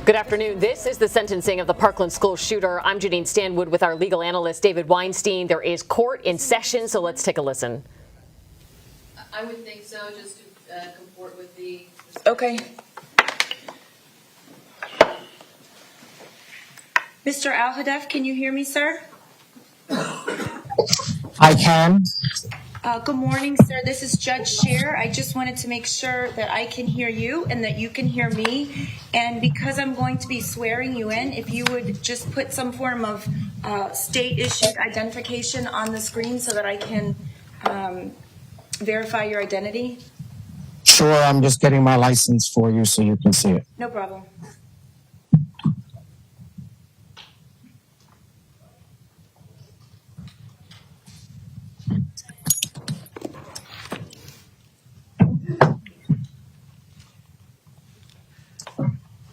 Good afternoon. This is the sentencing of the Parkland school shooter. I'm Janine Stanwood with our legal analyst, David Weinstein. There is court in session, so let's take a listen. I would think so, just to comport with the... Okay. Mr. Alhadef, can you hear me, sir? I can. Good morning, sir. This is Judge Scheer. I just wanted to make sure that I can hear you and that you can hear me. And because I'm going to be swearing you in, if you would just put some form of state-issued identification on the screen so that I can verify your identity. Sure, I'm just getting my license for you so you can see it. No problem.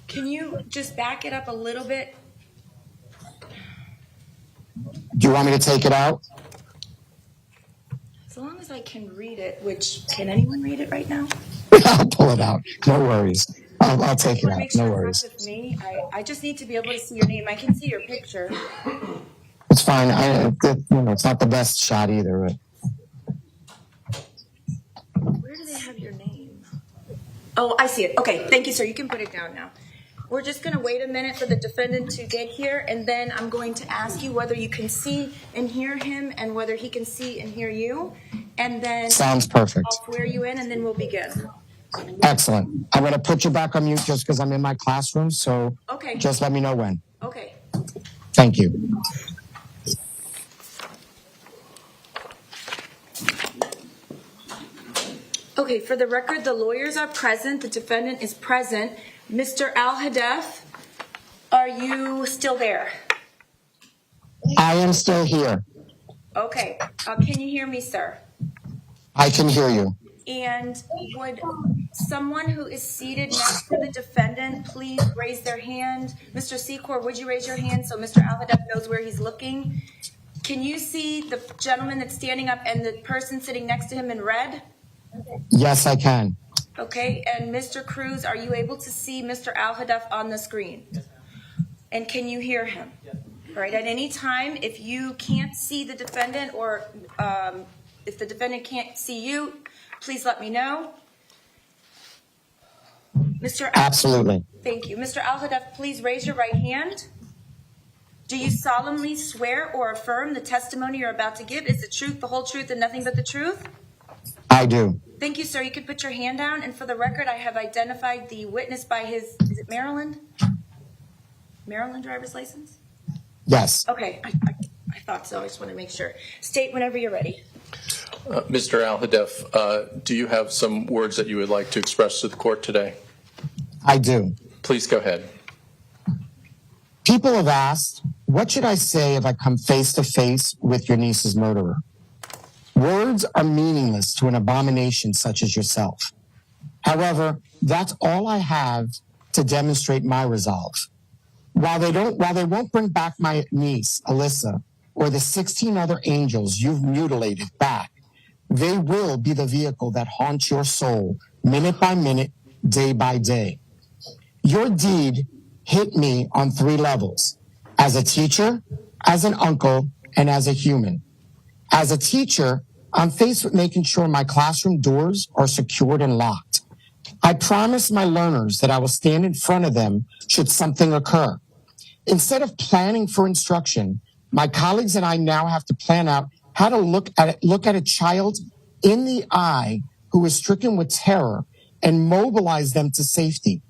Can you just back it up a little bit? Do you want me to take it out? As long as I can read it, which, can anyone read it right now? I'll pull it out. No worries. I'll take it out. Make sure No worries. it's not with me. I just need to be able to see your name. I can see your picture. It's fine. It's not the best shot either. Where do they have your name? Oh, I see it. Okay, thank you, sir. You can put it down now. We're just going to wait a minute for the defendant to get here, and then I'm going to ask you whether you can see and hear him and whether he can see and hear you. And then Sounds perfect. I'll swear you in, and then we'll begin. Excellent. I'm going to put you back on mute just because I'm in my classroom, so Okay. Just let me know when. Okay. Thank you. Okay, for the record, the lawyers are present. The defendant is present. Mr. Alhadef, are you still there? I am still here. Okay. Can you hear me, sir? I can hear you. And would someone who is seated next to the defendant please raise their hand? Mr. Secor, would you raise your hand so Mr. Alhadef knows where he's looking? Can you see the gentleman that's standing up and the person sitting next to him in red? Yes, I can. Okay, and Mr. Cruz, are you able to see Mr. Alhadef on the screen? And can you hear him? All right, at any time, if you can't see the defendant or if the defendant can't see you, please let me know. Absolutely. Thank you. Mr. Alhadef, please raise your right hand. Do you solemnly swear or affirm the testimony you're about to give is the truth, the whole truth, and nothing but the truth? I do. Thank you, sir. You can put your hand down. And for the record, I have identified the witness by his, is it Maryland? Maryland driver's license? Yes. Okay, I thought so. I just want to make sure. State whenever you're ready. Mr. Alhadef, do you have some words that you would like to express to the court today? I do. Please go ahead. People have asked, what should I say if I come face to face with your niece's murderer? Words are meaningless to an abomination such as yourself. However, that's all I have to demonstrate my resolve. While they won't bring back my niece, Alyssa, or the 16 other angels you've mutilated back, they will be the vehicle that haunts your soul minute by minute, day by day. Your deed hit me on 3 levels: as a teacher, as an uncle, and as a human. As a teacher, I'm faced with making sure my classroom doors are secured and locked. I promised my learners that I will stand in front of them should something occur. Instead of planning for instruction, my colleagues and I now have to plan out how to look at a child in the eye who is stricken with terror and mobilize them to safety.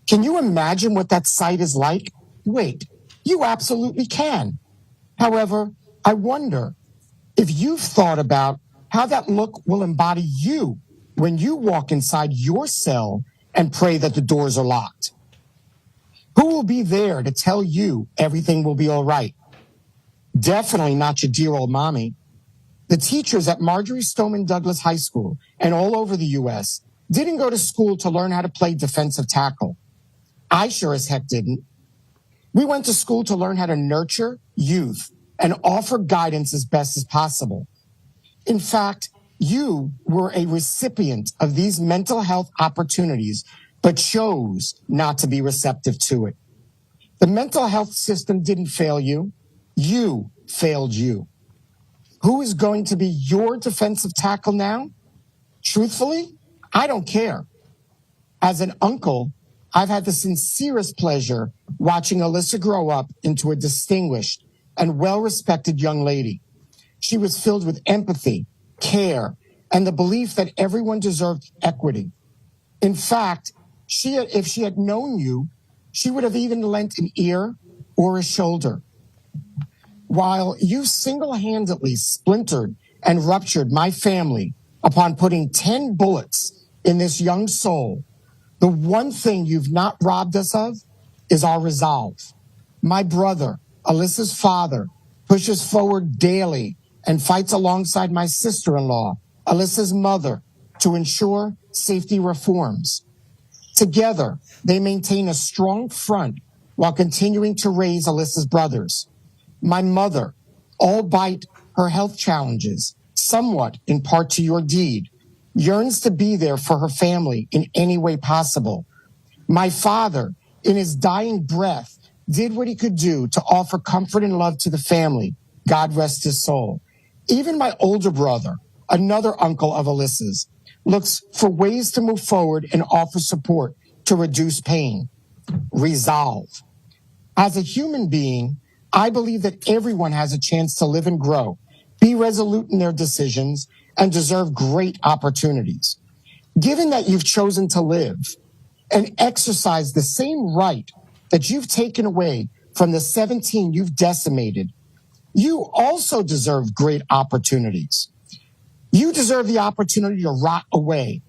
Can you imagine what that sight is like? Wait, you absolutely can. However, I wonder if you've thought about how that look will embody you when you walk inside your cell and pray that the doors are locked. Who will be there to tell you everything will be all right? Definitely not your dear old mommy. The teachers at Marjory Stoneman Douglas High School and all over the U.S. didn't go to school to learn how to play defensive tackle. I sure as heck didn't. We went to school to learn how to nurture youth and offer guidance as best as possible. In fact, you were a recipient of these mental health opportunities but chose not to be receptive to it. The mental health system didn't fail you. You failed you. Who is going to be your defensive tackle now? Truthfully, I don't care. As an uncle, I've had the sincerest pleasure watching Alyssa grow up into a distinguished and well-respected young lady. She was filled with empathy, care, and the belief that everyone deserved equity. In fact, if she had known you, she would have even lent an ear or a shoulder. While you single-handedly splintered and ruptured my family upon putting 10 bullets in this young soul, the one thing you've not robbed us of is our resolve. My brother, Alyssa's father, pushes forward daily and fights alongside my sister-in-law, Alyssa's mother, to ensure safety reforms. Together, they maintain a strong front while continuing to raise Alyssa's brothers. My mother, albeit her health challenges, somewhat in part to your deed, yearns to be there for her family in any way possible. My father, in his dying breath, did what he could do to offer comfort and love to the family. God rest his soul. Even my older brother, another uncle of Alyssa's, looks for ways to move forward and offer support to reduce pain. Resolve. As a human being, I believe that everyone has a chance to live and grow, be resolute in their decisions, and deserve great opportunities. Given that you've chosen to live and exercise the same right that you've taken away from the 17 you've decimated, you also deserve great opportunities. You deserve the opportunity to rot away.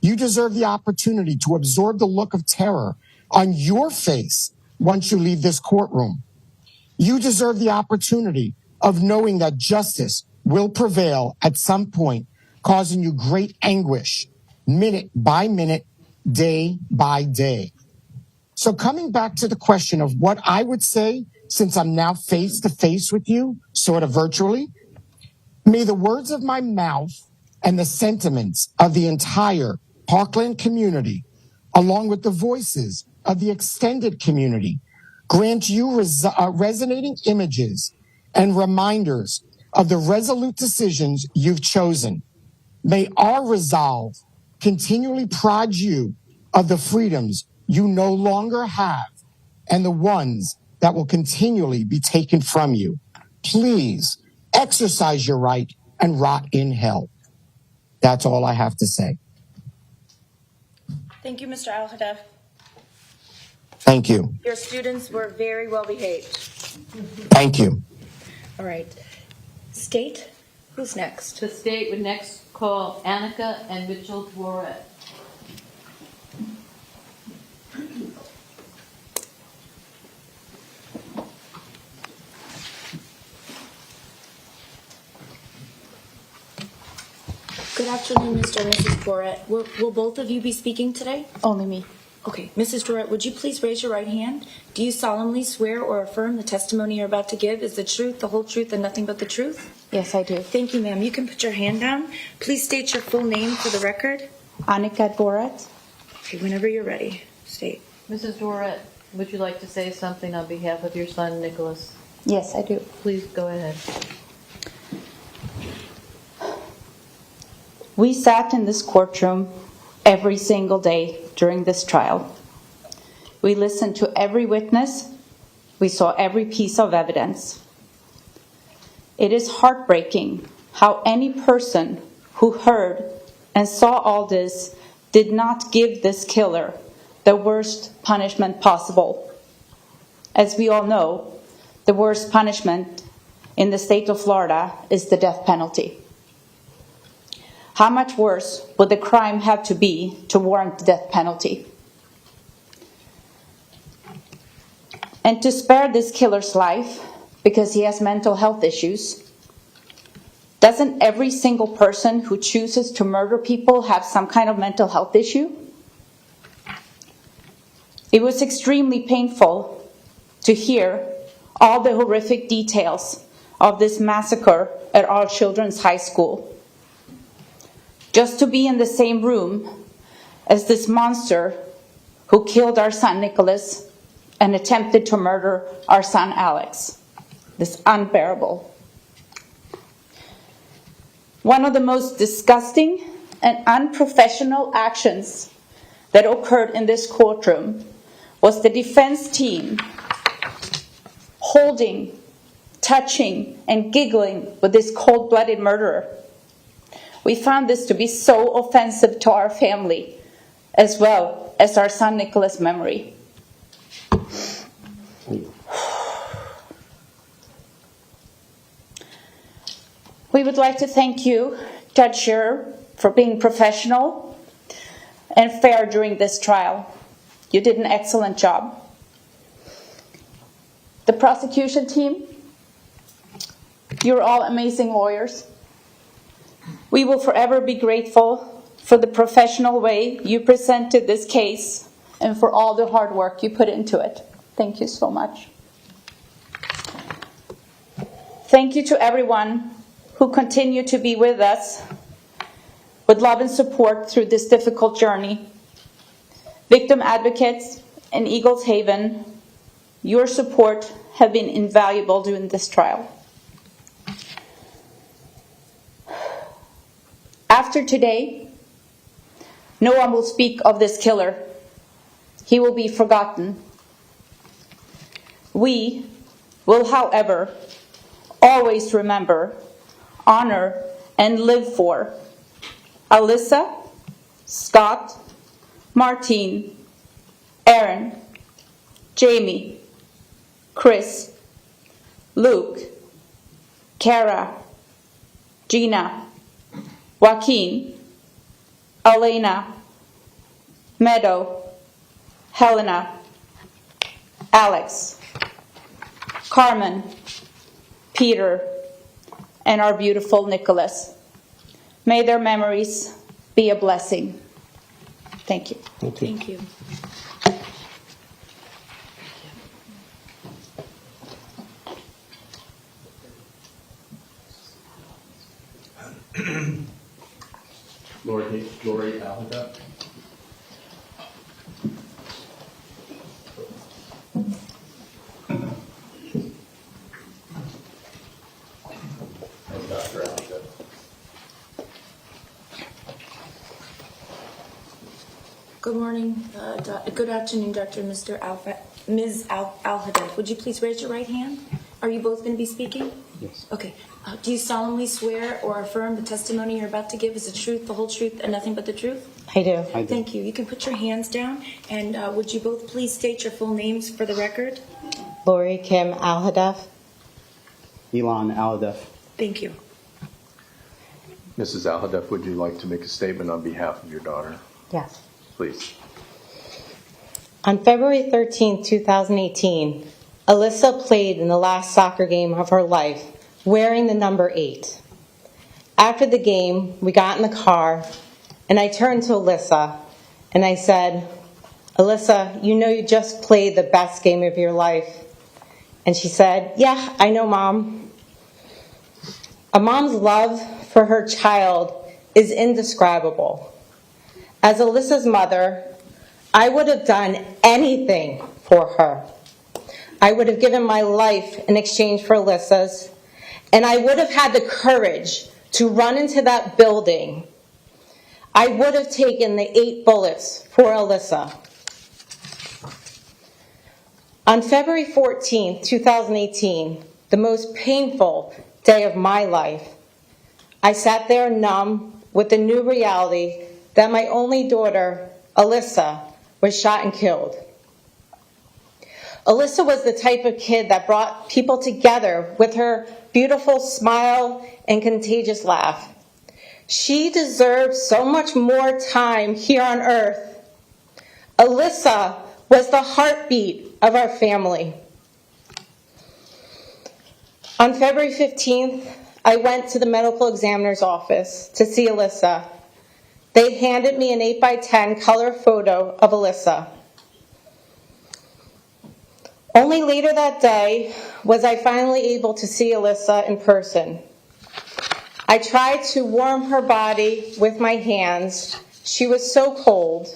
You deserve the opportunity to absorb the look of terror on your face once you leave this courtroom. You deserve the opportunity of knowing that justice will prevail at some point, causing you great anguish, minute by minute, day by day. So coming back to the question of what I would say, since I'm now face to face with you, sort of virtually, may the words of my mouth and the sentiments of the entire Parkland community, along with the voices of the extended community, grant you resonating images and reminders of the resolute decisions you've chosen. May our resolve continually prod you of the freedoms you no longer have and the ones that will continually be taken from you. Please exercise your right and rot in hell. That's all I have to say. Thank you, Mr. Alhadef. Thank you. Your students were very well behaved. Thank you. All right. State, who's next? The state would next call Annika and Mitchell Borat. Good afternoon, Mr. and Mrs. Borat. Will both of you be speaking today? Only me. Okay. Mrs. Borat, would you please raise your right hand? Do you solemnly swear or affirm the testimony you're about to give is the truth, the whole truth, and nothing but the truth? Yes, I do. Thank you, ma'am. You can put your hand down. Please state your full name for the record. Annika Borat. Okay, whenever you're ready, state. Mrs. Borat, would you like to say something on behalf of your son, Nicholas? Yes, I do. Please go ahead. We sat in this courtroom every single day during this trial. We listened to every witness. We saw every piece of evidence. It is heartbreaking how any person who heard and saw all this did not give this killer the worst punishment possible. As we all know, the worst punishment in the state of Florida is the death penalty. How much worse would the crime have to be to warrant the death penalty? And to spare this killer's life, because he has mental health issues, doesn't every single person who chooses to murder people have some kind of mental health issue? It was extremely painful to hear all the horrific details of this massacre at All Children's High School. Just to be in the same room as this monster who killed our son Nicholas and attempted to murder our son Alex. This is unbearable. One of the most disgusting and unprofessional actions that occurred in this courtroom was the defense team holding, touching, and giggling with this cold-blooded murderer. We found this to be so offensive to our family, as well as our son Nicholas' memory. We would like to thank you, Judge Scherer, for being professional and fair during this trial. You did an excellent job. The prosecution team, you're all amazing lawyers. We will forever be grateful for the professional way you presented this case and for all the hard work you put into it. Thank you so much. Thank you to everyone who continue to be with us with love and support through this difficult journey. Victim advocates in Eagles Haven, your support have been invaluable during this trial. After today, no one will speak of this killer. He will be forgotten. We will, however, always remember, honor, and live for Alyssa, Scott, Martine, Aaron, Jamie, Chris, Luke, Kara, Gina, Joaquin, Elena, Meadow, Helena, Alex, Carmen, Peter, and our beautiful Nicholas. May their memories be a blessing. Thank you. Thank you. Lori Alhadef. Dr. Alhadef. Good morning, good afternoon, Dr. and Ms. Alhadef. Would you please raise your right hand? Are you both going to be speaking? Yes. Okay. Do you solemnly swear or affirm the testimony you're about to give is the truth, the whole truth, and nothing but the truth? I do. Thank you. You can put your hands down, and would you both please state your full names for the record? Lori Kim Alhadef. Elon Alhadef. Thank you. Mrs. Alhadef, would you like to make a statement on behalf of your daughter? Yes. Please. On February 13, 2018, Alyssa played in the last soccer game of her life, wearing the number 8. After the game, we got in the car, and I turned to Alyssa, and I said, "Alyssa, you know you just played the best game of your life." And she said, "Yeah, I know, Mom." A mom's love for her child is indescribable. As Alyssa's mother, I would have done anything for her. I would have given my life in exchange for Alyssa's, and I would have had the courage to run into that building. I would have taken the 8 bullets for Alyssa. On February 14, 2018, the most painful day of my life, I sat there numb with the new reality that my only daughter, Alyssa, was shot and killed. Alyssa was the type of kid that brought people together with her beautiful smile and contagious laugh. She deserved so much more time here on earth. Alyssa was the heartbeat of our family. On February 15th, I went to the medical examiner's office to see Alyssa. They handed me an 8x10 color photo of Alyssa. Only later that day was I finally able to see Alyssa in person. I tried to warm her body with my hands. She was so cold.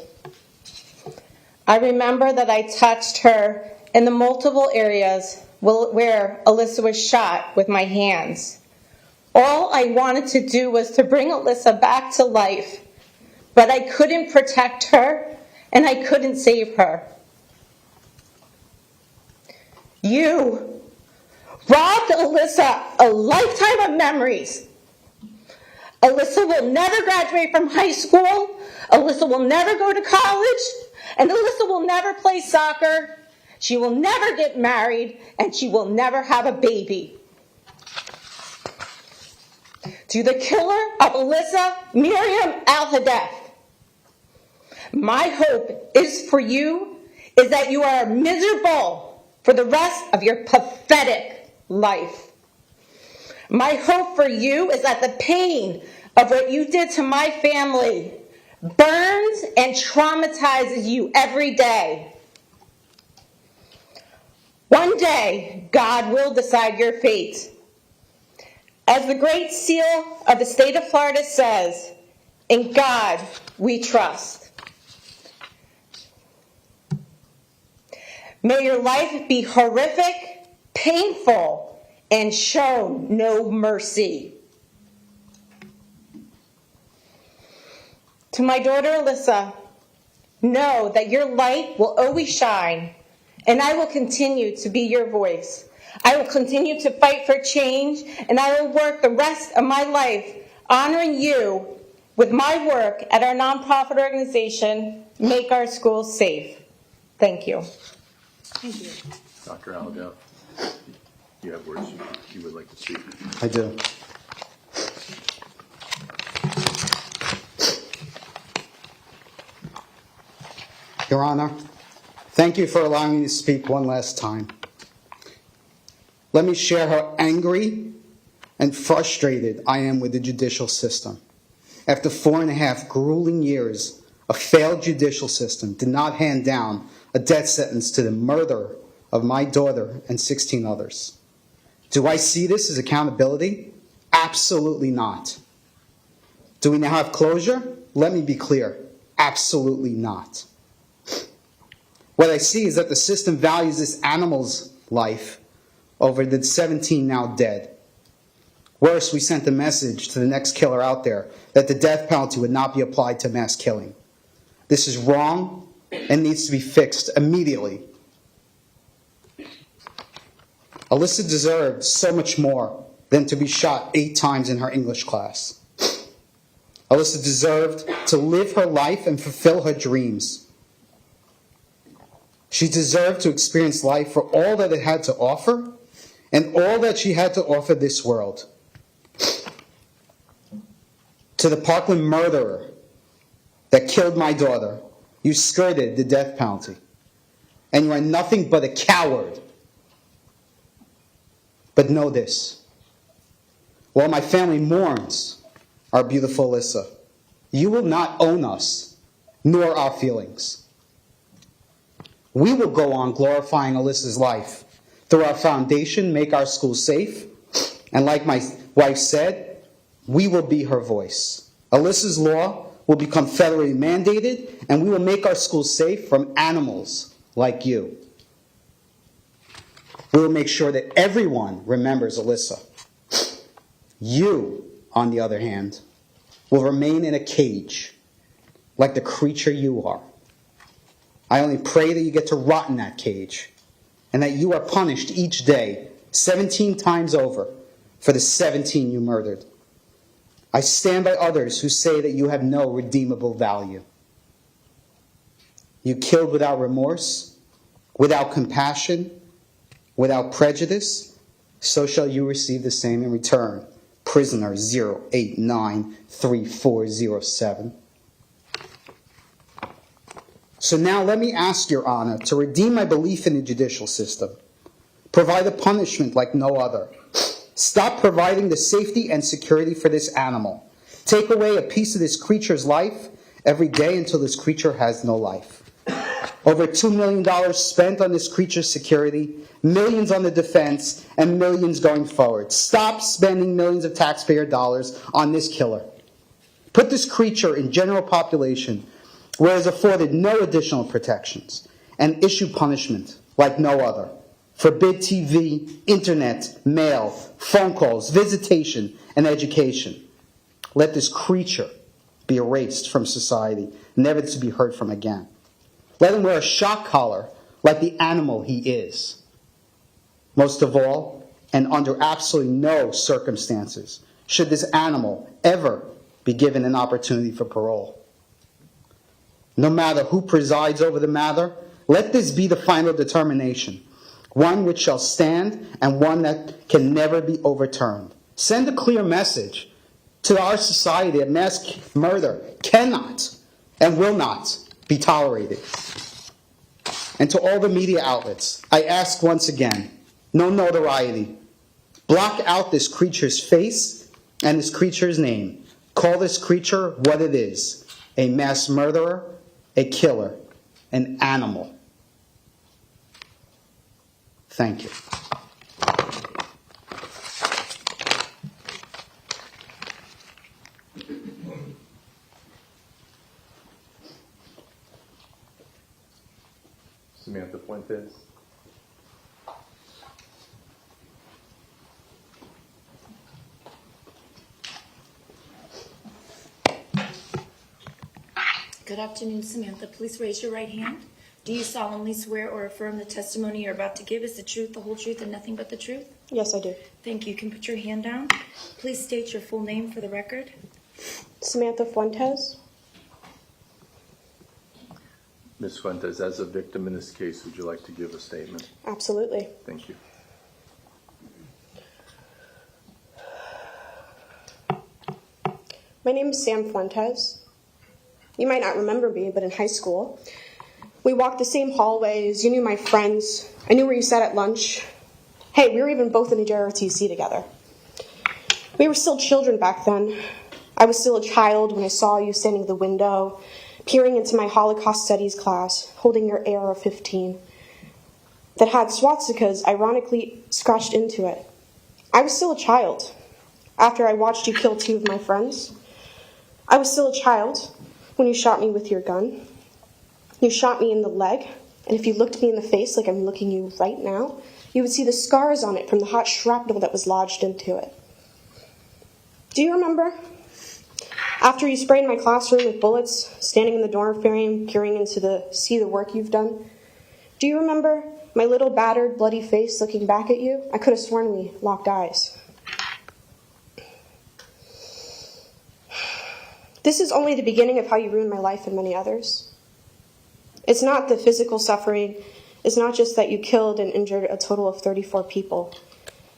I remember that I touched her in the multiple areas where Alyssa was shot with my hands. All I wanted to do was to bring Alyssa back to life, but I couldn't protect her and I couldn't save her. You robbed Alyssa a lifetime of memories. Alyssa will never graduate from high school. Alyssa will never go to college. And Alyssa will never play soccer. She will never get married. And she will never have a baby. To the killer of Alyssa, Miriam Alhadef, my hope is for you is that you are miserable for the rest of your pathetic life. My hope for you is that the pain of what you did to my family burns and traumatizes you every day. One day, God will decide your fate. As the Great Seal of the state of Florida says, in God we trust. May your life be horrific, painful, and show no mercy. To my daughter Alyssa, know that your light will always shine, and I will continue to be your voice. I will continue to fight for change, and I will work the rest of my life honoring you with my work at our nonprofit organization, Make Our Schools Safe. Thank you. Thank you. Dr. Alhadef, you have words you would like to speak? I do. Your Honor, thank you for allowing me to speak one last time. Let me share how angry and frustrated I am with the judicial system. After 4.5 grueling years, a failed judicial system did not hand down a death sentence to the murder of my daughter and 16 others. Do I see this as accountability? Absolutely not. Do we now have closure? Let me be clear. Absolutely not. What I see is that the system values this animal's life over the 17 now dead. Worse, we sent a message to the next killer out there that the death penalty would not be applied to mass killing. This is wrong and needs to be fixed immediately. Alyssa deserved so much more than to be shot 8 times in her English class. Alyssa deserved to live her life and fulfill her dreams. She deserved to experience life for all that it had to offer and all that she had to offer this world. To the Parkland murderer that killed my daughter, you skirted the death penalty, and you are nothing but a coward. But know this, while my family mourns our beautiful Alyssa, you will not own us, nor our feelings. We will go on glorifying Alyssa's life through our foundation, Make Our Schools Safe, and like my wife said, we will be her voice. Alyssa's law will become federally mandated, and we will make our schools safe from animals like you. We will make sure that everyone remembers Alyssa. You, on the other hand, will remain in a cage like the creature you are. I only pray that you get to rot in that cage and that you are punished each day 17 times over for the 17 you murdered. I stand by others who say that you have no redeemable value. You killed without remorse, without compassion, without prejudice, so shall you receive the same in return. Prisoner 0893407. So now let me ask Your Honor to redeem my belief in the judicial system. Provide a punishment like no other. Stop providing the safety and security for this animal. Take away a piece of this creature's life every day until this creature has no life. Over $2 million spent on this creature's security, millions on the defense, and millions going forward. Stop spending millions of taxpayer dollars on this killer. Put this creature in general population whereas afforded no additional protections, and issue punishment like no other. Forbid TV, internet, mail, phone calls, visitation, and education. Let this creature be erased from society, never to be heard from again. Let him wear a shock collar like the animal he is. Most of all, and under absolutely no circumstances, should this animal ever be given an opportunity for parole. No matter who presides over the matter, let this be the final determination, one which shall stand and one that can never be overturned. Send a clear message to our society that mass murder cannot and will not be tolerated. And to all the media outlets, I ask once again, no notoriety. Block out this creature's face and this creature's name. Call this creature what it is, a mass murderer, a killer, an animal. Thank you. Samantha Fuentes. Good afternoon, Samantha. Please raise your right hand. Do you solemnly swear or affirm the testimony you're about to give is the truth, the whole truth, and nothing but the truth? Yes, I do. Thank you. You can put your hand down. Please state your full name for the record. Samantha Fuentes. Ms. Fuentes, as a victim in this case, would you like to give a statement? Absolutely. Thank you. My name is Sam Fuentes. You might not remember me, but in high school, we walked the same hallways. You knew my friends. I knew where you sat at lunch. Hey, we were even both in a JROTC together. We were still children back then. I was still a child when I saw you standing at the window, peering into my Holocaust Studies class, holding your AR-15 that had swastikas ironically scratched into it. I was still a child after I watched you kill 2 of my friends. I was still a child when you shot me with your gun. You shot me in the leg, and if you looked me in the face like I'm looking you right now, you would see the scars on it from the hot shrapnel that was lodged into it. Do you remember? After you sprayed my classroom with bullets, standing in the dorm frame, peering into see the work you've done? Do you remember my little battered, bloody face looking back at you? I could have sworn we locked eyes. This is only the beginning of how you ruined my life and many others. It's not the physical suffering. It's not just that you killed and injured a total of 34 people.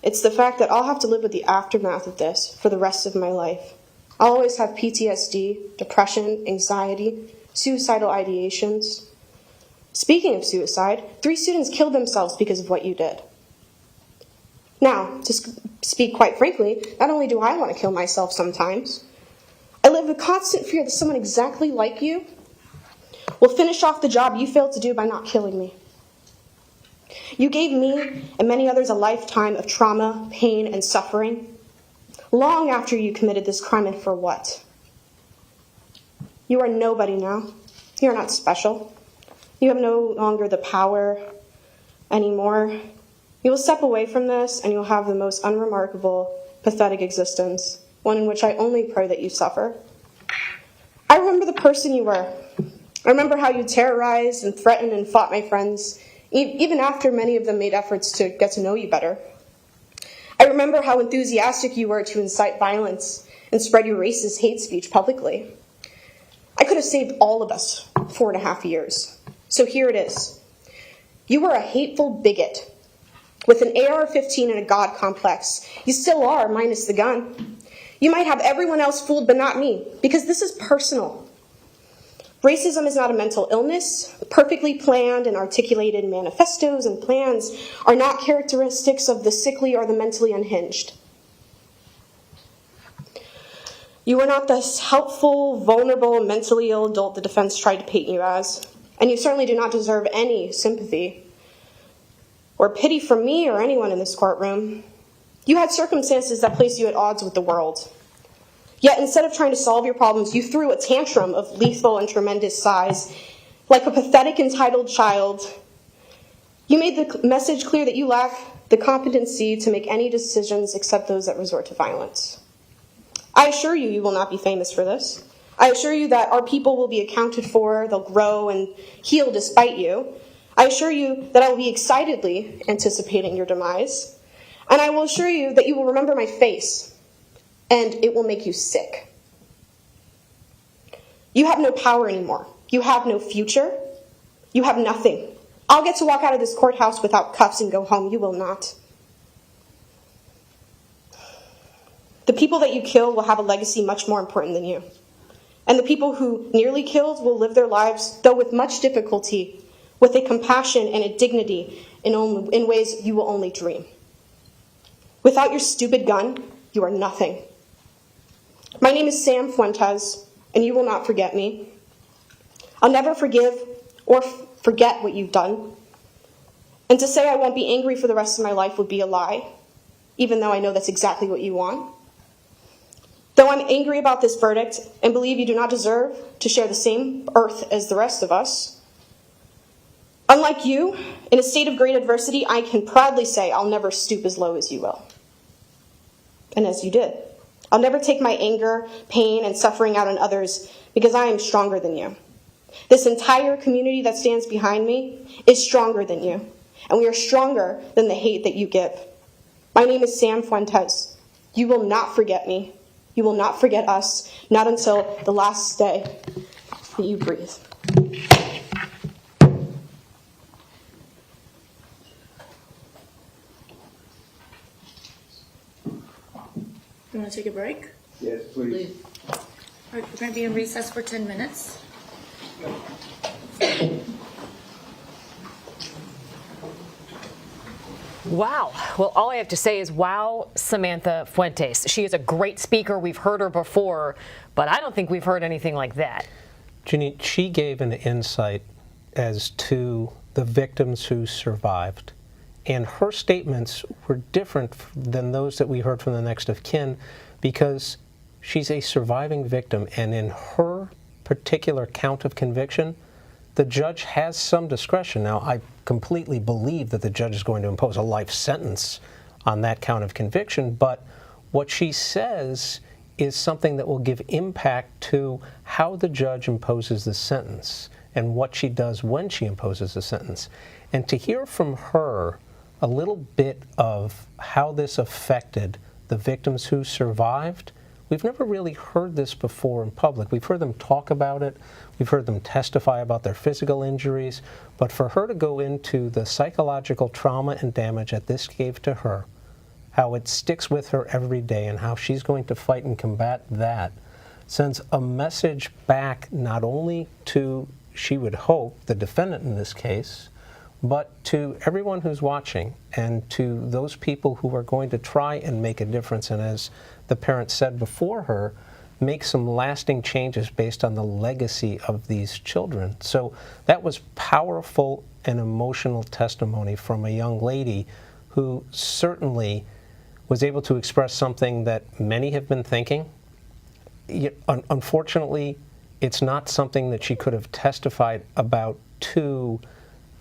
It's the fact that I'll have to live with the aftermath of this for the rest of my life. I'll always have PTSD, depression, anxiety, suicidal ideations. Speaking of suicide, 3 students killed themselves because of what you did. Now, to speak quite frankly, not only do I want to kill myself sometimes, I live with constant fear that someone exactly like you will finish off the job you failed to do by not killing me. You gave me and many others a lifetime of trauma, pain, and suffering, long after you committed this crime, and for what? You are nobody now. You are not special. You have no longer the power anymore. You will step away from this, and you'll have the most unremarkable, pathetic existence, one in which I only pray that you suffer. I remember the person you were. I remember how you terrorized and threatened and fought my friends, even after many of them made efforts to get to know you better. I remember how enthusiastic you were to incite violence and spread your racist hate speech publicly. I could have saved all of us 4.5 years. So here it is. You were a hateful bigot with an AR-15 and a God complex. You still are, minus the gun. You might have everyone else fooled, but not me, because this is personal. Racism is not a mental illness. Perfectly planned and articulated manifestos and plans are not characteristics of the sickly or the mentally unhinged. You are not this helpful, vulnerable, mentally ill adult the defense tried to paint you as, and you certainly do not deserve any sympathy or pity from me or anyone in this courtroom. You had circumstances that placed you at odds with the world. Yet instead of trying to solve your problems, you threw a tantrum of lethal and tremendous size. Like a pathetic, entitled child, you made the message clear that you lack the competency to make any decisions except those that resort to violence. I assure you, you will not be famous for this. I assure you that our people will be accounted for, they'll grow and heal despite you. I assure you that I will be excitedly anticipating your demise. And I will assure you that you will remember my face, and it will make you sick. You have no power anymore. You have no future. You have nothing. I'll get to walk out of this courthouse without cuffs and go home. You will not. The people that you kill will have a legacy much more important than you. And the people who nearly killed will live their lives, though with much difficulty, with a compassion and a dignity in ways you will only dream. Without your stupid gun, you are nothing. My name is Sam Fuentes, and you will not forget me. I'll never forgive or forget what you've done. And to say I won't be angry for the rest of my life would be a lie, even though I know that's exactly what you want. Though I'm angry about this verdict and believe you do not deserve to share the same earth as the rest of us, unlike you, in a state of great adversity, I can proudly say I'll never stoop as low as you will. And as you did. I'll never take my anger, pain, and suffering out on others because I am stronger than you. This entire community that stands behind me is stronger than you. And we are stronger than the hate that you give. My name is Sam Fuentes. You will not forget me. You will not forget us, not until the last day that you breathe. You want to take a break? Yes, please. All right, we're going to be in recess for 10 minutes. Wow. Well, all I have to say is wow, Samantha Fuentes. She is a great speaker. We've heard her before, but I don't think we've heard anything like that. Janine, she gave an insight as to the victims who survived. And her statements were different than those that we heard from the next of kin because she's a surviving victim. And in her particular count of conviction, the judge has some discretion. Now, I completely believe that the judge is going to impose a life sentence on that count of conviction, but what she says is something that will give impact to how the judge imposes the sentence and what she does when she imposes the sentence. And to hear from her a little bit of how this affected the victims who survived, we've never really heard this before in public. We've heard them talk about it. We've heard them testify about their physical injuries. But for her to go into the psychological trauma and damage that this gave to her, how it sticks with her every day and how she's going to fight and combat that, sends a message back not only to, she would hope, the defendant in this case, but to everyone who's watching and to those people who are going to try and make a difference. And as the parent said before her, make some lasting changes based on the legacy of these children. So that was powerful and emotional testimony from a young lady who certainly was able to express something that many have been thinking. Unfortunately, it's not something that she could have testified about to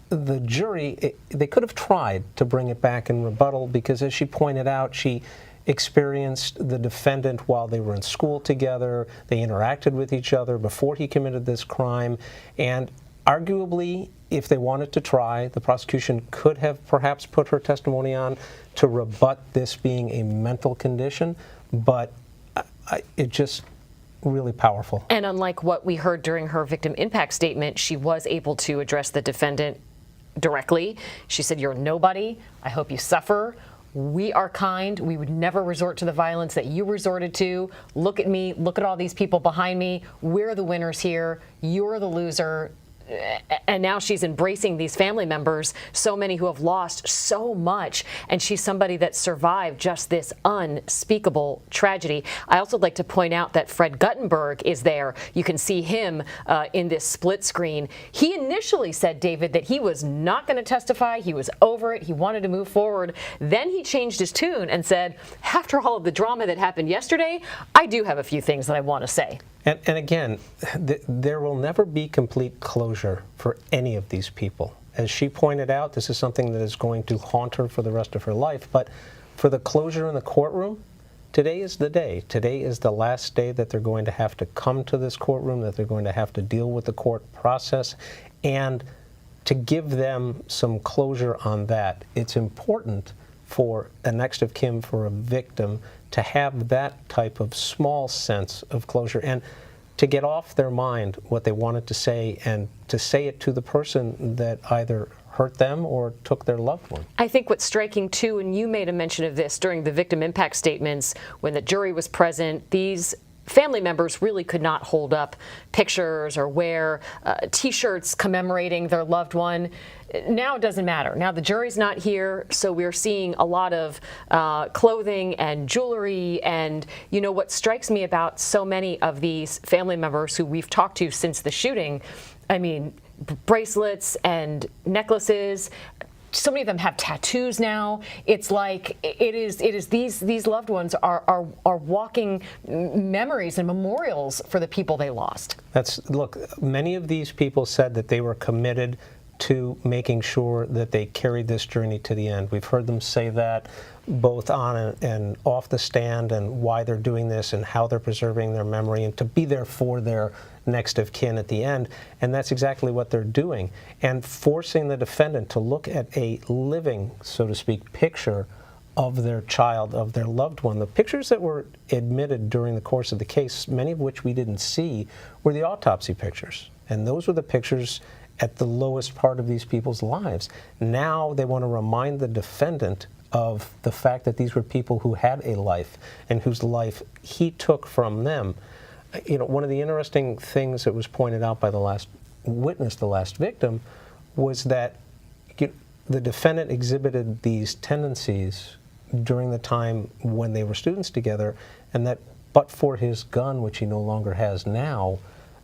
the jury. They could have tried to bring it back in rebuttal because, as she pointed out, she experienced the defendant while they were in school together. They interacted with each other before he committed this crime. And arguably, if they wanted to try, the prosecution could have perhaps put her testimony on to rebut this being a mental condition. But it just really powerful. And unlike what we heard during her victim impact statement, she was able to address the defendant directly. She said, "You're nobody. I hope you suffer. We are kind. We would never resort to the violence that you resorted to. Look at me. Look at all these people behind me. We're the winners here. You're the loser." and now she's embracing these family members, so many who have lost so much, and she's somebody that survived just this unspeakable tragedy. I also like to point out that Fred Guttenberg is there. You can see him in this split screen. He initially said, David, that he was not going to testify. He was over it. He wanted to move forward. Then he changed his tune and said, after all of the drama that happened yesterday, I do have a few things that I want to say. And again, there will never be complete closure for any of these people. As she pointed out, this is something that is going to haunt her for the rest of her life. But for the closure in the courtroom, today is the day. Today is the last day that they're going to have to come to this courtroom, that they're going to have to deal with the court process. And to give them some closure on that, it's important for a next of kin, for a victim, to have that type of small sense of closure and to get off their mind what they wanted to say and to say it to the person that either hurt them or took their loved one. I think what's striking too, and you made a mention of this during the victim impact statements, when the jury was present, these family members really could not hold up pictures or wear T-shirts commemorating their loved one. Now it doesn't matter. Now the jury's not here, so we're seeing a lot of clothing and jewelry. And you know what strikes me about so many of these family members who we've talked to since the shooting, I mean, bracelets and necklaces. So many of them have tattoos now. It's like it is these loved ones are walking memories and memorials for the people they lost. Look, many of these people said that they were committed to making sure that they carried this journey to the end. We've heard them say that both on and off the stand, and why they're doing this and how they're preserving their memory and to be there for their next of kin at the end. And that's exactly what they're doing. And forcing the defendant to look at a living, so to speak, picture of their child, of their loved one. The pictures that were admitted during the course of the case, many of which we didn't see, were the autopsy pictures. And those were the pictures at the lowest part of these people's lives. Now they want to remind the defendant of the fact that these were people who had a life and whose life he took from them. You know, one of the interesting things that was pointed out by the last witness, the last victim, was that the defendant exhibited these tendencies during the time when they were students together, and that but for his gun, which he no longer has now,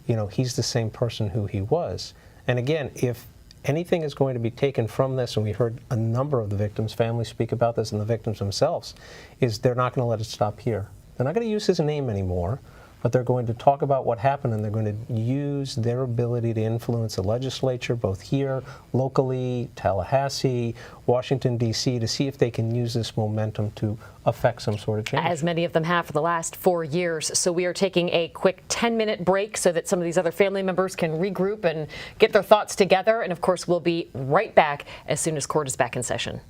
you know, he's the same person who he was. And again, if anything is going to be taken from this, and we heard a number of the victims' families speak about this and the victims themselves, is they're not going to let it stop here. They're not going to use his name anymore, but they're going to talk about what happened, and they're going to use their ability to influence the legislature, both here, locally, Tallahassee, Washington, D.C., to see if they can use this momentum to affect some sort of change. As many of them have for the last 4 years. So we are taking a quick 10-minute break so that some of these other family members can regroup and get their thoughts together. And of course, we'll be right back as soon as court is back in session.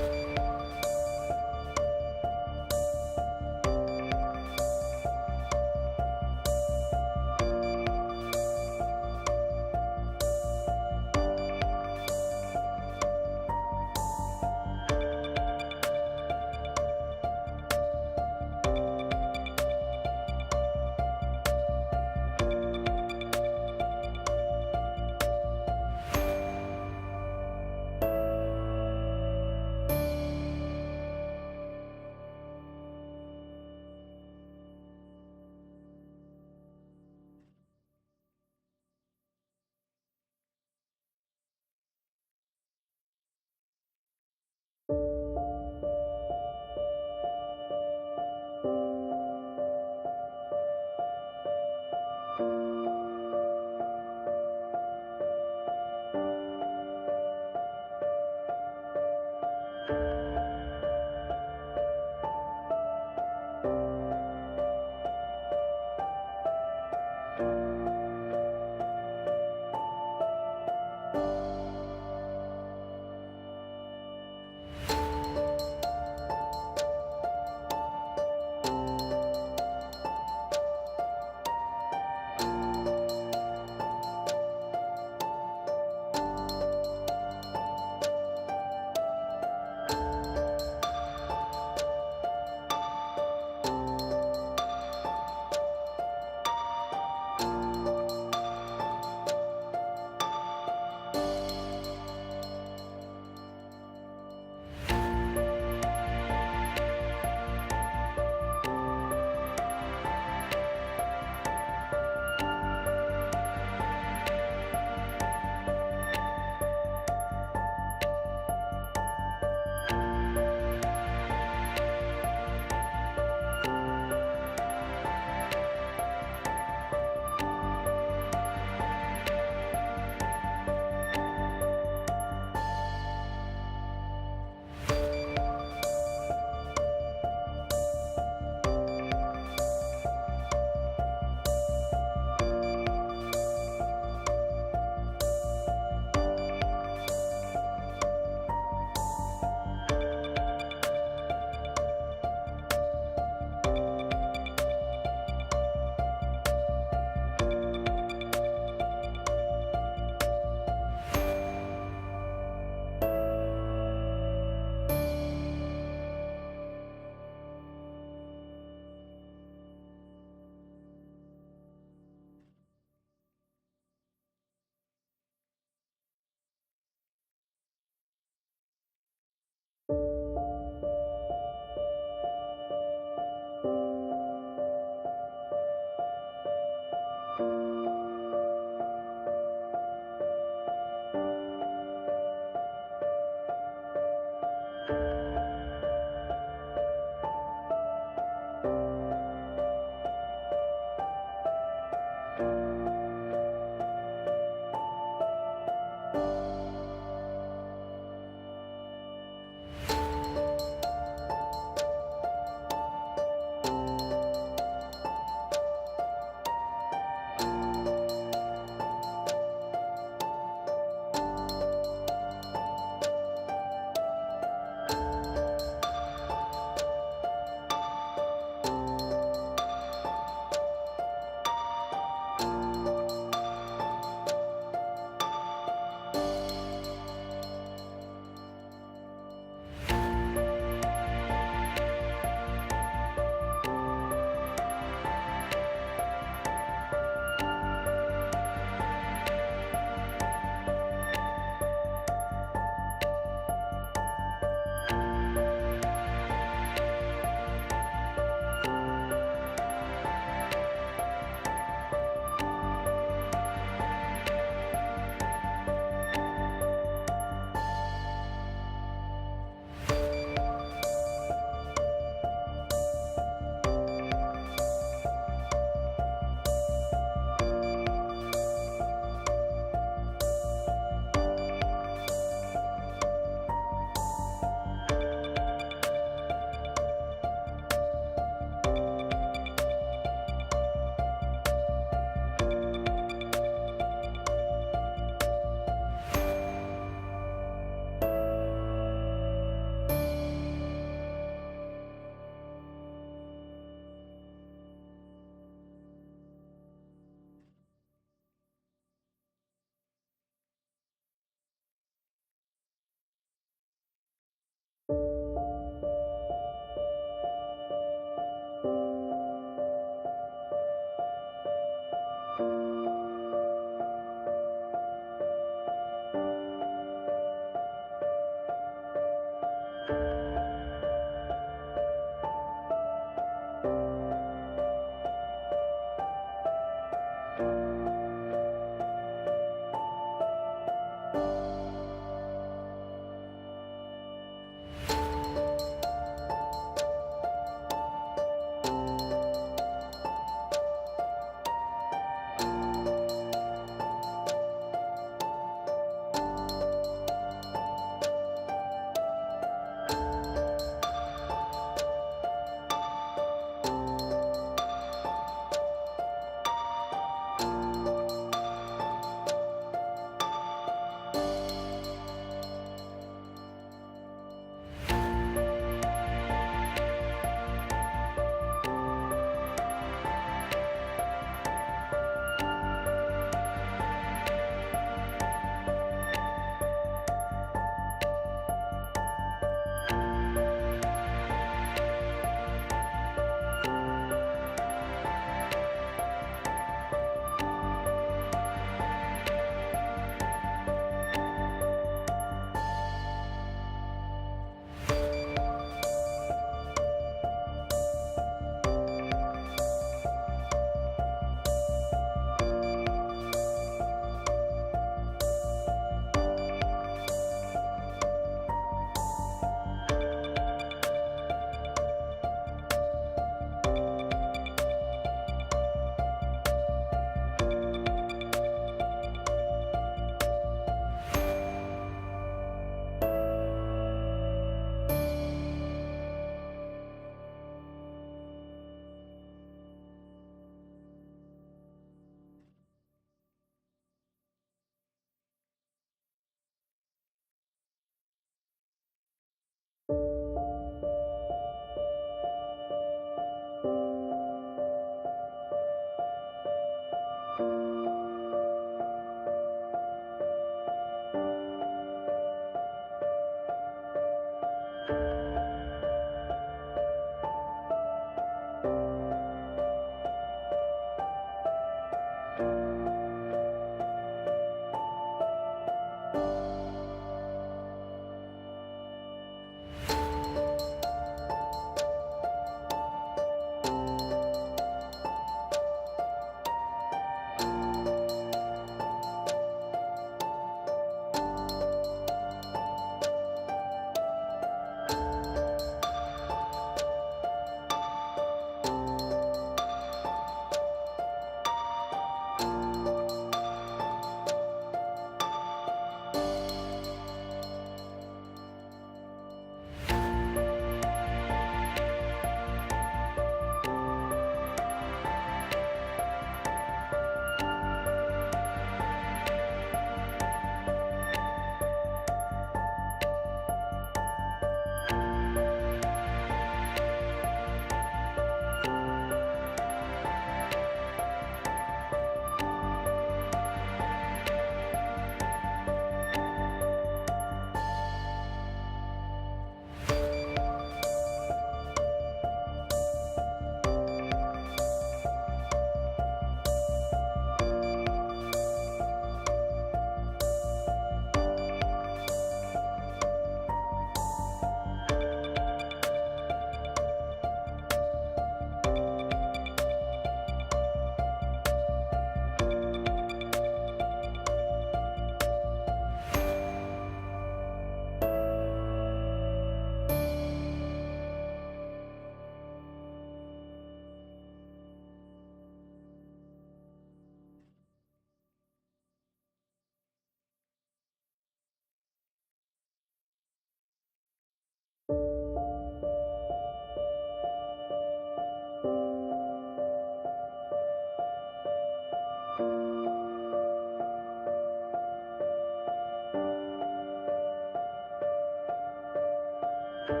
Welcome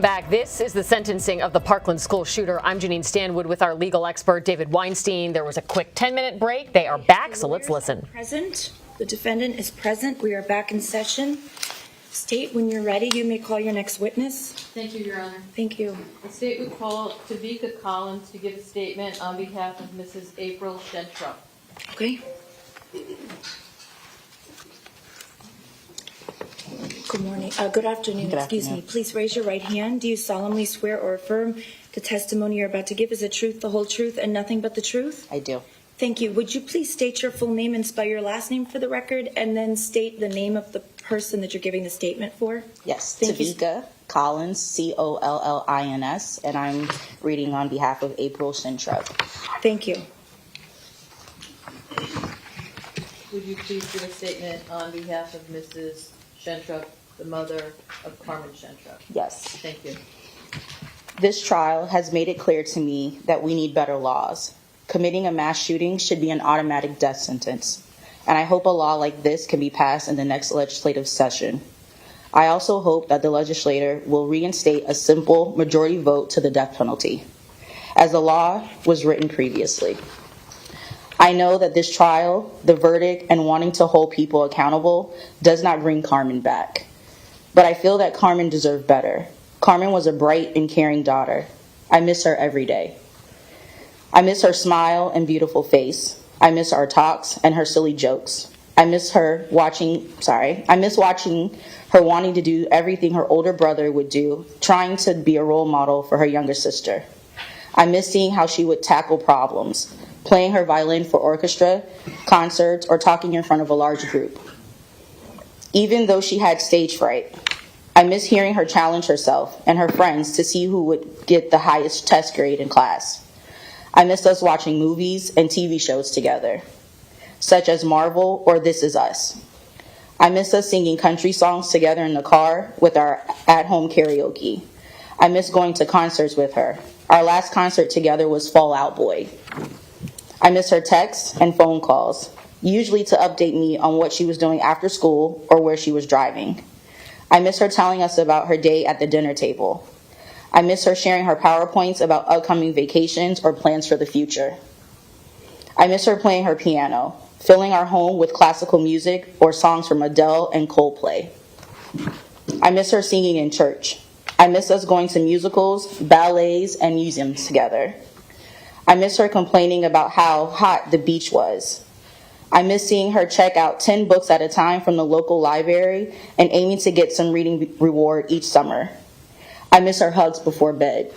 back. This is the sentencing of the Parkland school shooter. I'm Janine Stanwood with our legal expert, David Weinstein. There was a quick 10-minute break. They are back, so let's listen. Present. The defendant is present. We are back in session. State, when you're ready, you may call your next witness. Thank you, Your Honor. Thank you. The state would call Tavika Collins to give a statement on behalf of Mrs. April Schentrup. Okay. Good morning. Good afternoon. Excuse me. Please raise your right hand. Do you solemnly swear or affirm the testimony you're about to give is the truth, the whole truth, and nothing but the truth? I do. Thank you. Would you please state your full name and spell your last name for the record, and then state the name of the person that you're giving the statement for? Yes, Thank you. Tavika Collins, Collins, and I'm reading on behalf of April Schentrup. Thank you. Would you please give a statement on behalf of Mrs. Schentrup, the mother of Carmen Schentrup? Yes. Thank you. This trial has made it clear to me that we need better laws. Committing a mass shooting should be an automatic death sentence, and I hope a law like this can be passed in the next legislative session. I also hope that the legislator will reinstate a simple majority vote to the death penalty, as the law was written previously. I know that this trial, the verdict, and wanting to hold people accountable does not bring Carmen back. But I feel that Carmen deserved better. Carmen was a bright and caring daughter. I miss her every day. I miss her smile and beautiful face. I miss our talks and her silly jokes. I miss watching her wanting to do everything her older brother would do, trying to be a role model for her younger sister. I miss seeing how she would tackle problems, playing her violin for orchestra, concerts, or talking in front of a large group. Even though she had stage fright, I miss hearing her challenge herself and her friends to see who would get the highest test grade in class. I miss us watching movies and TV shows together, such as Marvel or This Is Us. I miss us singing country songs together in the car with our at-home karaoke. I miss going to concerts with her. Our last concert together was Fall Out Boy. I miss her texts and phone calls, usually to update me on what she was doing after school or where she was driving. I miss her telling us about her day at the dinner table. I miss her sharing her PowerPoints about upcoming vacations or plans for the future. I miss her playing her piano, filling our home with classical music or songs from Adele and Coldplay. I miss her singing in church. I miss us going to musicals, ballets, and museums together. I miss her complaining about how hot the beach was. I miss seeing her check out 10 books at a time from the local library and aiming to get some reading reward each summer. I miss her hugs before bed.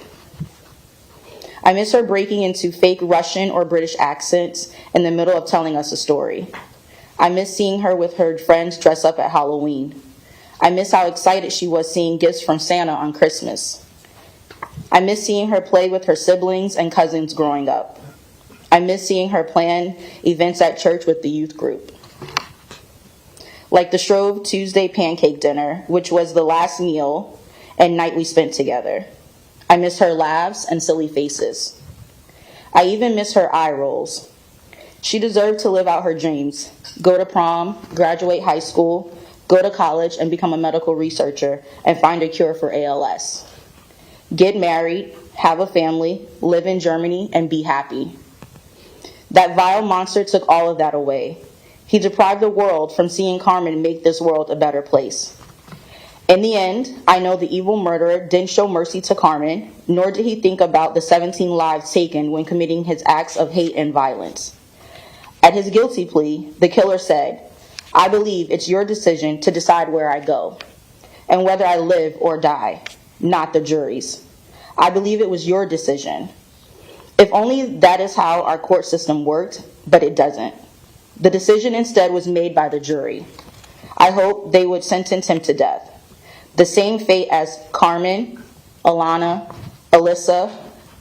I miss her breaking into fake Russian or British accents in the middle of telling us a story. I miss seeing her with her friends dress up at Halloween. I miss how excited she was seeing gifts from Santa on Christmas. I miss seeing her play with her siblings and cousins growing up. I miss seeing her plan events at church with the youth group, like the Shrove Tuesday pancake dinner, which was the last meal and night we spent together. I miss her laughs and silly faces. I even miss her eye rolls. She deserved to live out her dreams, go to prom, graduate high school, go to college and become a medical researcher and find a cure for ALS. Get married, have a family, live in Germany, and be happy. That vile monster took all of that away. He deprived the world from seeing Carmen make this world a better place. In the end, I know the evil murderer didn't show mercy to Carmen, nor did he think about the 17 lives taken when committing his acts of hate and violence. At his guilty plea, the killer said, "I believe it's your decision to decide where I go, and whether I live or die, not the jury's. I believe it was your decision." If only that is how our court system worked, but it doesn't. The decision instead was made by the jury. I hope they would sentence him to death. The same fate as Carmen, Alana, Alyssa,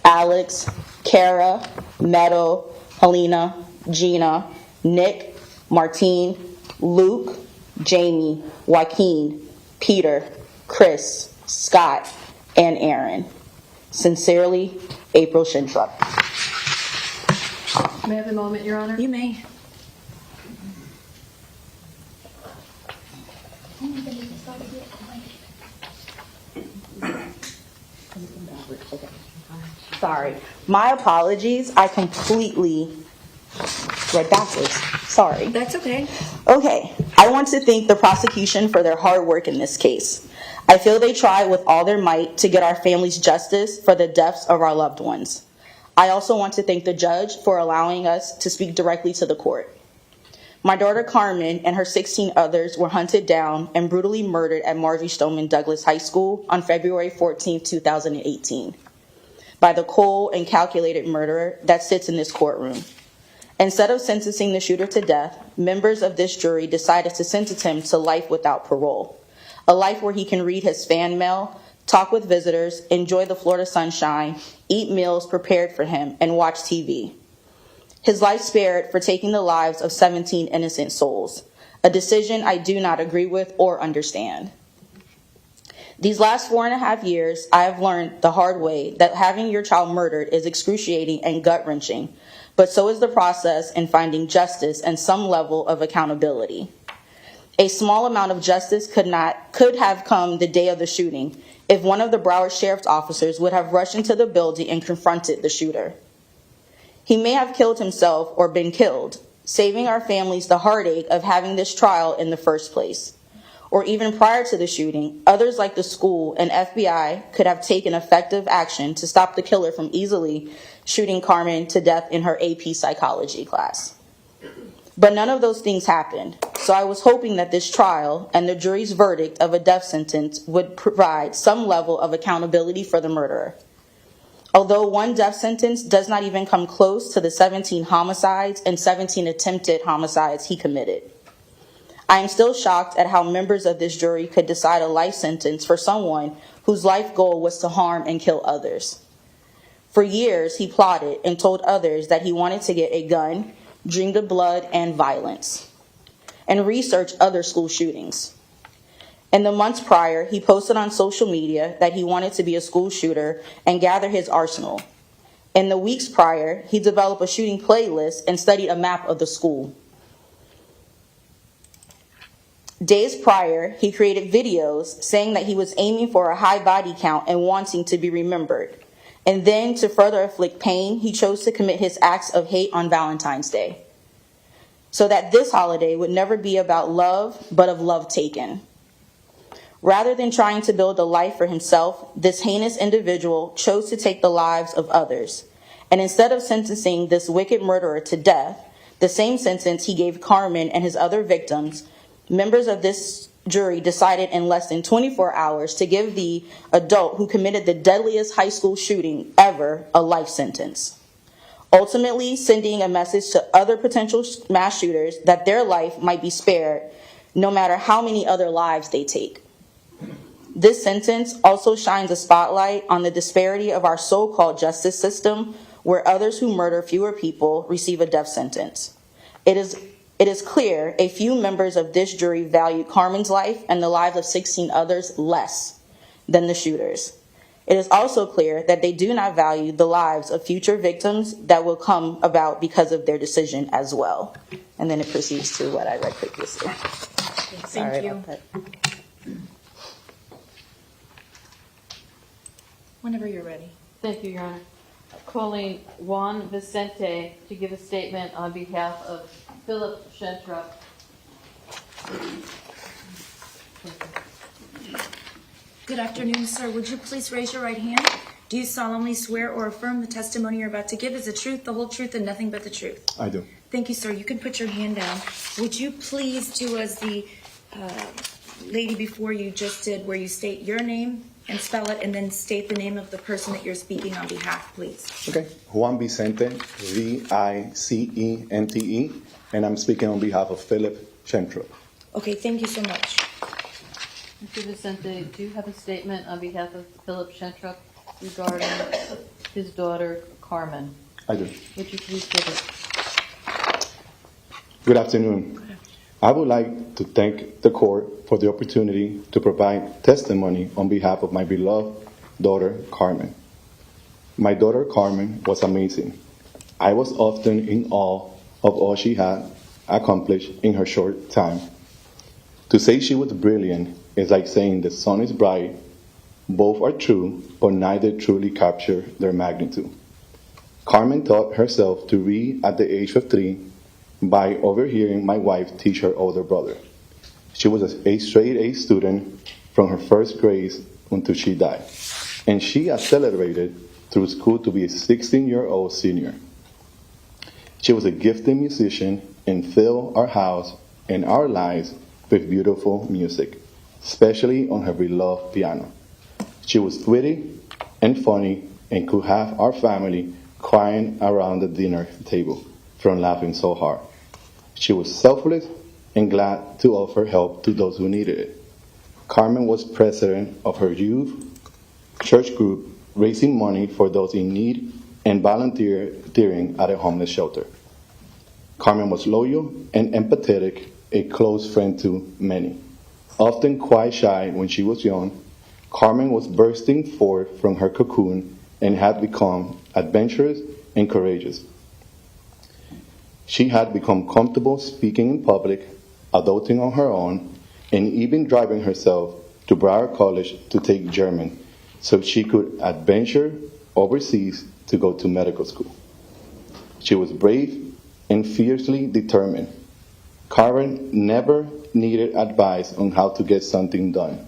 Alex, Kara, Meadow, Helena, Gina, Nick, Martine, Luke, Jamie, Joaquin, Peter, Chris, Scott, and Aaron. Sincerely, April Schentrup. May I have a moment, Your Honor? You may. Sorry. My apologies. I completely read backwards. Sorry. That's okay. Okay. I want to thank the prosecution for their hard work in this case. I feel they tried with all their might to get our families justice for the deaths of our loved ones. I also want to thank the judge for allowing us to speak directly to the court. My daughter Carmen and her 16 others were hunted down and brutally murdered at Marjory Stoneman Douglas High School on February 14, 2018, by the cold and calculated murderer that sits in this courtroom. Instead of sentencing the shooter to death, members of this jury decided to sentence him to life without parole, a life where he can read his fan mail, talk with visitors, enjoy the Florida sunshine, eat meals prepared for him, and watch TV. His life spared for taking the lives of 17 innocent souls, a decision I do not agree with or understand. These last 4.5 years, I have learned the hard way that having your child murdered is excruciating and gut-wrenching, but so is the process in finding justice and some level of accountability. A small amount of justice could have come the day of the shooting if one of the Broward Sheriff's officers would have rushed into the building and confronted the shooter. He may have killed himself or been killed, saving our families the heartache of having this trial in the first place. Or even prior to the shooting, others like the school and FBI could have taken effective action to stop the killer from easily shooting Carmen to death in her AP psychology class. But none of those things happened, so I was hoping that this trial and the jury's verdict of a death sentence would provide some level of accountability for the murderer. Although one death sentence does not even come close to the 17 homicides and 17 attempted homicides he committed. I am still shocked at how members of this jury could decide a life sentence for someone whose life goal was to harm and kill others. For years, he plotted and told others that he wanted to get a gun, dreamed of blood and violence, and researched other school shootings. In the months prior, he posted on social media that he wanted to be a school shooter and gather his arsenal. In the weeks prior, he developed a shooting playlist and studied a map of the school. Days prior, he created videos saying that he was aiming for a high body count and wanting to be remembered. And then, to further inflict pain, he chose to commit his acts of hate on Valentine's Day, so that this holiday would never be about love, but of love taken. Rather than trying to build a life for himself, this heinous individual chose to take the lives of others. And instead of sentencing this wicked murderer to death, the same sentence he gave Carmen and his other victims, members of this jury decided in less than 24 hours to give the adult who committed the deadliest high school shooting ever a life sentence, ultimately sending a message to other potential mass shooters that their life might be spared no matter how many other lives they take. This sentence also shines a spotlight on the disparity of our so-called justice system, where others who murder fewer people receive a death sentence. It is clear a few members of this jury valued Carmen's life and the lives of 16 others less than the shooters. It is also clear that they do not value the lives of future victims that will come about because of their decision as well. And then it proceeds to what I read previously. Thank you. Whenever you're ready. Thank you, Your Honor. Calling Juan Vicente to give a statement on behalf of Philip Schentrup. Good afternoon, sir. Would you please raise your right hand? Do you solemnly swear or affirm the testimony you're about to give is the truth, the whole truth, and nothing but the truth? I do. Thank you, sir. You can put your hand down. Would you please do as the lady before you just did, where you state your name and spell it, and then state the name of the person that you're speaking on behalf, please. Okay. Juan Vicente, Vicente, and I'm speaking on behalf of Philip Schentrup. Okay, thank you so much. Mr. Vicente, do you have a statement on behalf of Philip Schentrup regarding his daughter, Carmen? I do. Would you please give it? Good afternoon. I would like to thank the court for the opportunity to provide testimony on behalf of my beloved daughter, Carmen. My daughter, Carmen, was amazing. I was often in awe of all she had accomplished in her short time. To say she was brilliant is like saying the sun is bright. Both are true, but neither truly capture their magnitude. Carmen taught herself to read at the age of 3 by overhearing my wife teach her older brother. She was a straight A student from her first grade until she died, and she accelerated through school to be a 16-year-old senior. She was a gifted musician and filled our house and our lives with beautiful music, especially on her beloved piano. She was witty and funny and could have our family crying around the dinner table from laughing so hard. She was selfless and glad to offer help to those who needed it. Carmen was president of her youth church group, raising money for those in need and volunteering at a homeless shelter. Carmen was loyal and empathetic, a close friend to many. Often quite shy when she was young, Carmen was bursting forth from her cocoon and had become adventurous and courageous. She had become comfortable speaking in public, adulting on her own, and even driving herself to Broward College to take German so she could adventure overseas to go to medical school. She was brave and fiercely determined. Carmen never needed advice on how to get something done.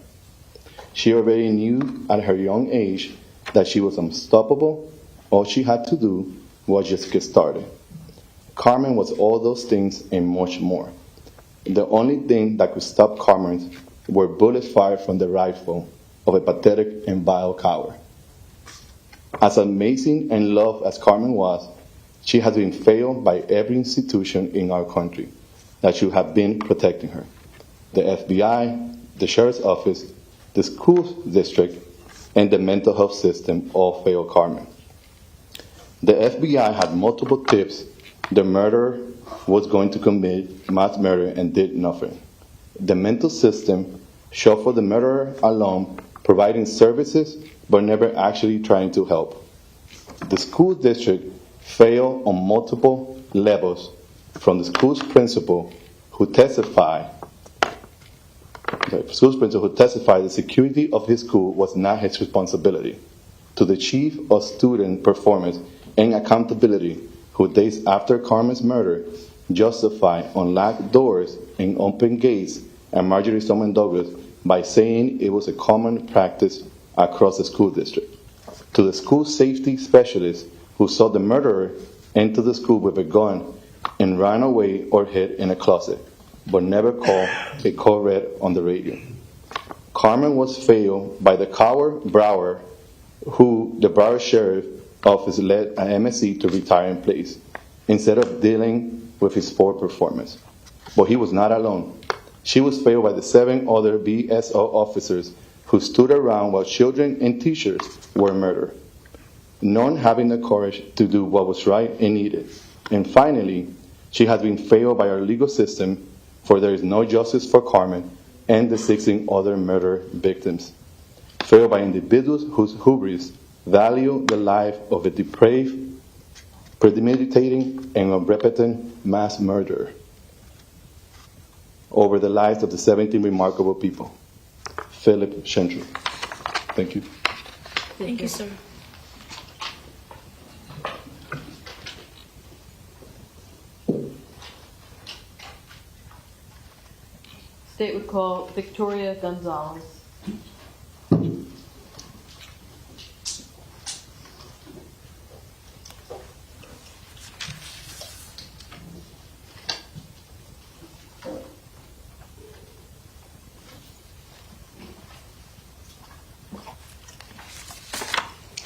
She already knew at her young age that she was unstoppable. All she had to do was just get started. Carmen was all those things and much more. The only thing that could stop Carmen were bullets fired from the rifle of a pathetic and vile coward. As amazing and loved as Carmen was, she has been failed by every institution in our country that should have been protecting her. The FBI, the sheriff's office, the school district, and the mental health system all failed Carmen. The FBI had multiple tips the murderer was going to commit mass murder and did nothing. The mental system showed for the murderer alone, providing services but never actually trying to help. The school district failed on multiple levels, from the school's principal who testified the security of his school was not his responsibility, to the chief of student performance and accountability who days after Carmen's murder justified unlocked doors and open gates at Marjory Stoneman Douglas by saying it was a common practice across the school district, to the school safety specialist who saw the murderer enter the school with a gun and ran away or hid in a closet, but never called a call red on the radio. Carmen was failed by the coward Broward, who the Broward Sheriff Office led an MSC to retire in place, instead of dealing with his poor performance. But he was not alone. She was failed by the 7 other BSO officers who stood around while children and teachers were murdered, none having the courage to do what was right and needed. And finally, she has been failed by our legal system, for there is no justice for Carmen and the 16 other murder victims. Failed by individuals whose hubris value the life of a depraved, premeditating, and omnipotent mass murderer over the lives of the 17 remarkable people. Philip Schentrup. Thank you. Thank you, sir. State would call Victoria Gonzalez.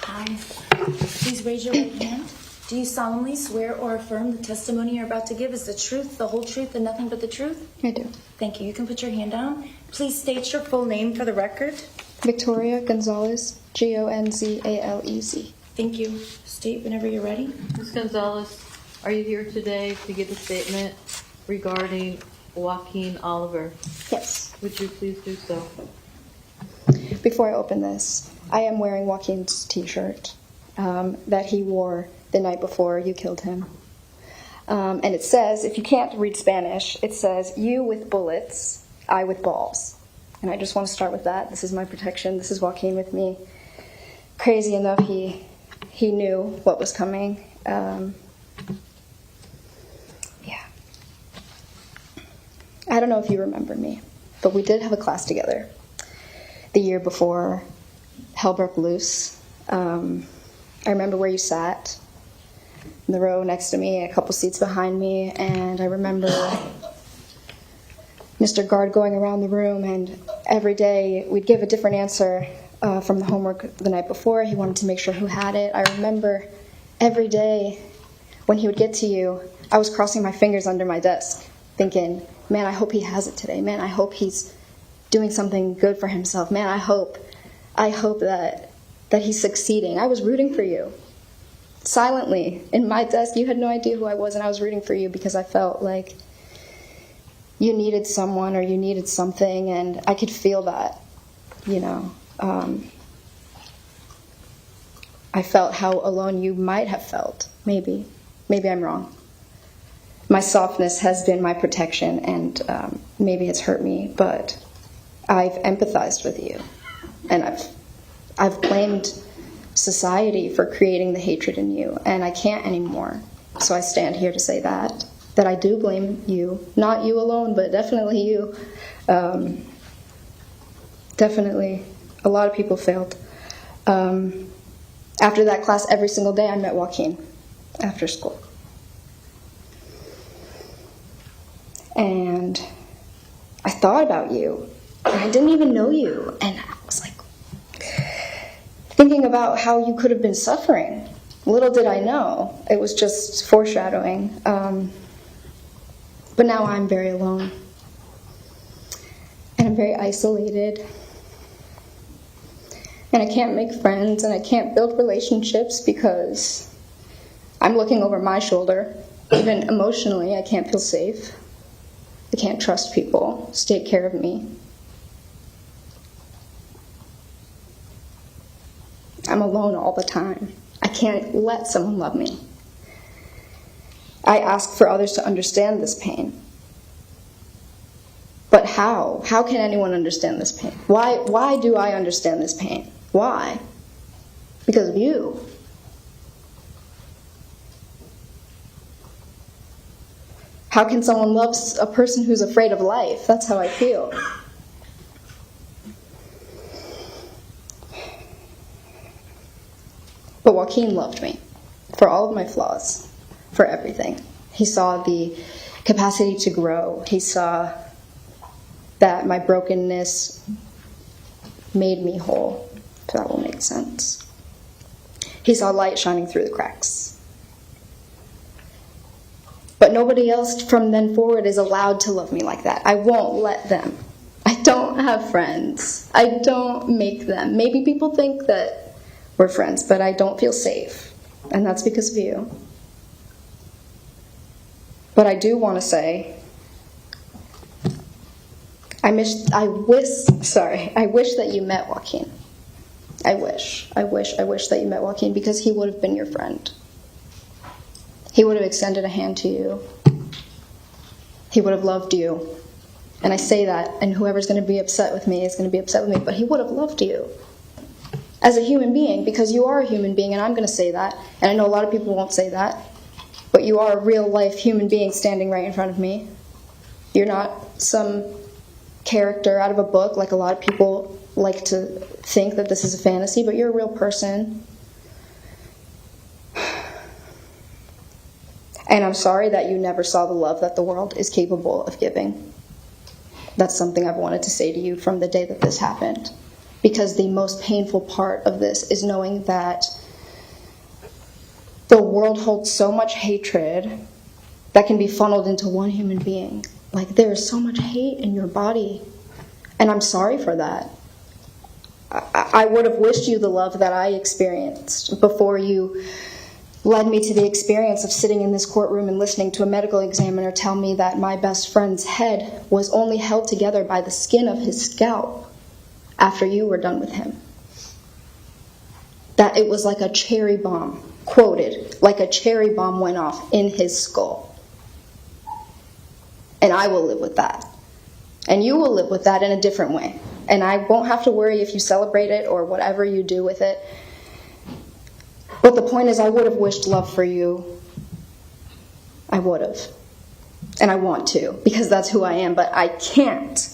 Hi. Please raise your right hand. Do you solemnly swear or affirm the testimony you're about to give is the truth, the whole truth, and nothing but the truth? I do. Thank you. You can put your hand down. Please state your full name for the record. Victoria Gonzalez, Gonzalez. Thank you. State whenever you're ready. Ms. Gonzalez, are you here today to give a statement regarding Joaquin Oliver. Yes. Would you please do so? Before I open this, I am wearing Joaquin's t-shirt that he wore the night before you killed him. And it says, if you can't read Spanish, it says, you with bullets, I with balls. And I just want to start with that. This is my protection. This is Joaquin with me. Crazy enough, he knew what was coming. Yeah. I don't know if you remember me, but we did have a class together the year before hell broke loose. I remember where you sat, in the row next to me, a couple seats behind me, and I remember Mr. Guard going around the room, and every day we'd give a different answer from the homework the night before. He wanted to make sure who had it. I remember every day when he would get to you, I was crossing my fingers under my desk, thinking, man, I hope he has it today. Man, I hope he's doing something good for himself. Man, I hope that he's succeeding. I was rooting for you. Silently, in my desk, you had no idea who I was, and I was rooting for you because I felt like you needed someone or you needed something, and I could feel that, you know. I felt how alone you might have felt. Maybe I'm wrong. My softness has been my protection, and maybe it's hurt me, but I've empathized with you, and I've blamed society for creating the hatred in you, and I can't anymore. So I stand here to say that I do blame you, not you alone, but definitely you. Definitely, a lot of people failed. After that class, every single day I met Joaquin after school. And I thought about you, and I didn't even know you, and I was like thinking about how you could have been suffering. Little did I know, it was just foreshadowing. But now I'm very alone, and I'm very isolated, and I can't make friends, and I can't build relationships because I'm looking over my shoulder. Even emotionally, I can't feel safe. I can't trust people to take care of me. I'm alone all the time. I can't let someone love me. I ask for others to understand this pain. But how? How can anyone understand this pain? Why do I understand this pain? Why? Because of you. How can someone love a person who's afraid of life? That's how I feel. But Joaquin loved me for all of my flaws, for everything. He saw the capacity to grow. He saw that my brokenness made me whole, if that will make sense. He saw light shining through the cracks. But nobody else from then forward is allowed to love me like that. I won't let them. I don't have friends. I don't make them. Maybe people think that we're friends, but I don't feel safe. And that's because of you. But I do want to say, I wish that you met Joaquin. I wish that you met Joaquin, because he would have been your friend. He would have extended a hand to you. He would have loved you. And I say that, and whoever's going to be upset with me is going to be upset with me, but he would have loved you as a human being, because you are a human being, and I'm going to say that, and I know a lot of people won't say that, but you are a real-life human being standing right in front of me. You're not some character out of a book, like a lot of people like to think that this is a fantasy, but you're a real person. And I'm sorry that you never saw the love that the world is capable of giving. That's something I've wanted to say to you from the day that this happened. Because the most painful part of this is knowing that the world holds so much hatred that can be funneled into one human being. Like, there is so much hate in your body. And I'm sorry for that. I would have wished you the love that I experienced before you led me to the experience of sitting in this courtroom and listening to a medical examiner tell me that my best friend's head was only held together by the skin of his scalp after you were done with him. That it was like a cherry bomb, quoted, like a cherry bomb went off in his skull. And I will live with that. And you will live with that in a different way. And I won't have to worry if you celebrate it or whatever you do with it. But the point is, I would have wished love for you. I would have. And I want to, because that's who I am, but I can't.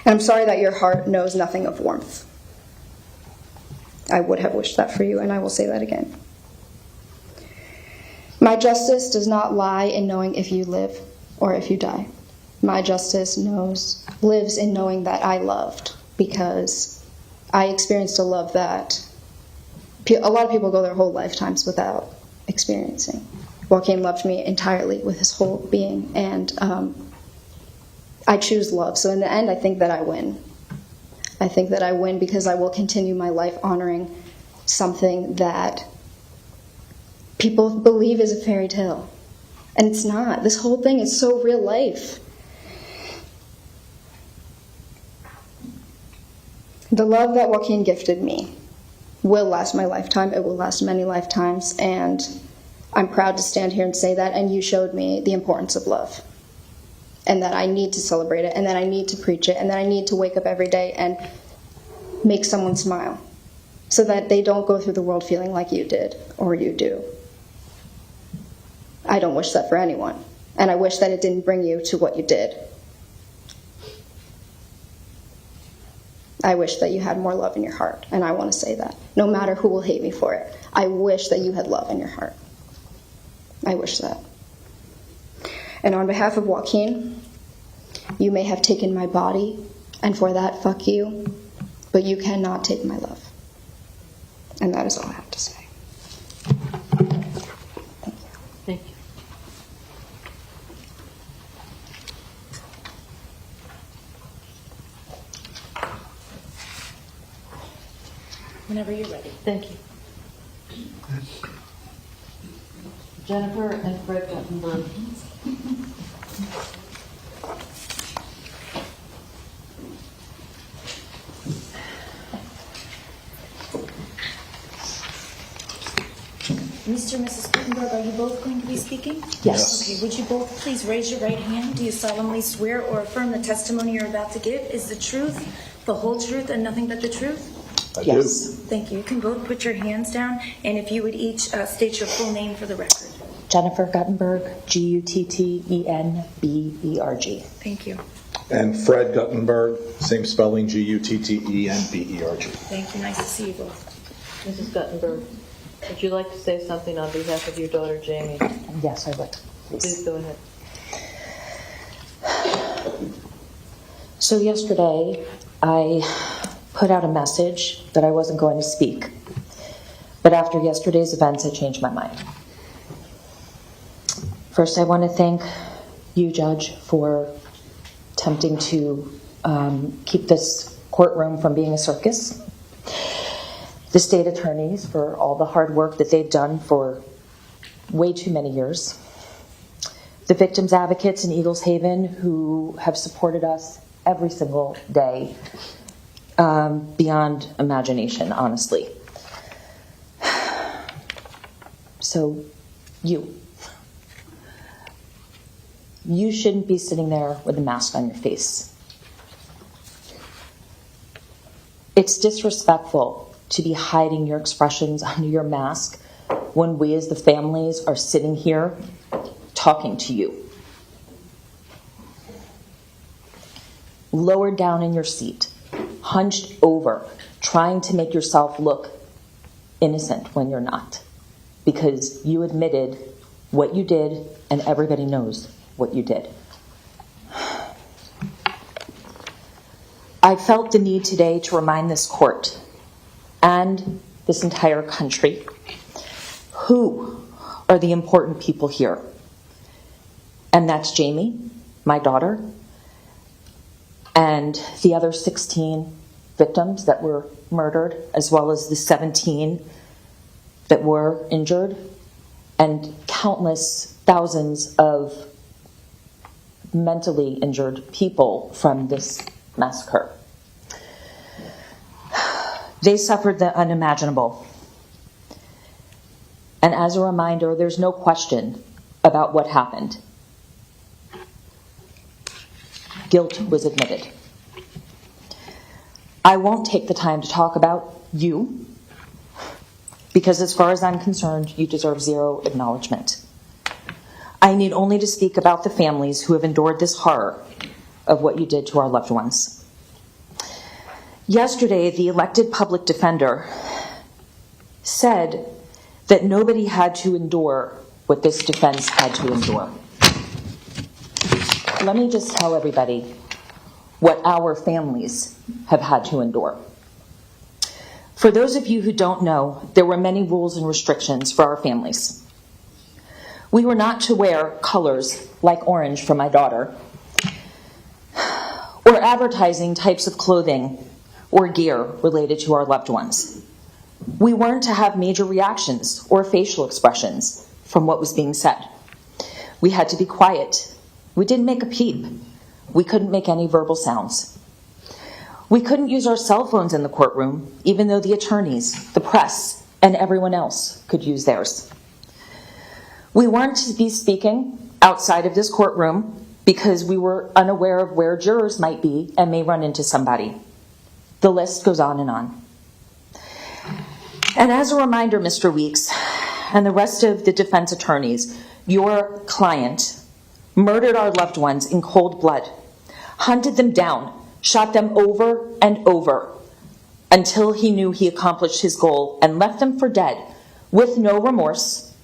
And I'm sorry that your heart knows nothing of warmth. I would have wished that for you, and I will say that again. My justice does not lie in knowing if you live or if you die. My justice lives in knowing that I loved, because I experienced a love that a lot of people go their whole lifetimes without experiencing. Joaquin loved me entirely with his whole being, and I choose love. So in the end, I think that I win. I think that I win because I will continue my life honoring something that people believe is a fairy tale. And it's not. This whole thing is so real life. The love that Joaquin gifted me will last my lifetime. It will last many lifetimes. And I'm proud to stand here and say that. And you showed me the importance of love. And that I need to celebrate it. And that I need to preach it. And that I need to wake up every day and make someone smile. So that they don't go through the world feeling like you did or you do. I don't wish that for anyone. And I wish that it didn't bring you to what you did. I wish that you had more love in your heart. And I want to say that. No matter who will hate me for it. I wish that you had love in your heart. I wish that. And on behalf of Joaquin, you may have taken my body, and for that, fuck you. But you cannot take my love. And that is all I have to say. Thank you. Whenever you're ready. Thank you. Jennifer and Fred Guttenberg. Mr. and Mrs. Guttenberg, are you both going to be speaking? Yes. Okay, would you both please raise your right hand? Do you solemnly swear or affirm the testimony you're about to give is the truth, the whole truth, and nothing but the truth? Yes. Thank you. You can both put your hands down, and if you would each state your full name for the record. Jennifer Guttenberg, Guttenberg. Thank you. And Fred Guttenberg, same spelling, Guttenberg. Thank you. Nice to see you both. Mrs. Guttenberg, would you like to say something on behalf of your daughter, Jamie? Yes, I would. Please go ahead. So yesterday, I put out a message that I wasn't going to speak. But after yesterday's events, I changed my mind. First, I want to thank you, Judge, for attempting to keep this courtroom from being a circus. The state attorneys for all the hard work that they've done for way too many years. The victims' advocates in Eagles Haven who have supported us every single day, beyond imagination, honestly. So, you shouldn't be sitting there with a mask on your face. It's disrespectful to be hiding your expressions under your mask when we as the families are sitting here talking to you. Lowered down in your seat, hunched over, trying to make yourself look innocent when you're not. Because you admitted what you did, and everybody knows what you did. I felt the need today to remind this court and this entire country who are the important people here. And that's Jamie, my daughter, and the other 16 victims that were murdered, as well as the 17 that were injured and countless thousands of mentally injured people from this massacre. They suffered the unimaginable. And as a reminder, there's no question about what happened. Guilt was admitted. I won't take the time to talk about you, because as far as I'm concerned, you deserve zero acknowledgement. I need only to speak about the families who have endured this horror of what you did to our loved ones. Yesterday, the elected public defender said that nobody had to endure what this defense had to endure. Let me just tell everybody what our families have had to endure. For those of you who don't know, there were many rules and restrictions for our families. We were not to wear colors like orange for my daughter, or advertising types of clothing or gear related to our loved ones. We weren't to have major reactions or facial expressions from what was being said. We had to be quiet. We didn't make a peep. We couldn't make any verbal sounds. We couldn't use our cell phones in the courtroom, even though the attorneys, the press, and everyone else could use theirs. We weren't to be speaking outside of this courtroom because we were unaware of where jurors might be and may run into somebody. The list goes on and on. And as a reminder, Mr. Weeks, and the rest of the defense attorneys, your client murdered our loved ones in cold blood, hunted them down, shot them over and over until he knew he accomplished his goal and left them for dead with no remorse.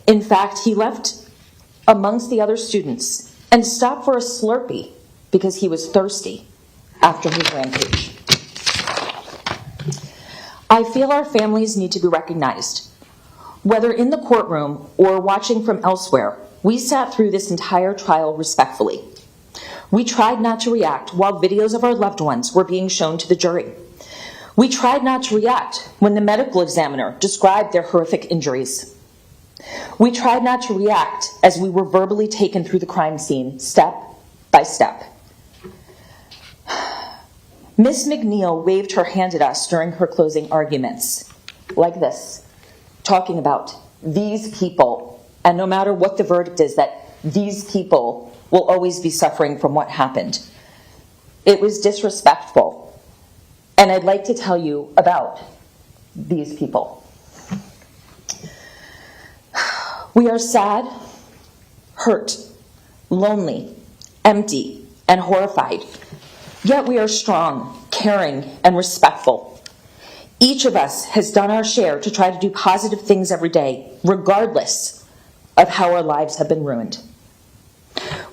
In fact, he left amongst the other students and stopped for a Slurpee because he was thirsty after his rampage. I feel our families need to be recognized. Whether in the courtroom or watching from elsewhere, we sat through this entire trial respectfully. We tried not to react while videos of our loved ones were being shown to the jury. We tried not to react when the medical examiner described their horrific injuries. We tried not to react as we were verbally taken through the crime scene, step by step. Miss McNeil waved her hand at us during her closing arguments, like this, talking about these people, and no matter what the verdict is, that these people will always be suffering from what happened. It was disrespectful, and I'd like to tell you about these people. We are sad, hurt, lonely, empty, and horrified. Yet we are strong, caring, and respectful. Each of us has done our share to try to do positive things every day, regardless of how our lives have been ruined.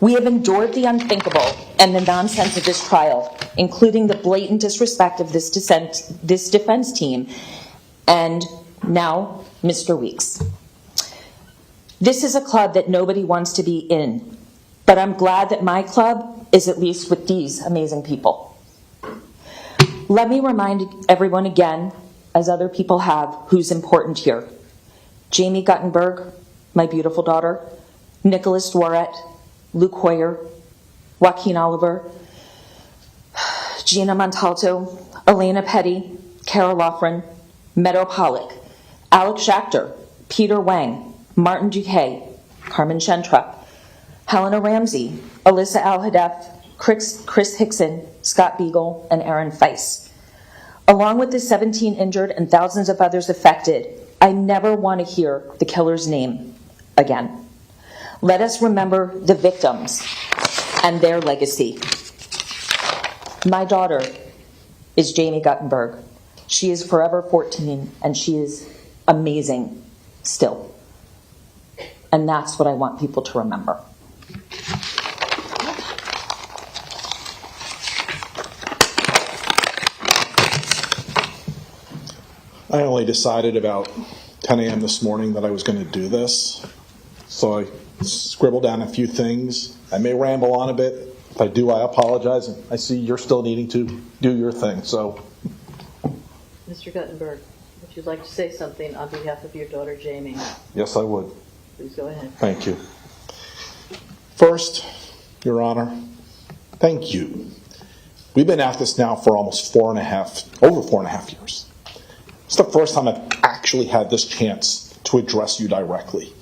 We have endured the unthinkable and the nonsense of this trial, including the blatant disrespect of this defense team, and now Mr. Weeks. This is a club that nobody wants to be in, but I'm glad that my club is at least with these amazing people. Let me remind everyone again, as other people have, who's important here. Jamie Guttenberg, my beautiful daughter, Nicholas Borat, Luke Hoyer, Joaquin Oliver, Gina Montalto, Elena Petty, Carol Loughran, Meadow Pollock, Alex Schachter, Peter Wang, Martin Duque, Carmen Schentrup, Helena Ramsey, Alyssa Alhadef, Chris Hickson, Scott Beagle, and Aaron Feiss. Along with the 17 injured and thousands of others affected, I never want to hear the killer's name again. Let us remember the victims and their legacy. My daughter is Jamie Guttenberg. She is forever 14, and she is amazing still. And that's what I want people to remember. I only decided about 10 a.m. this morning that I was going to do this, so I scribbled down a few things. I may ramble on a bit. If I do, I apologize. I see you're still needing to do your thing, so. Mr. Guttenberg, Would you like to say something on behalf of your daughter, Jamie? Yes, I would. Please go ahead. Thank you. First, Your Honor, thank you. We've been at this now for almost over 4.5 years. It's the first time I've actually had this chance to address you directly,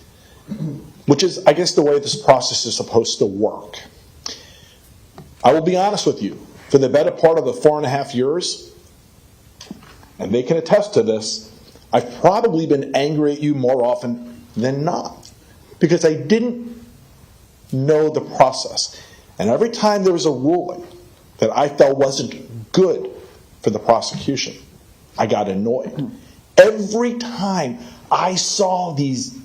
which is, I guess, the way this process is supposed to work. I will be honest with you. For the better part of the 4.5 years, and they can attest to this, I've probably been angry at you more often than not, because I didn't know the process. And every time there was a ruling that I felt wasn't good for the prosecution, I got annoyed. Every time I saw these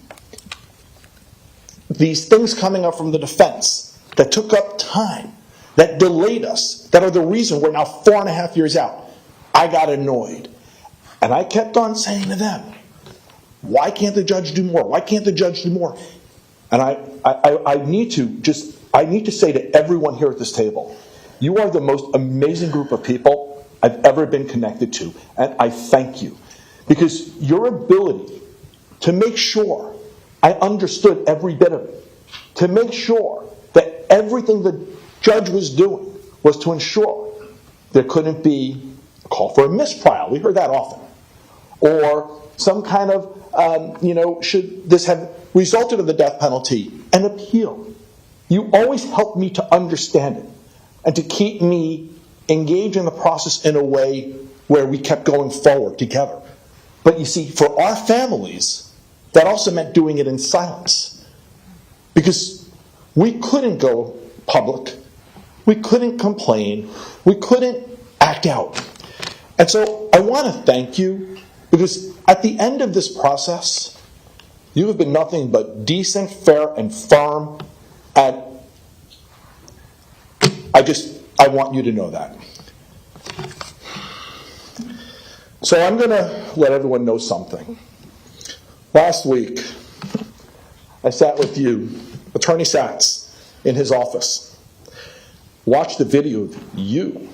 things coming up from the defense that took up time, that delayed us, that are the reason we're now 4.5 years out, I got annoyed. And I kept on saying to them, why can't the judge do more? Why can't the judge do more? And I need to say to everyone here at this table, you are the most amazing group of people I've ever been connected to. And I thank you. Because your ability to make sure I understood every bit of it, to make sure that everything the judge was doing was to ensure there couldn't be a call for a mistrial. We heard that often. Or some kind of, should this have resulted in the death penalty, an appeal. You always helped me to understand it and to keep me engaged in the process in a way where we kept going forward together. But you see, for our families, that also meant doing it in silence. Because we couldn't go public. We couldn't complain. We couldn't act out. And so I want to thank you, because at the end of this process, you have been nothing but decent, fair, and firm. And I want you to know that. So I'm going to let everyone know something. Last week, I sat with you, Attorney Sachs, in his office. Watched the video of you.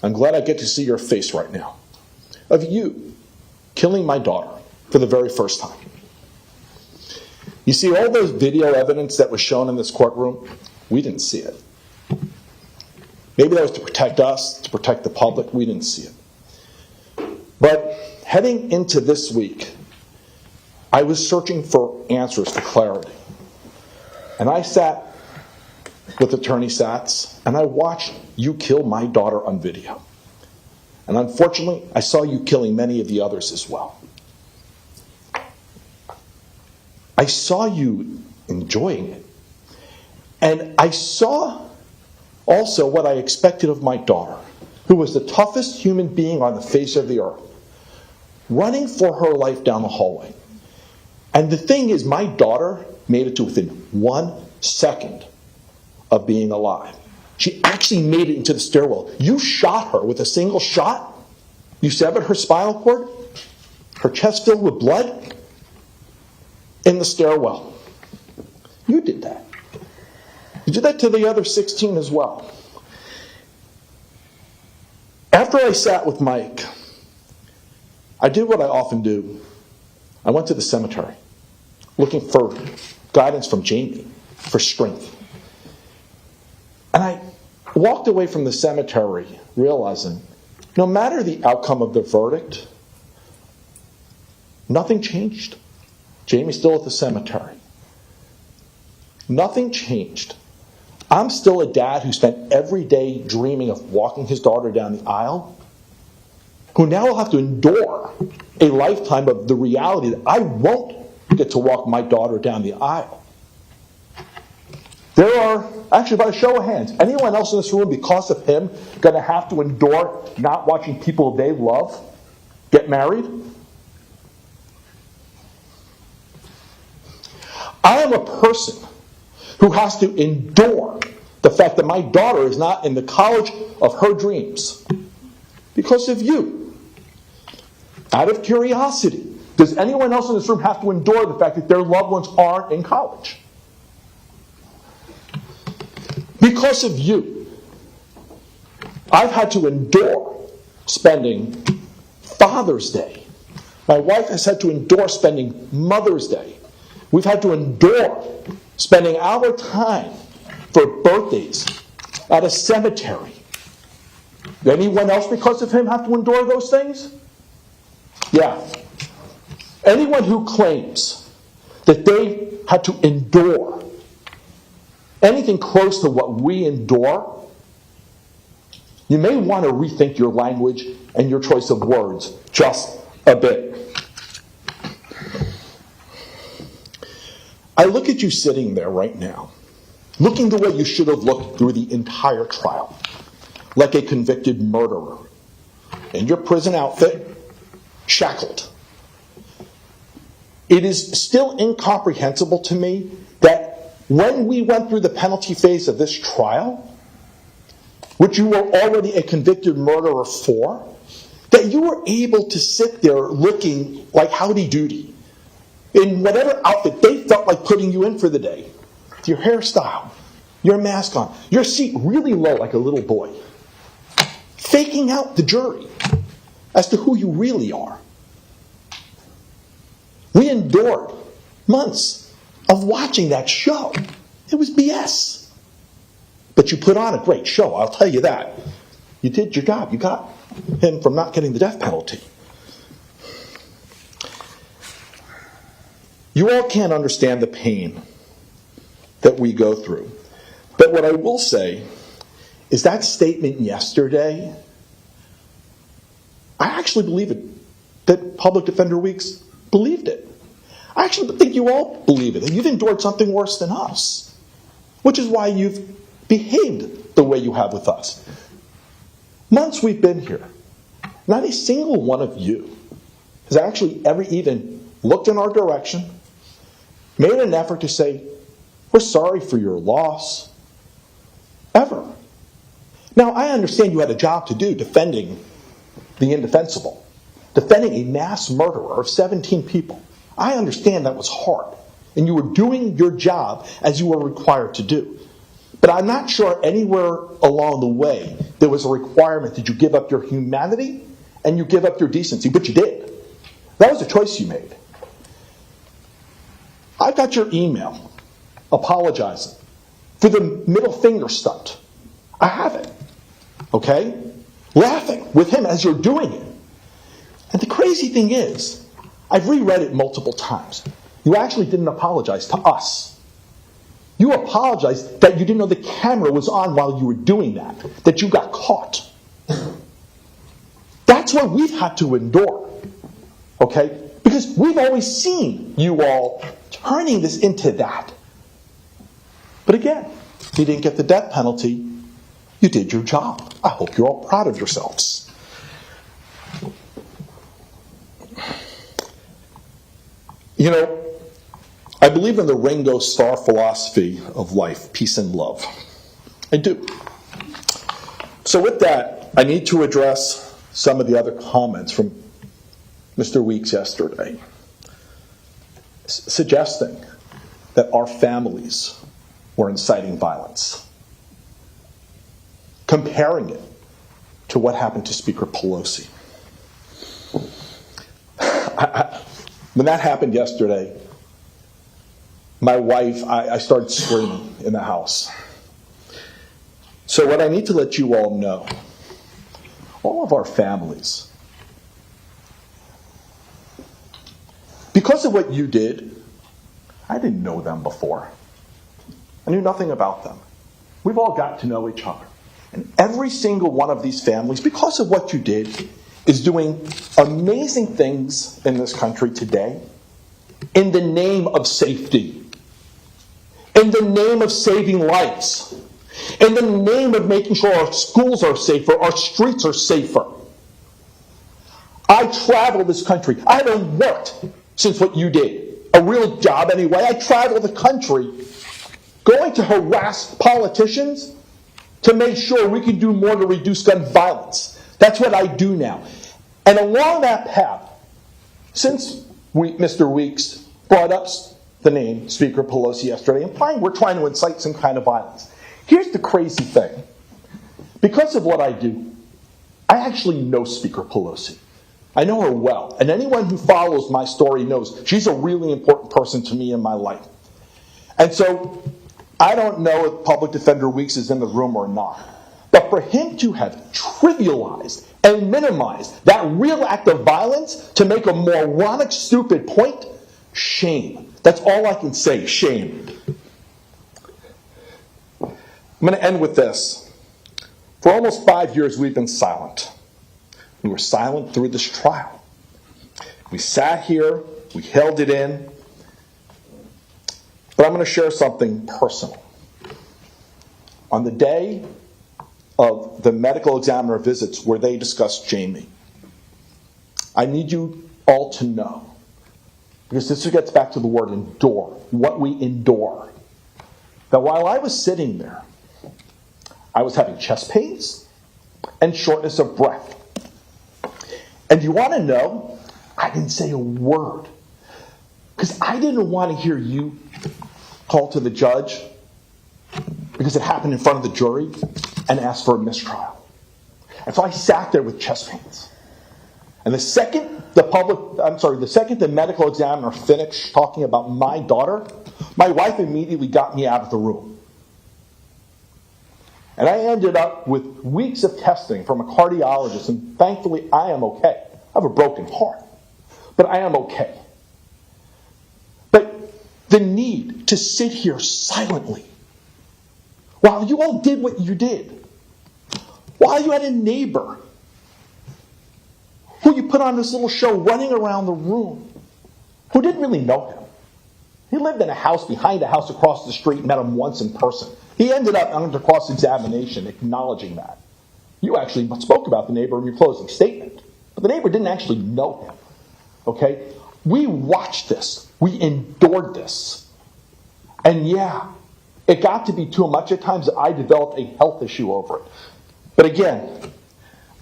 I'm glad I get to see your face right now. Of you killing my daughter for the very first time. You see, all those video evidence that was shown in this courtroom, we didn't see it. Maybe that was to protect us, to protect the public. We didn't see it. But heading into this week, I was searching for answers, for clarity. And I sat with Attorney Sachs, and I watched you kill my daughter on video. And unfortunately, I saw you killing many of the others as well. I saw you enjoying it. And I saw also what I expected of my daughter, who was the toughest human being on the face of the earth, running for her life down the hallway. And the thing is, my daughter made it to within 1 second of being alive. She actually made it into the stairwell. You shot her with a single shot. You severed her spinal cord, her chest filled with blood, in the stairwell. You did that. You did that to the other 16 as well. After I sat with Mike, I did what I often do. I went to the cemetery, looking for guidance from Jamie, for strength. And I walked away from the cemetery realizing, no matter the outcome of the verdict, nothing changed. Jamie's still at the cemetery. Nothing changed. I'm still a dad who spent every day dreaming of walking his daughter down the aisle, who now will have to endure a lifetime of the reality that I won't get to walk my daughter down the aisle. There are, actually by a show of hands, anyone else in this room, because of him, going to have to endure not watching people they love get married? I am a person who has to endure the fact that my daughter is not in the college of her dreams because of you. Out of curiosity, does anyone else in this room have to endure the fact that their loved ones aren't in college? Because of you, I've had to endure spending Father's Day My wife has had to endure spending Mother's Day. We've had to endure spending our time for birthdays at a cemetery. Anyone else, because of him, have to endure those things? Yeah. Anyone who claims that they had to endure anything close to what we endure, you may want to rethink your language and your choice of words just a bit. I look at you sitting there right now, looking the way you should have looked through the entire trial, like a convicted murderer, in your prison outfit, shackled. It is still incomprehensible to me that when we went through the penalty phase of this trial, which you were already a convicted murderer for, that you were able to sit there looking like Howdy Doody, in whatever outfit they felt like putting you in for the day, your hairstyle, your mask on, your seat really low like a little boy, faking out the jury as to who you really are. We endured months of watching that show. It was BS. But you put on a great show, I'll tell you that. You did your job. You got him from not getting the death penalty. You all can't understand the pain that we go through. But what I will say is that statement yesterday, I actually believe it, that Public Defender Weeks believed it. I actually think you all believe it, and you've endured something worse than us, which is why you've behaved the way you have with us. Months we've been here, not a single one of you has actually ever even looked in our direction, made an effort to say, we're sorry for your loss, ever. Now, I understand you had a job to do defending the indefensible, defending a mass murderer of 17 people. I understand that was hard, and you were doing your job as you were required to do. But I'm not sure anywhere along the way there was a requirement that you give up your humanity and you give up your decency, but you did. That was a choice you made. I got your email apologizing for the middle finger stunt. I have it. Okay? Laughing with him as you're doing it. And the crazy thing is, I've reread it multiple times. You actually didn't apologize to us. You apologized that you didn't know the camera was on while you were doing that you got caught. That's what we've had to endure. Okay? Because we've always seen you all turning this into that. But again, you didn't get the death penalty. You did your job. I hope you're all proud of yourselves. You know, I believe in the Ringo Starr philosophy of life, peace and love. I do. So with that, I need to address some of the other comments from Mr. Weeks yesterday, suggesting that our families were inciting violence, comparing it to what happened to Speaker Pelosi. When that happened yesterday, my wife, I started screaming in the house. So what I need to let you all know, all of our families, because of what you did, I didn't know them before. I knew nothing about them. We've all got to know each other. And every single one of these families, because of what you did, is doing amazing things in this country today in the name of safety, in the name of saving lives, in the name of making sure our schools are safer, our streets are safer. I travel this country. I haven't worked since what you did. A real job anyway. I travel the country going to harass politicians to make sure we can do more to reduce gun violence. That's what I do now. And along that path, since Mr. Weeks brought up the name Speaker Pelosi yesterday, implying we're trying to incite some kind of violence. Here's the crazy thing. Because of what I do, I actually know Speaker Pelosi. I know her well, and anyone who follows my story knows she's a really important person to me in my life. And so, I don't know if Public Defender Weeks is in the room or not, but for him to have trivialized and minimized that real act of violence to make a moronic, stupid point, shame. That's all I can say, shame. I'm going to end with this. For almost 5 years, we've been silent. We were silent through this trial. We sat here, we held it in, but I'm going to share something personal. On the day of the medical examiner visits where they discussed Jamie, I need you all to know, because this gets back to the word endure, what we endure, that while I was sitting there, I was having chest pains and shortness of breath. And you want to know, I didn't say a word, because I didn't want to hear you call to the judge, because it happened in front of the jury, and ask for a mistrial. And so I sat there with chest pains. And the second the medical examiner finished talking about my daughter, my wife immediately got me out of the room. And I ended up with weeks of testing from a cardiologist, and thankfully I am okay. I have a broken heart, but I am okay. But the need to sit here silently while you all did what you did, while you had a neighbor who you put on this little show running around the room, who didn't really know him. He lived in a house behind a house across the street, met him once in person. He ended up under cross-examination acknowledging that. You actually spoke about the neighbor in your closing statement, but the neighbor didn't actually know him. Okay? We watched this. We endured this. And yeah, it got to be too much at times that I developed a health issue over it. But again,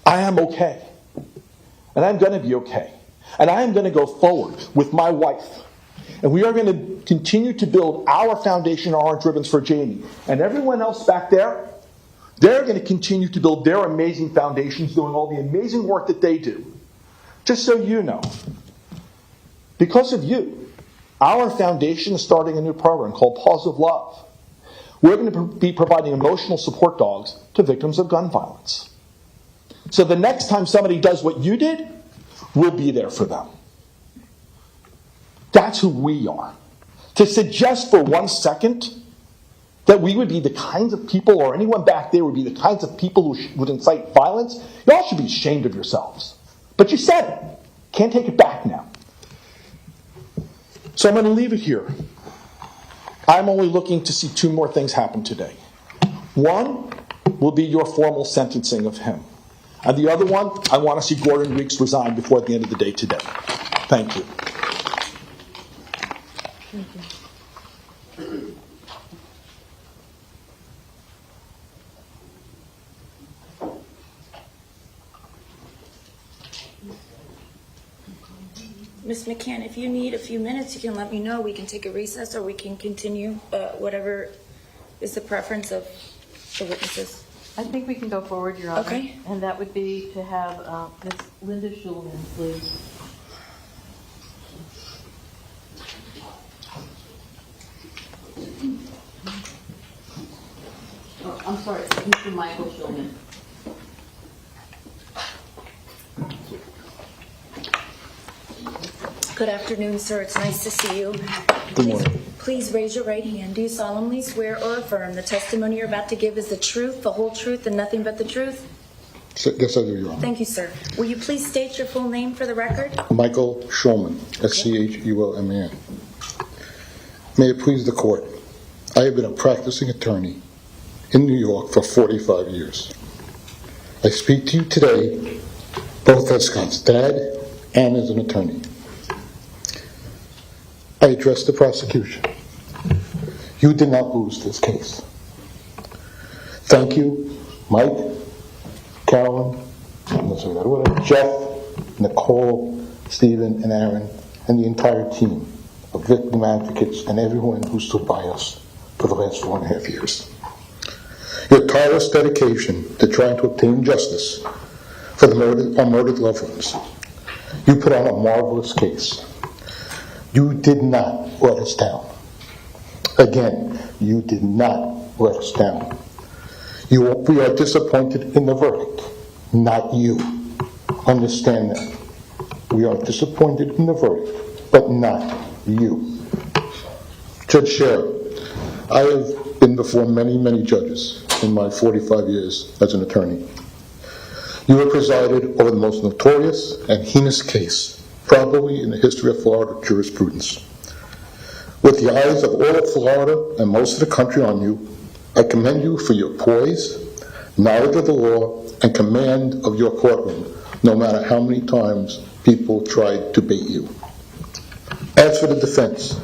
I am okay. And I'm going to be okay. And I am going to go forward with my wife. And we are going to continue to build our foundation, Orange Ribbons for Jamie. And everyone else back there, they're going to continue to build their amazing foundations, doing all the amazing work that they do. Just so you know, because of you, our foundation is starting a new program called Paws of Love. We're going to be providing emotional support dogs to victims of gun violence. So the next time somebody does what you did, we'll be there for them. That's who we are. To suggest for 1 second that we would be the kinds of people, or anyone back there would be the kinds of people who would incite violence, y'all should be ashamed of yourselves. But you said it. Can't take it back now. So I'm going to leave it here. I'm only looking to see 2 more things happen today. One will be your formal sentencing of him. And the other one, I want to see Gordon Weeks resign before the end of the day today. Thank you. Thank you. Ms. McCann, if you need a few minutes, you can let me know. We can take a recess or we can continue, whatever is the preference of the witnesses. I think we can go forward, Your Honor. Okay. And that would be to have Ms. Linda Shulman, please. Oh, I'm sorry, Mr. Michael Shulman. Good afternoon, sir. It's nice to see you. Good morning. Please raise your right hand. Do you solemnly swear or affirm the testimony you're about to give is the truth, the whole truth, and nothing but the truth? Yes, I do, Your Honor. Thank you, sir. Will you please state your full name for the record? Michael Shulman, S-C-H-U-L-M-A-N. May it please the court, I have been a practicing attorney in New York for 45 years. I speak to you today both as Scott's dad and as an attorney. I address the prosecution. You did not lose this case. Thank you, Mike, Carolyn, Jeff, Nicole, Stephen, and Aaron, and the entire team of victim advocates and everyone who stood by us for the last 4.5 years. Your tireless dedication to trying to obtain justice for our murdered loved ones You put on a marvelous case. You did not let us down. Again, you did not let us down. We are disappointed in the verdict, not you. Understand that. We are disappointed in the verdict, but not you. Judge Scherer, I have been before many, many judges in my 45 years as an attorney. You have presided over the most notorious and heinous case, probably in the history of Florida jurisprudence. With the eyes of all of Florida and most of the country on you, I commend you for your poise, knowledge of the law, and command of your courtroom, no matter how many times people tried to bait you. As for the defense,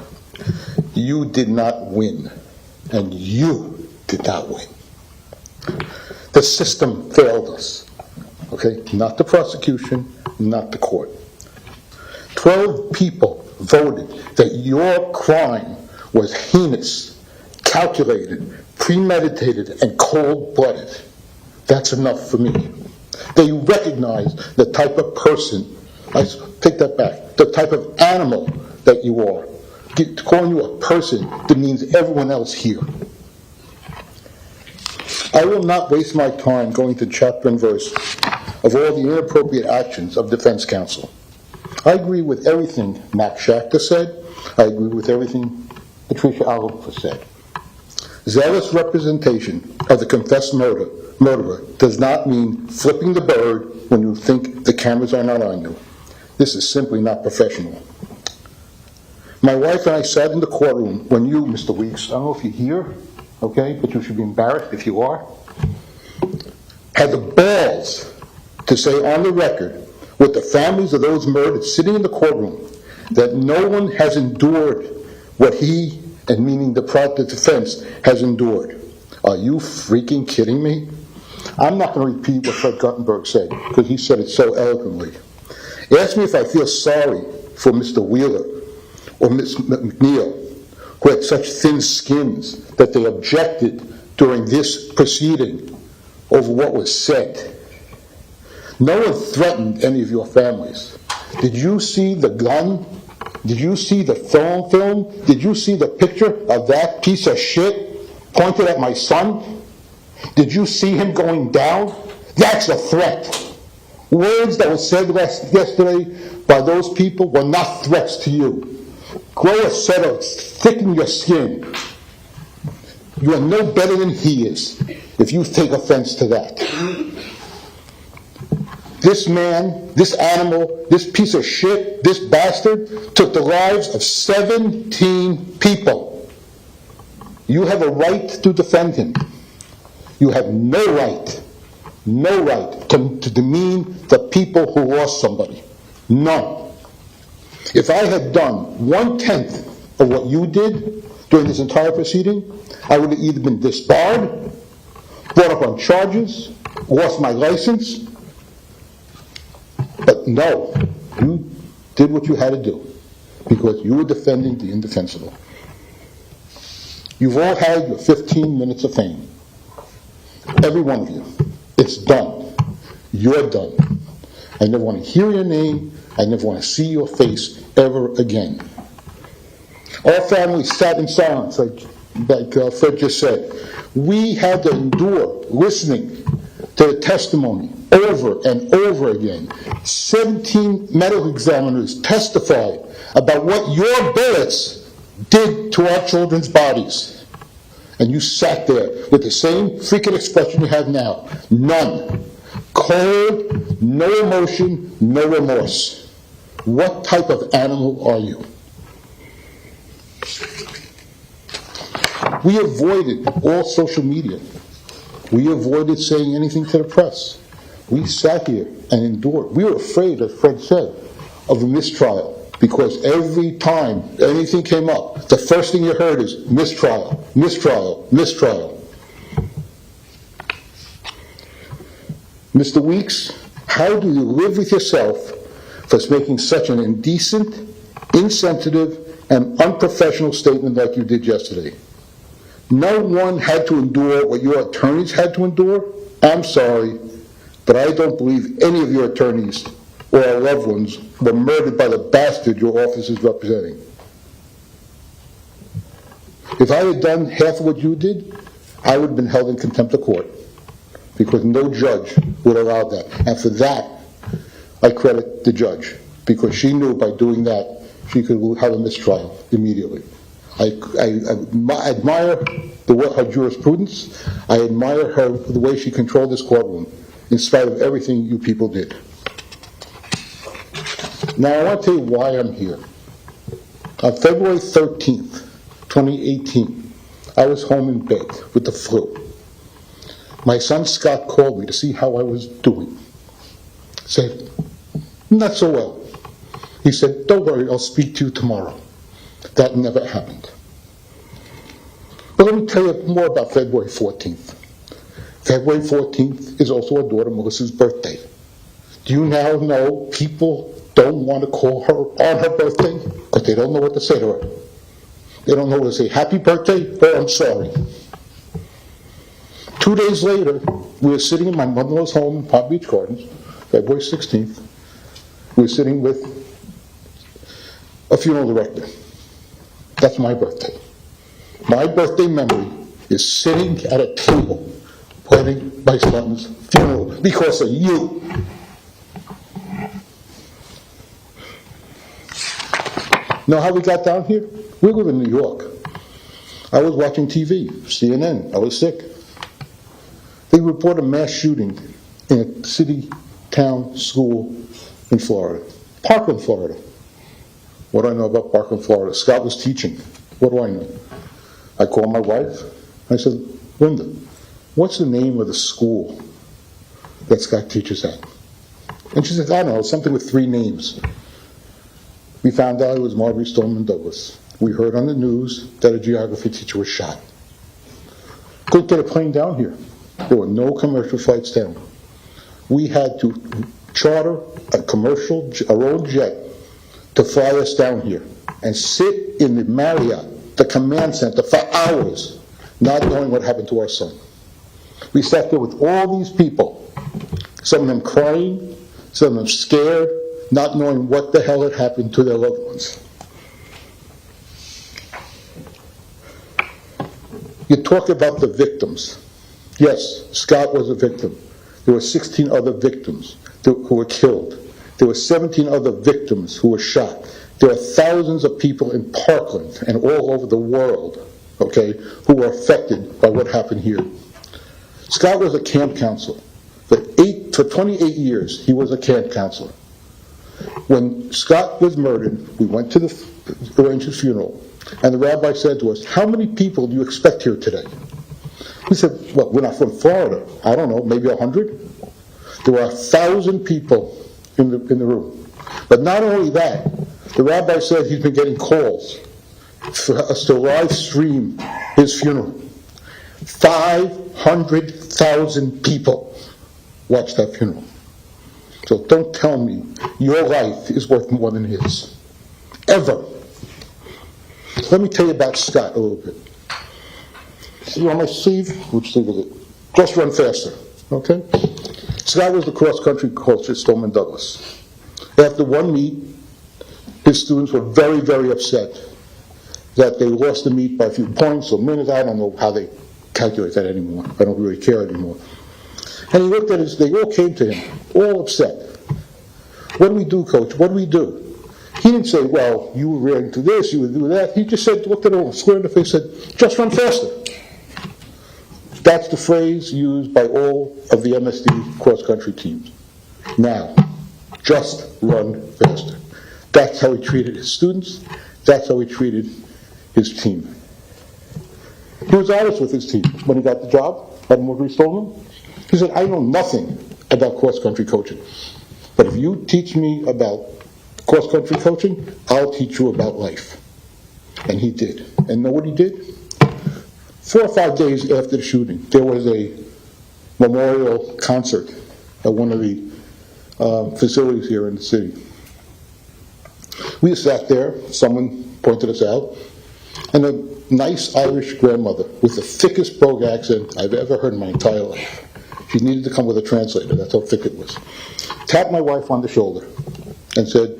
you did not win, and you did not win. The system failed us, okay? Not the prosecution, not the court. 12 people voted that your crime was heinous, calculated, premeditated, and cold-blooded. That's enough for me. They recognize the type of person, I take that back, the type of animal that you are. Calling you a person demeans everyone else here. I will not waste my time going to chapter and verse of all the inappropriate actions of defense counsel. I agree with everything Max Schachter said. I agree with everything Patricia Alhadef said. Zealous representation of the confessed murderer does not mean flipping the bird when you think the cameras are not on you. This is simply not professional. My wife and I sat in the courtroom when you, Mr. Weeks, I don't know if you're here, okay, but you should be embarrassed if you are, had the balls to say on the record with the families of those murdered sitting in the courtroom that no one has endured what he, and meaning the defense, has endured. Are you freaking kidding me? I'm not going to repeat what Fred Guttenberg said, because he said it so eloquently. Ask me if I feel sorry for Mr. Wheeler or Ms. McNeil, who had such thin skins that they objected during this proceeding over what was said. No one threatened any of your families. Did you see the gun? Did you see the film? Did you see the picture of that piece of shit pointed at my son? Did you see him going down? That's a threat. Words that were said yesterday by those people were not threats to you. Grow a set of thicken your skin. You are no better than he is if you take offense to that. This man, this animal, this piece of shit, this bastard took the lives of 17 people. You have a right to defend him. You have no right to demean the people who lost somebody. None. If I had done 1/10 of what you did during this entire proceeding, I would have either been disbarred, brought up on charges, lost my license. But no, you did what you had to do because you were defending the indefensible. You've all had your 15 minutes of fame. Every one of you. It's done. You're done. I never want to hear your name. I never want to see your face ever again. Our family sat in silence, like Fred just said. We had to endure listening to the testimony over and over again. 17 medical examiners testified about what your bullets did to our children's bodies. And you sat there with the same freaking expression you have now. None. Cold, no emotion, no remorse. What type of animal are you? We avoided all social media. We avoided saying anything to the press. We sat here and endured. We were afraid, as Fred said, of a mistrial because every time anything came up, the first thing you heard is mistrial, mistrial, mistrial. Mr. Weeks, how do you live with yourself for making such an indecent, insensitive, and unprofessional statement like you did yesterday? No one had to endure what your attorneys had to endure. I'm sorry, but I don't believe any of your attorneys or our loved ones were murdered by the bastard your office is representing. If I had done half of what you did, I would have been held in contempt of court, because no judge would allow that. And for that, I credit the judge, because she knew by doing that, she could have a mistrial immediately. I admire her jurisprudence. I admire the way she controlled this courtroom, in spite of everything you people did. Now, I want to tell you why I'm here. On February 13th, 2018, I was home in bed with the flu. My son Scott called me to see how I was doing. I said, not so well. He said, don't worry, I'll speak to you tomorrow. That never happened. But let me tell you more about February 14th. February 14th is also our daughter Melissa's birthday. Do you now know people don't want to call her on her birthday because they don't know what to say to her? They don't know whether to say happy birthday or I'm sorry. 2 days later, we were sitting in my mother-in-law's home in Palm Beach Gardens, February 16th. We were sitting with a funeral director. That's my birthday. My birthday memory is sitting at a table planning my son's funeral because of you. Know how we got down here? We live in New York. I was watching TV, CNN. I was sick. They report a mass shooting in a city, town, school in Florida. Parkland, Florida. What do I know about Parkland, Florida? Scott was teaching. What do I know? I called my wife. I said, Linda, what's the name of the school that Scott teaches at? And she said, I don't know, something with 3 names. We found out it was Marjory Stoneman Douglas. We heard on the news that a geography teacher was shot. Couldn't get a plane down here. There were no commercial flights down. We had to charter our own jet, to fly us down here and sit in the Marriott, the command center, for hours, not knowing what happened to our son. We sat there with all these people, some of them crying, some of them scared, not knowing what the hell had happened to their loved ones. You talk about the victims. Yes, Scott was a victim. There were 16 other victims who were killed. There were 17 other victims who were shot. There are thousands of people in Parkland and all over the world, okay, who were affected by what happened here. Scott was a camp counselor. For 28 years, he was a camp counselor. When Scott was murdered, we went to arrange his funeral, and the rabbi said to us, how many people do you expect here today? We said, well, we're not from Florida. I don't know, maybe 100? There were 1,000 people in the room. But not only that, the rabbi said he's been getting calls for us to live stream his funeral. 500,000 people watched that funeral. So don't tell me your life is worth more than his. Ever. Let me tell you about Scott a little bit. See on my sleeve? Which sleeve is it? Just Run Faster. Okay? Scott was the cross-country coach at Stoneman Douglas. After one meet, his students were very, very upset that they lost the meet by a few points or minutes. I don't know how they calculate that anymore. I don't really care anymore. And he looked at us, they all came to him, all upset. What do we do, coach? What do we do? He didn't say, well, you were reacting to this, you would do that. He just said, looked at them all, square in the face, said, just run faster. That's the phrase used by all of the MSD cross-country teams. Now, just run faster. That's how he treated his students. That's how he treated his team. He was honest with his team when he got the job at Marjory Stoneman. He said, I know nothing about cross-country coaching, but if you teach me about cross-country coaching, I'll teach you about life. And he did. And know what he did? 4 or 5 days after the shooting, there was a memorial concert at one of the facilities here in the city. We sat there, someone pointed us out, and a nice Irish grandmother with the thickest brogue accent I've ever heard in my entire life. She needed to come with a translator. That's how thick it was. Tapped my wife on the shoulder and said,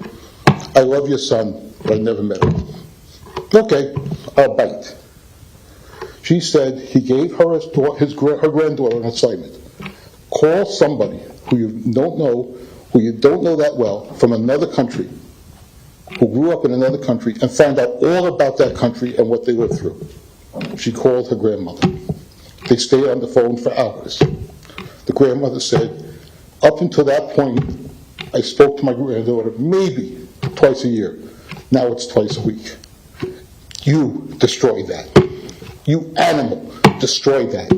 I love your son, but I never met him. Okay, I'll bite. She said he gave her her granddaughter an assignment. Call somebody who you don't know that well, from another country, who grew up in another country, and find out all about that country and what they went through. She called her grandmother. They stayed on the phone for hours. The grandmother said, up until that point, I spoke to my granddaughter maybe twice a year. Now it's twice a week. You destroyed that. You animal destroyed that.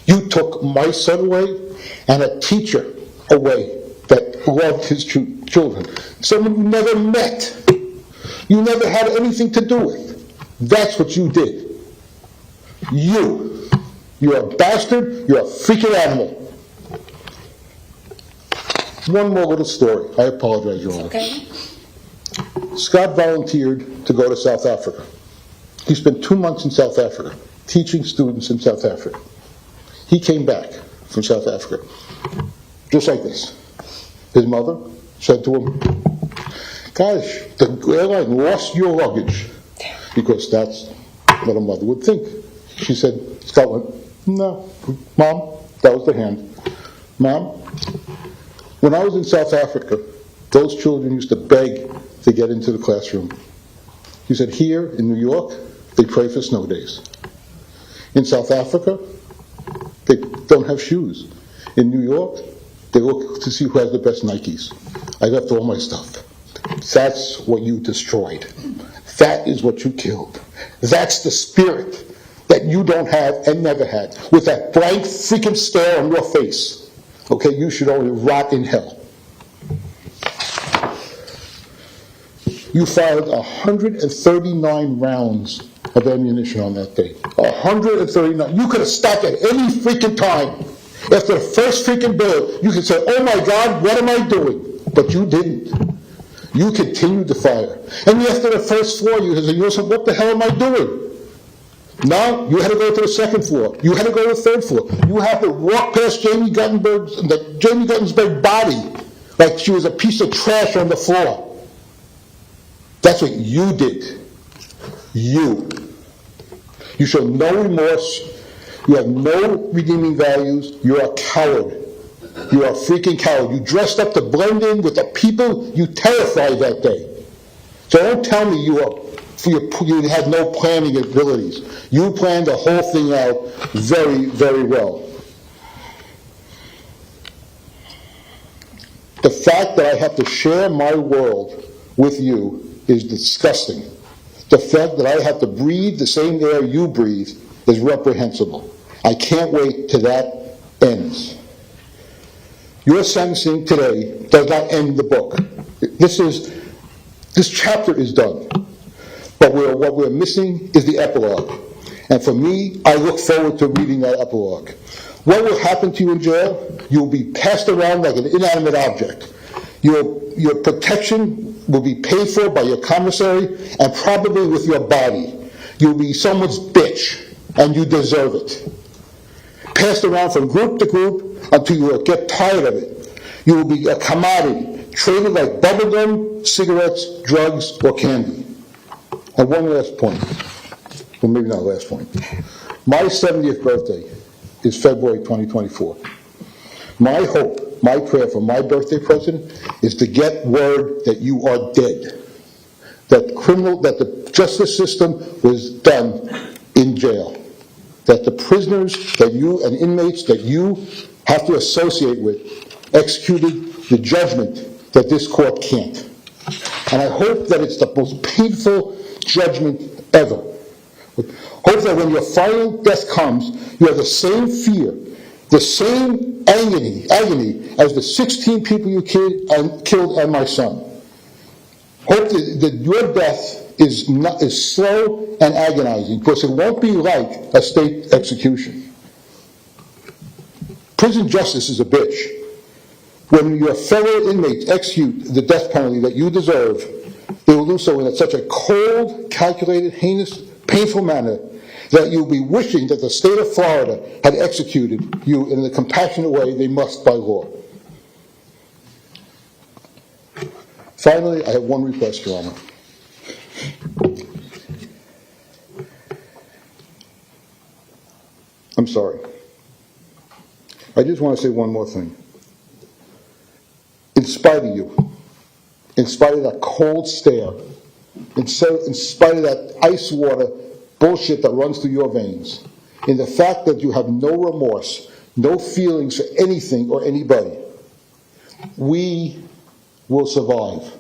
You took my son away and a teacher away that loved his children. Someone you never met. You never had anything to do with. That's what you did. You're a bastard. You're a freaking animal. One more little story. I apologize, Your Honor. Okay. Scott volunteered to go to South Africa. He spent 2 months in South Africa, teaching students in South Africa. He came back from South Africa, just like this. His mother said to him, gosh, the airline lost your luggage, because that's what a mother would think. She said, Scott went, no, Mom, that was the hand. Mom, when I was in South Africa, those children used to beg to get into the classroom. He said, here in New York, they pray for snow days. In South Africa, they don't have shoes. In New York, they look to see who has the best Nikes. I left all my stuff. That's what you destroyed. That is what you killed. That's the spirit that you don't have and never had. With that blank freaking stare on your face. Okay, you should only rot in hell. You fired 139 rounds of ammunition on that day. 139. You could have stopped at any freaking time. After the first freaking bullet, you could say, oh my God, what am I doing? But you didn't. You continued to fire. And after the first floor, you said, what the hell am I doing? Now, you had to go to the second floor. You had to go to the third floor. You had to walk past Jamie Guttenberg's body like she was a piece of trash on the floor. That's what you did. You show no remorse. You have no redeeming values. You're a coward. You're a freaking coward. You dressed up to blend in with the people you terrified that day. So don't tell me you had no planning abilities. You planned the whole thing out very, very well. The fact that I have to share my world with you is disgusting. The fact that I have to breathe the same air you breathe is reprehensible. I can't wait till that ends. Your sentencing today does not end the book. This chapter is done. But what we're missing is the epilogue. And for me, I look forward to reading that epilogue. What will happen to you in jail? You'll be passed around like an inanimate object. Your protection will be paid for by your commissary and probably with your body. You'll be someone's bitch, and you deserve it. Passed around from group to group until you get tired of it. You will be a commodity, traded like bubblegum, cigarettes, drugs, or candy. And one last point. Well, maybe not last point. My 70th birthday is February 2024. My hope, my prayer for my birthday present is to get word that you are dead. That the justice system was done in jail. That the prisoners that you and inmates that you have to associate with executed the judgment that this court can't. And I hope that it's the most painful judgment ever. Hope that when your final death comes, you have the same fear, the same agony as the 16 people you killed and my son. Hope that your death is slow and agonizing, because it won't be like a state execution. Prison justice is a bitch. When your fellow inmates execute the death penalty that you deserve, they will do so in such a cold, calculated, heinous, painful manner that you'll be wishing that the state of Florida had executed you in the compassionate way they must by law. Finally, I have one request, Your Honor. I'm sorry. I just want to say one more thing. In spite of you, in spite of that cold stare, in spite of that ice water bullshit that runs through your veins, in the fact that you have no remorse, no feelings for anything or anybody, we will survive.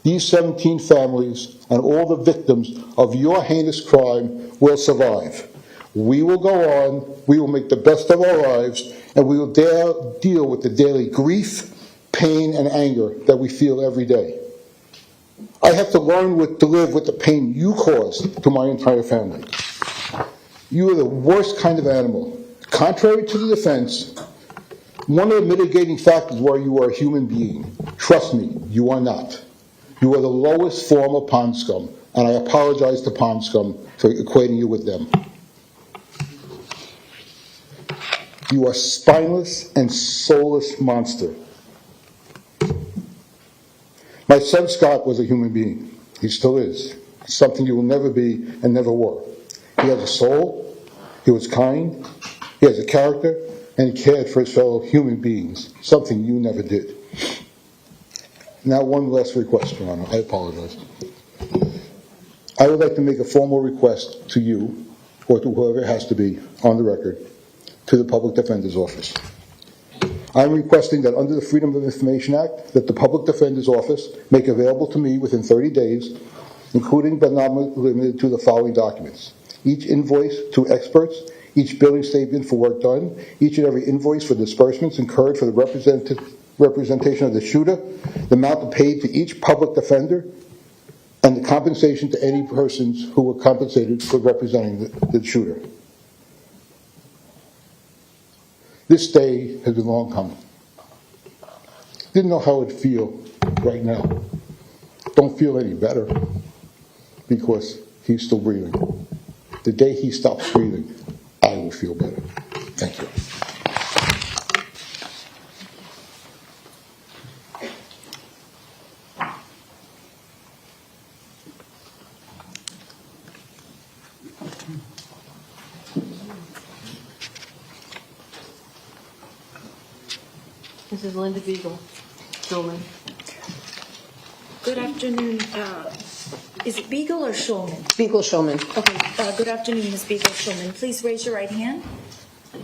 These 17 families and all the victims of your heinous crime will survive. We will go on, we will make the best of our lives, and we will deal with the daily grief, pain, and anger that we feel every day. I have to learn to live with the pain you caused to my entire family. You are the worst kind of animal. Contrary to the defense, one of the mitigating factors were you are a human being. Trust me, you are not. You are the lowest form of pond scum, and I apologize to pond scum for equating you with them. You are a spineless and soulless monster. My son Scott was a human being. He still is. Something you will never be and never were. He has a soul, he was kind, he has a character, and he cared for his fellow human beings, something you never did. Now one last request, Your Honor. I apologize. I would like to make a formal request to you, or to whoever it has to be on the record, to the Public Defender's Office. I'm requesting that under the Freedom of Information Act, that the Public Defender's Office make available to me within 30 days, including but not limited to the following documents: each invoice to experts, each billing statement for work done, each and every invoice for disbursements incurred for the representation of the shooter, the amount paid to each public defender, and the compensation to any persons who were compensated for representing the shooter. This day has been long coming. Didn't know how it'd feel right now. Don't feel any better because he's still breathing. The day he stops breathing, I will feel better. Thank you. Mrs. Linda Beagle, Shulman. Good afternoon. Is it Beagle or Shulman? Beagle Shulman. Okay. Good afternoon, Ms. Beagle Shulman. Please raise your right hand.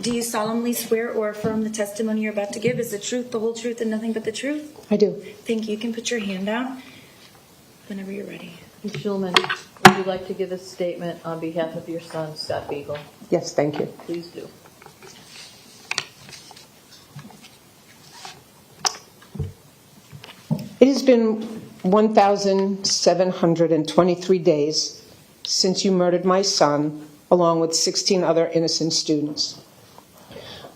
Do you solemnly swear or affirm the testimony you're about to give is the truth, the whole truth, and nothing but the truth? I do. Thank you. You can put your hand down whenever you're ready. Ms. Shulman, would you like to give a statement on behalf of your son, Scott Beagle? Yes, thank you. Please do. It has been 1,723 days since you murdered my son, along with 16 other innocent students.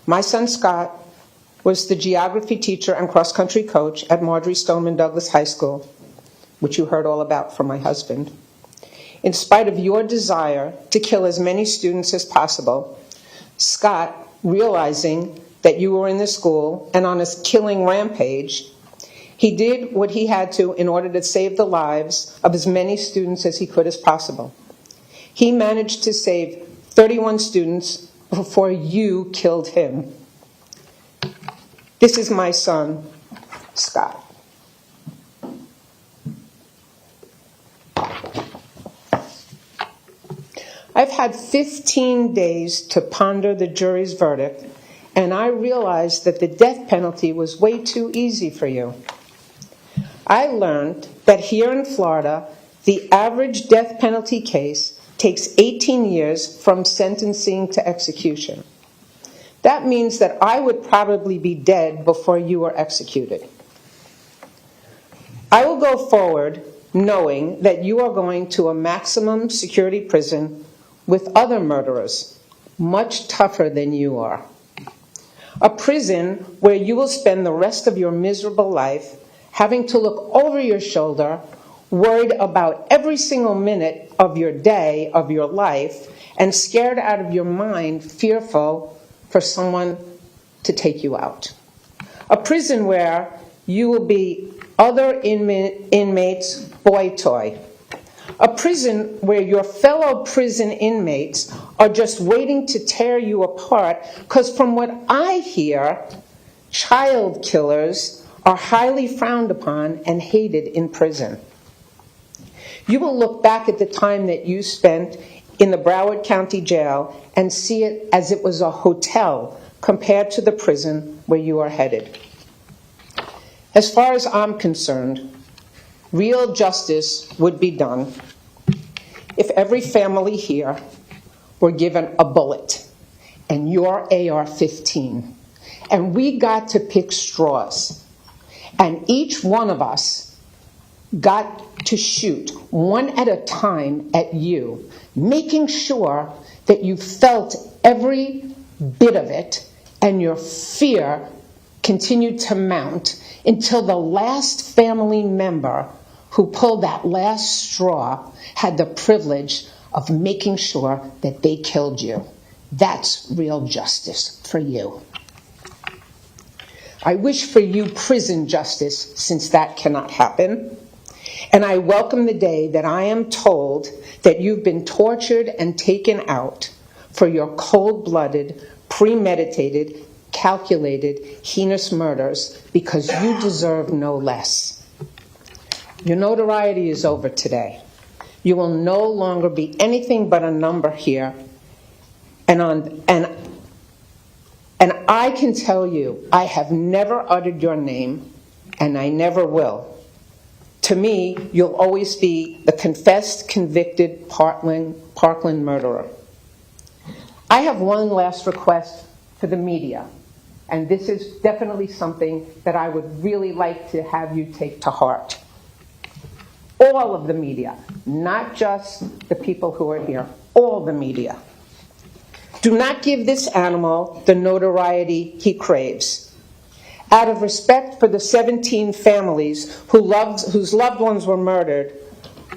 My son Scott was the geography teacher and cross-country coach at Marjory Stoneman Douglas High School, which you heard all about from my husband. In spite of your desire to kill as many students as possible, Scott, realizing that you were in the school and on a killing rampage, he did what he had to in order to save the lives of as many students as he could as possible. He managed to save 31 students before you killed him. This is my son, Scott. I've had 15 days to ponder the jury's verdict, and I realized that the death penalty was way too easy for you. I learned that here in Florida, the average death penalty case takes 18 years from sentencing to execution. That means that I would probably be dead before you were executed. I will go forward knowing that you are going to a maximum security prison with other murderers, much tougher than you are. A prison where you will spend the rest of your miserable life having to look over your shoulder worried about every single minute of your day, of your life, and scared out of your mind, fearful for someone to take you out. A prison where you will be other inmates' boy toy. A prison where your fellow prison inmates are just waiting to tear you apart, because from what I hear, child killers are highly frowned upon and hated in prison. You will look back at the time that you spent in the Broward County Jail and see it as it was a hotel compared to the prison where you are headed. As far as I'm concerned, real justice would be done if every family here were given a bullet and your AR-15, and we got to pick straws, and each one of us got to shoot one at a time at you, making sure that you felt every bit of it and your fear continued to mount until the last family member who pulled that last straw had the privilege of making sure that they killed you. That's real justice for you. I wish for you prison justice, since that cannot happen. And I welcome the day that I am told that you've been tortured and taken out for your cold-blooded, premeditated, calculated, heinous murders, because you deserve no less. Your notoriety is over today. You will no longer be anything but a number here. And I can tell you, I have never uttered your name, and I never will. To me, you'll always be the confessed, convicted Parkland murderer. I have one last request for the media, and this is definitely something that I would really like to have you take to heart. All of the media, not just the people who are here, all the media. Do not give this animal the notoriety he craves. Out of respect for the 17 families whose loved ones were murdered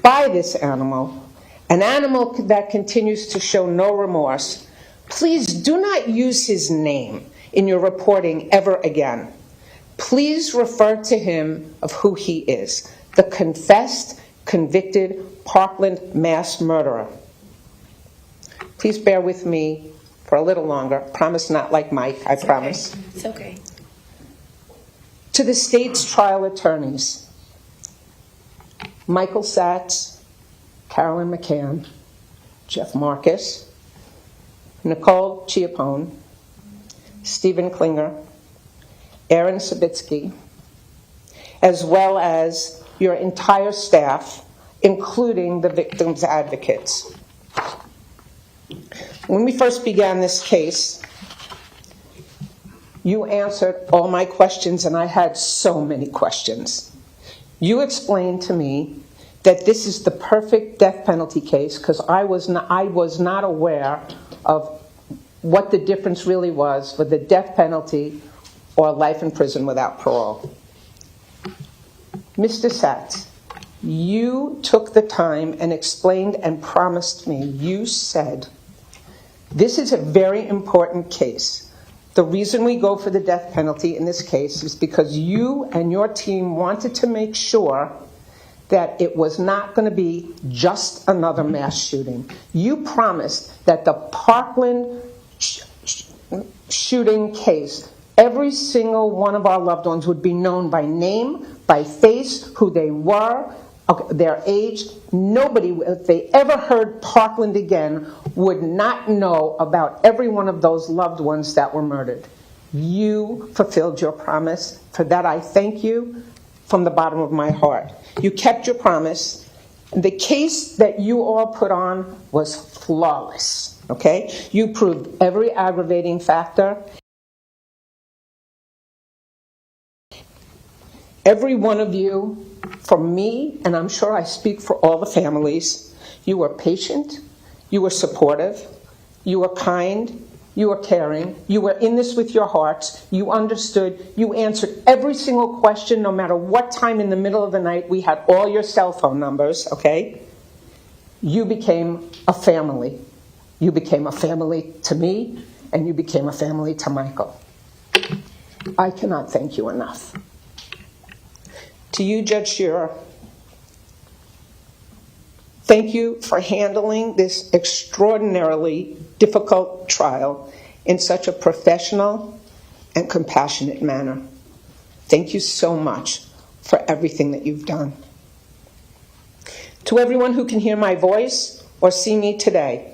by this animal, an animal that continues to show no remorse, please do not use his name in your reporting ever again. Please refer to him of who he is, the confessed, convicted Parkland mass murderer. Please bear with me for a little longer. Promise not like Mike, I promise. Okay. It's okay. To the state's trial attorneys, Michael Satz, Carolyn McCann, Jeff Marcus, Nicole Chiappone, Stephen Klinger, Aaron Sabitsky, as well as your entire staff, including the victims' advocates. When we first began this case, you answered all my questions, and I had so many questions. You explained to me that this is the perfect death penalty case because I was not aware of what the difference really was for the death penalty or life in prison without parole. Mr. Satz, you took the time and explained and promised me. You said, this is a very important case. The reason we go for the death penalty in this case is because you and your team wanted to make sure that it was not going to be just another mass shooting. You promised that the Parkland shooting case, every single one of our loved ones would be known by name, by face, who they were, their age. Nobody, if they ever heard Parkland again, would not know about every one of those loved ones that were murdered. You fulfilled your promise. For that, I thank you from the bottom of my heart. You kept your promise. The case that you all put on was flawless, okay? You proved every aggravating factor. Every one of you, for me, and I'm sure I speak for all the families, you were patient, you were supportive, you were kind, You were caring. You were in this with your hearts. You understood. You answered every single question, no matter what time in the middle of the night. We had all your cell phone numbers, okay? You became a family. You became a family to me, and you became a family to Michael. I cannot thank you enough. To you, Judge Shearer, thank you for handling this extraordinarily difficult trial in such a professional and compassionate manner. Thank you so much for everything that you've done. To everyone who can hear my voice or see me today,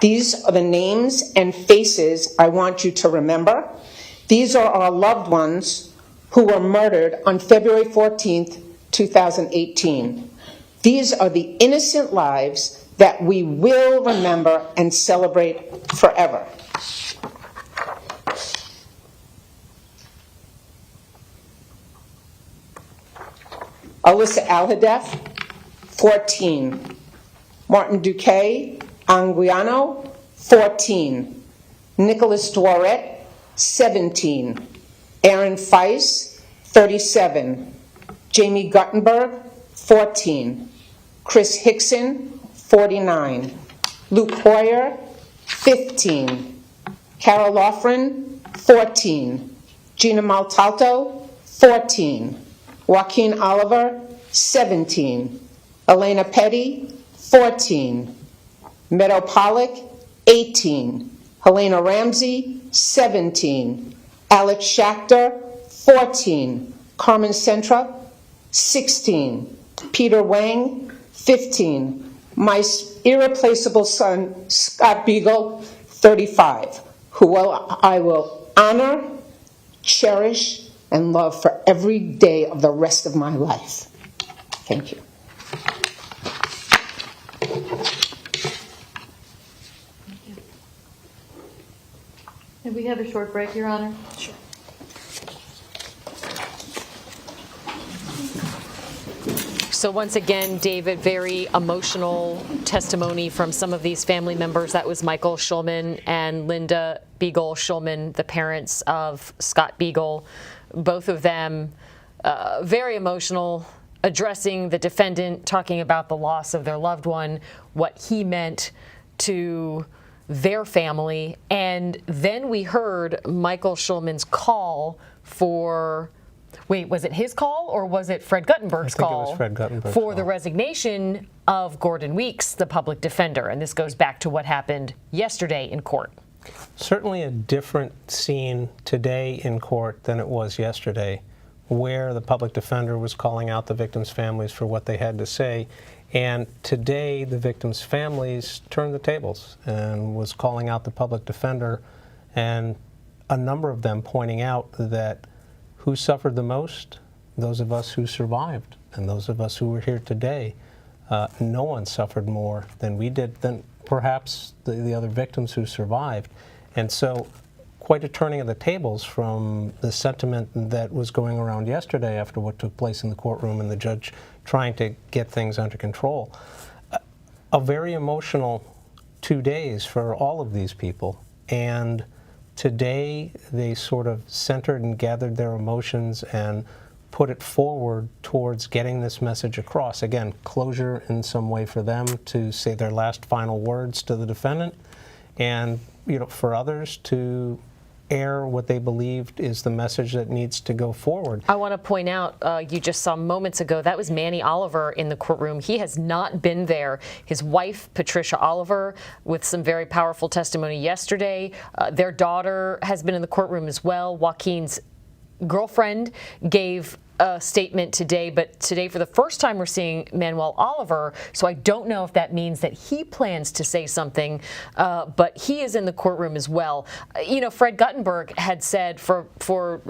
these are the names and faces I want you to remember. These are our loved ones who were murdered on February 14th, 2018. These are the innocent lives that we will remember and celebrate forever. Alyssa Alhadef, 14. Martin Duque Anguiano, 14. Nicholas Dworet, 17. Aaron Feiss, 37. Jamie Guttenberg, 14. Chris Hickson, 49. Luke Hoyer, 15. Carol Loughran, 14. Gina Maltalto, 14. Joaquin Oliver, 17. Elena Petty, 14. Meadow Pollock, 18. Helena Ramsey, 17. Alex Schachter, 14. Carmen Schentrup, 16. Peter Wang, 15. My irreplaceable son, Scott Beagle, 35, who I will honor, cherish, and love for every day of the rest of my life. Thank you. Can we have a short break, Your Honor? Sure. So once again, David, very emotional testimony from some of these family members. That was Michael Shulman and Linda Beagle Shulman, the parents of Scott Beagle. Both of them very emotional, addressing the defendant, talking about the loss of their loved one, what he meant to their family. And then we heard Michael Shulman's call for, wait, was it his call or was it Fred Guttenberg's call? It was Fred Guttenberg's for call. the resignation of Gordon Weeks, the public defender. And this goes back to what happened yesterday in court. Certainly a different scene today in court than it was yesterday, where the public defender was calling out the victims' families for what they had to say. And today, the victims' families turned the tables and was calling out the public defender, and a number of them pointing out that who suffered the most? Those of us who survived, and those of us who were here today. No one suffered more than we did, than perhaps the other victims who survived. And so quite a turning of the tables from the sentiment that was going around yesterday after what took place in the courtroom and the judge trying to get things under control. A very emotional 2 days for all of these people. And today they sort of centered and gathered their emotions and put it forward towards getting this message across. Again, closure in some way for them to say their last final words to the defendant, and for others to air what they believed is the message that needs to go forward. I want to point out, you just saw moments ago, that was Manny Oliver in the courtroom. He has not been there. His wife, Patricia Oliver, with some very powerful testimony yesterday. Their daughter has been in the courtroom as well. Joaquin's girlfriend gave a statement today, but today for the first time we're seeing Manuel Oliver, so I don't know if that means that he plans to say something, but he is in the courtroom as well. Fred Guttenberg had said for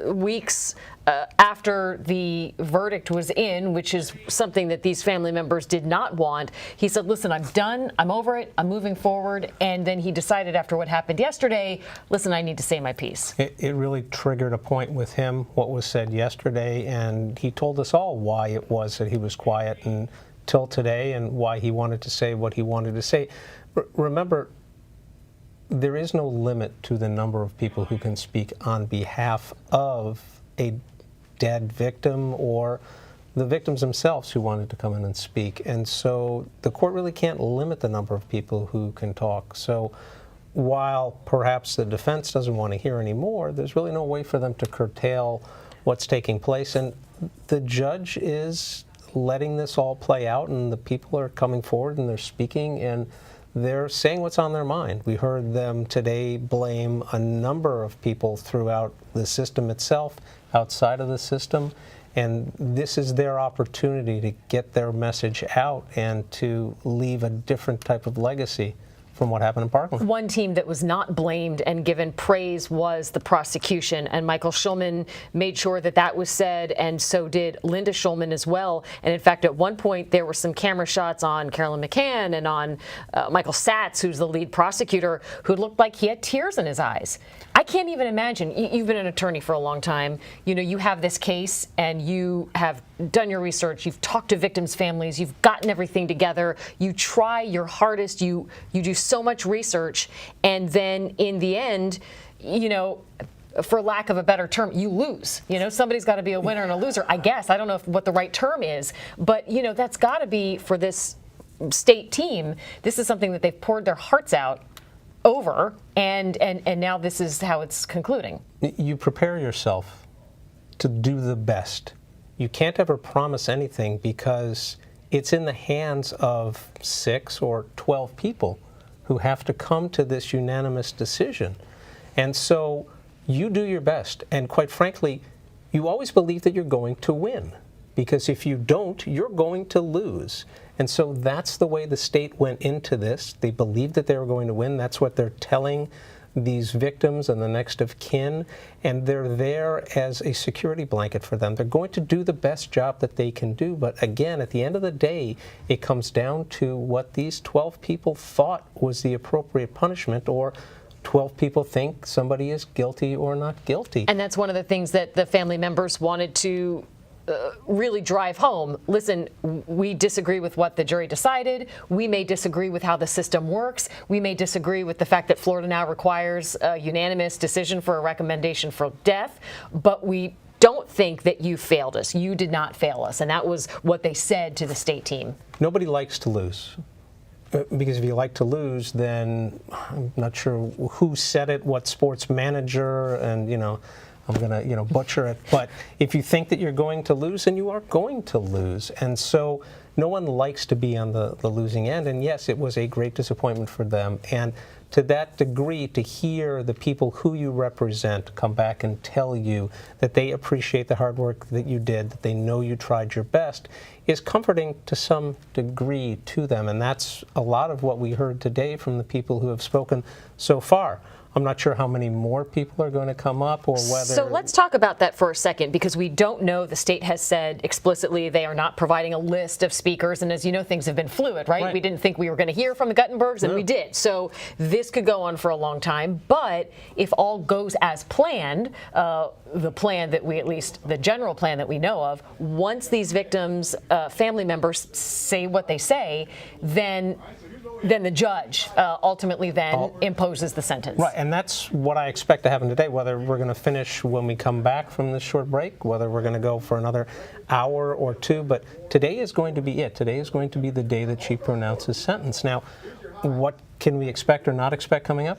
weeks after the verdict was in, which is something that these family members did not want, he said, listen, I'm done, I'm over it, I'm moving forward, and then he decided after what happened yesterday, listen, I need to say my piece. It really triggered a point with him, what was said yesterday, and he told us all why it was that he was quiet until today and why he wanted to say what he wanted to say. Remember, there is no limit to the number of people who can speak on behalf of a dead victim or the victims themselves who wanted to come in and speak. And so the court really can't limit the number of people who can talk. So while perhaps the defense doesn't want to hear any more, there's really no way for them to curtail what's taking place. And the judge is letting this all play out, and the people are coming forward and they're speaking and they're saying what's on their mind. We heard them today blame a number of people throughout the system itself, outside of the system, and this is their opportunity to get their message out and to leave a different type of legacy from what happened in Parkland. One team that was not blamed and given praise was the prosecution, and Michael Shulman made sure that that was said, and so did Linda Shulman as well. And in fact, at one point, there were some camera shots on Carolyn McCann and on Michael Satz, who's the lead prosecutor, who looked like he had tears in his eyes. I can't even imagine. You've been an attorney for a long time. You know, you have this case and you have done your research. You've talked to victims' families. You've gotten everything together. You try your hardest. You do so much research. And then in the end, you know, for lack of a better term, you lose. You know, somebody's got to be a winner and a loser, I guess. I don't know what the right term is. But, you know, that's got to be for this state team. This is something that they've poured their hearts out over, and now this is how it's concluding. You prepare yourself to do the best. You can't ever promise anything because it's in the hands of 6 or 12 people who have to come to this unanimous decision. And so you do your best. And quite frankly, you always believe that you're going to win, because if you don't, you're going to lose. And so that's the way the state went into this. They believed that they were going to win. That's what they're telling these victims and the next of kin, and they're there as a security blanket for them. They're going to do the best job that they can do, but again, at the end of the day, it comes down to what these 12 people thought was the appropriate punishment, or 12 people think somebody is guilty or not guilty. And that's one of the things that the family members wanted to really drive home. Listen, we disagree with what the jury decided. We may disagree with how the system works. We may disagree with the fact that Florida now requires a unanimous decision for a recommendation for death, but we don't think that you failed us. You did not fail us. And that was what they said to the state team. Nobody likes to lose. Because if you like to lose, then I'm not sure who said it, what sports manager, and, you know, I'm going to, butcher it. But if you think that you're going to lose, then you are going to lose. And so no one likes to be on the losing end. And yes, it was a great disappointment for them. And to that degree, to hear the people who you represent come back and tell you that they appreciate the hard work that you did, that they know you tried your best, is comforting to some degree to them. And that's a lot of what we heard today from the people who have spoken so far. I'm not sure how many more people are going to come up or whether... So let's talk about that for a second, because we don't know. The state has said explicitly they are not providing a list of speakers. And as you know, things have been fluid, right? We didn't think we were going to hear from the Guttenbergs, and we did. So this could go on for a long time. But if all goes as planned, the plan that we, at least the general plan that we know of, once these victims' family members say what they say, then the judge ultimately then imposes the sentence. Right, and that's what I expect to happen today, whether we're going to finish when we come back from this short break, whether we're going to go for another hour or two, but today is going to be it. Today is going to be the day that she pronounces sentence. Now, what can we expect or not expect coming up?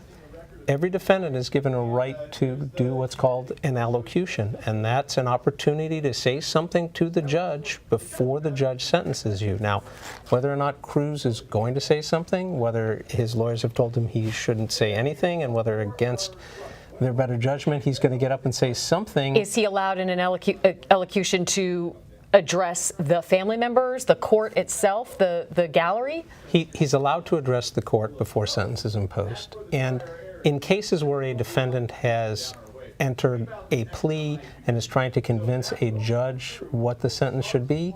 Every defendant is given a right to do what's called an allocution, and that's an opportunity to say something to the judge before the judge sentences you. Now, whether or not Cruz is going to say something, whether his lawyers have told him he shouldn't say anything, and whether against their better judgment he's going to get up and say something. Is he allowed in an elocution to address the family members, the court itself, the gallery? He's allowed to address the court before sentence is imposed. And in cases where a defendant has entered a plea and is trying to convince a judge what the sentence should be,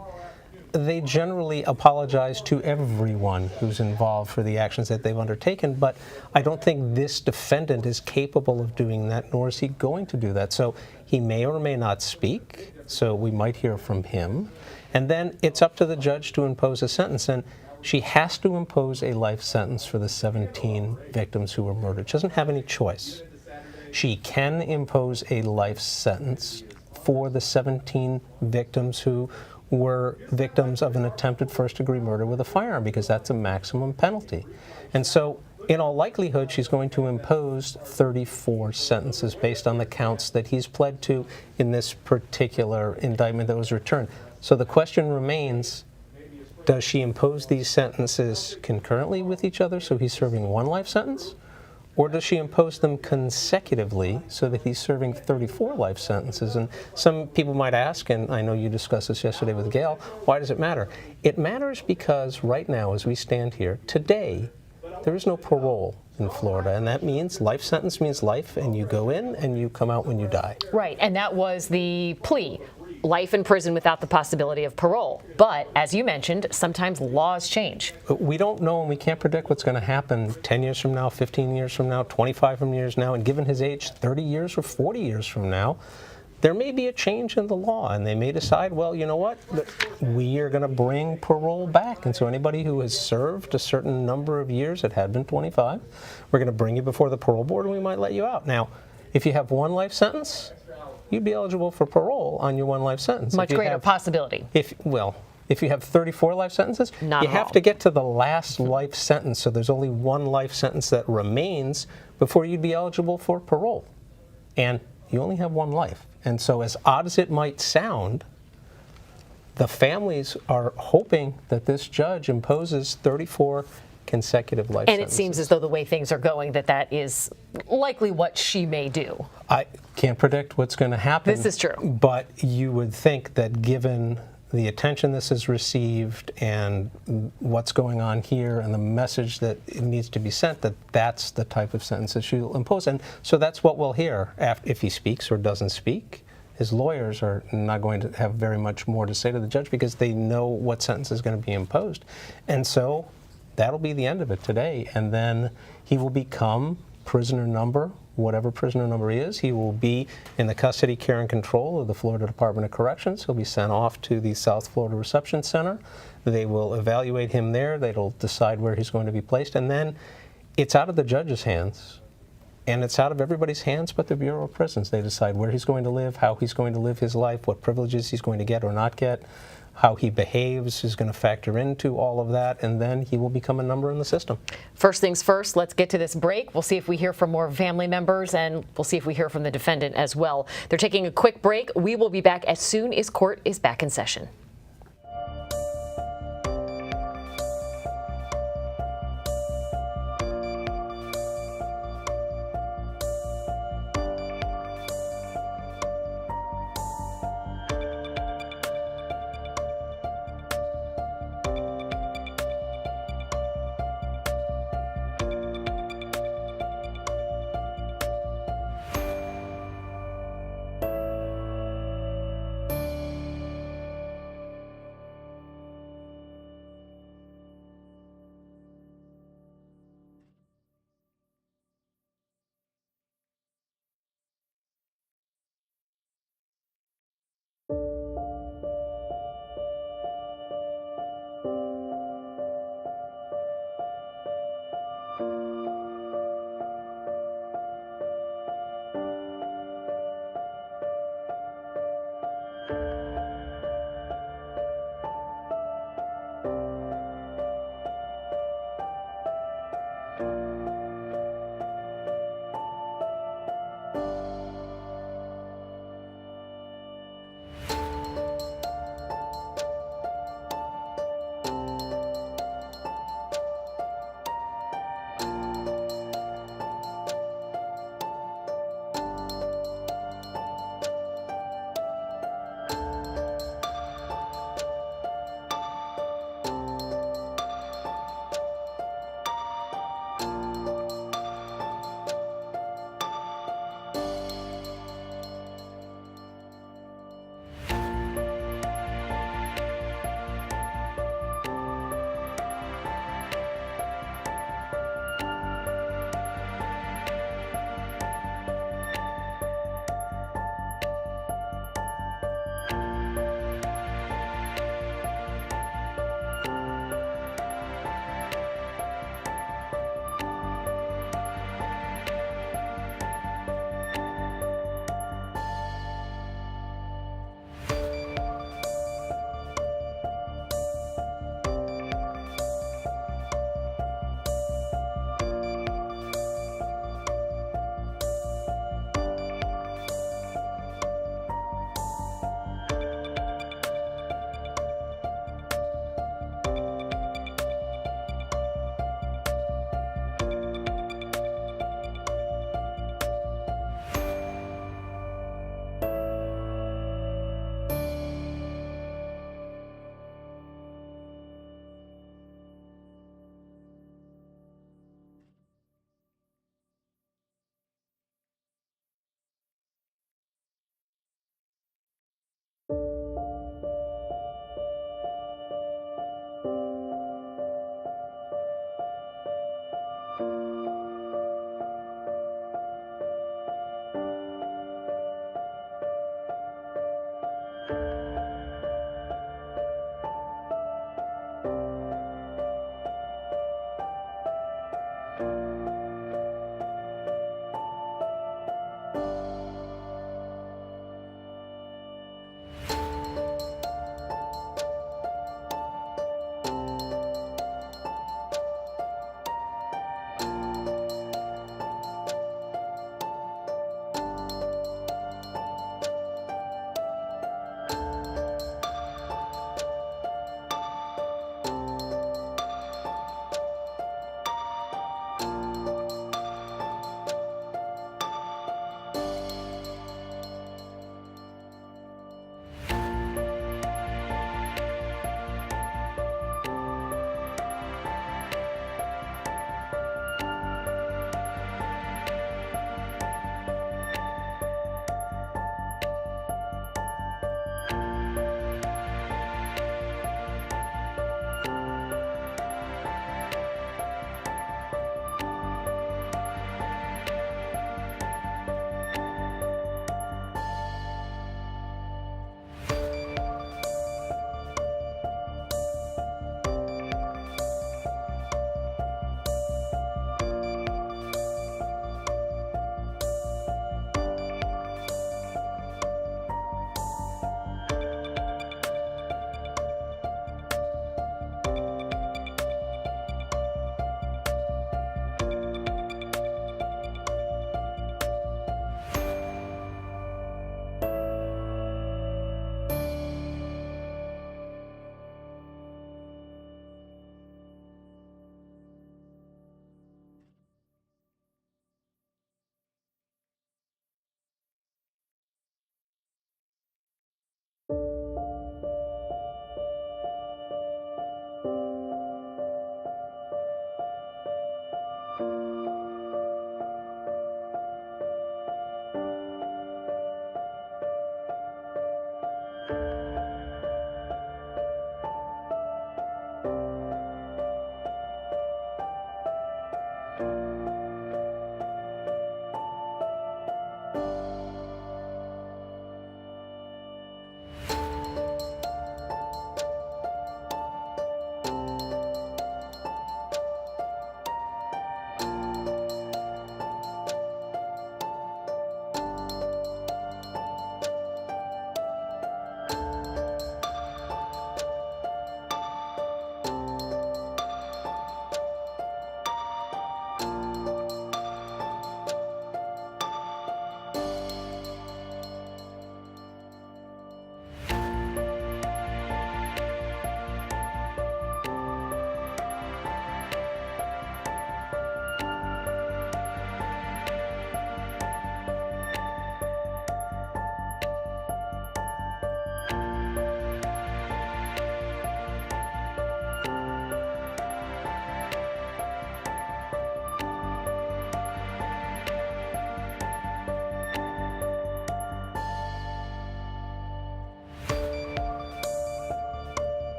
they generally apologize to everyone who's involved for the actions that they've undertaken, but I don't think this defendant is capable of doing that, nor is he going to do that. So he may or may not speak, so we might hear from him, and then it's up to the judge to impose a sentence. And She has to impose a life sentence for the 17 victims who were murdered. She doesn't have any choice. She can impose a life sentence for the 17 victims who were victims of an attempted first-degree murder with a firearm, because that's a maximum penalty. And so, in all likelihood, she's going to impose 34 sentences based on the counts that he's pled to in this particular indictment that was returned. So the question remains, does she impose these sentences concurrently with each other, so he's serving one life sentence? Or does she impose them consecutively so that he's serving 34 life sentences? And some people might ask, and I know you discussed this yesterday with Gail, why does it matter? It matters because right now, as we stand here, today, there is no parole in Florida, and that means life sentence means life, and you go in and you come out when you die. Right, and that was the plea. Life in prison without the possibility of parole. But, as you mentioned, sometimes laws change. We don't know, and we can't predict what's going to happen 10 years from now, 15 years from now, 25 years now, and given his age, 30 years or 40 years from now, there may be a change in the law, and they may decide, well, you know what, we are going to bring parole back, and so anybody who has served a certain number of years, it had been 25, we're going to bring you before the parole board, and we might let you out. Now, if you have one life sentence, you'd be eligible for parole on your one life sentence. Much greater possibility. If you have 34 life sentences, you have to get to the last life sentence, so there's only one life sentence that remains before you'd be eligible for parole. And you only have one life. And so as odd as it might sound, the families are hoping that this judge imposes 34 consecutive life sentences. And it seems as though the way things are going, that is likely what she may do. I can't predict what's going to happen. This is true. But you would think that given the attention this has received and what's going on here and the message that it needs to be sent, that that's the type of sentence that she'll impose. And so that's what we'll hear if he speaks or doesn't speak. His lawyers are not going to have very much more to say to the judge because they know what sentence is going to be imposed. And so that'll be the end of it today. And then he will become prisoner number, whatever prisoner number he is. He will be in the custody, care, and control of the Florida Department of Corrections. He'll be sent off to the South Florida Reception Center. They will evaluate him there. They'll decide where he's going to be placed. And then it's out of the judge's hands. And it's out of everybody's hands but the Bureau of Prisons. They decide where he's going to live, how he's going to live his life, what privileges he's going to get or not get, how he behaves is going to factor into all of that, and then he will become a number in the system. First things first, let's get to this break. We'll see if we hear from more family members, and we'll see if we hear from the defendant as well. They're taking a quick break. We will be back as soon as court is back in session.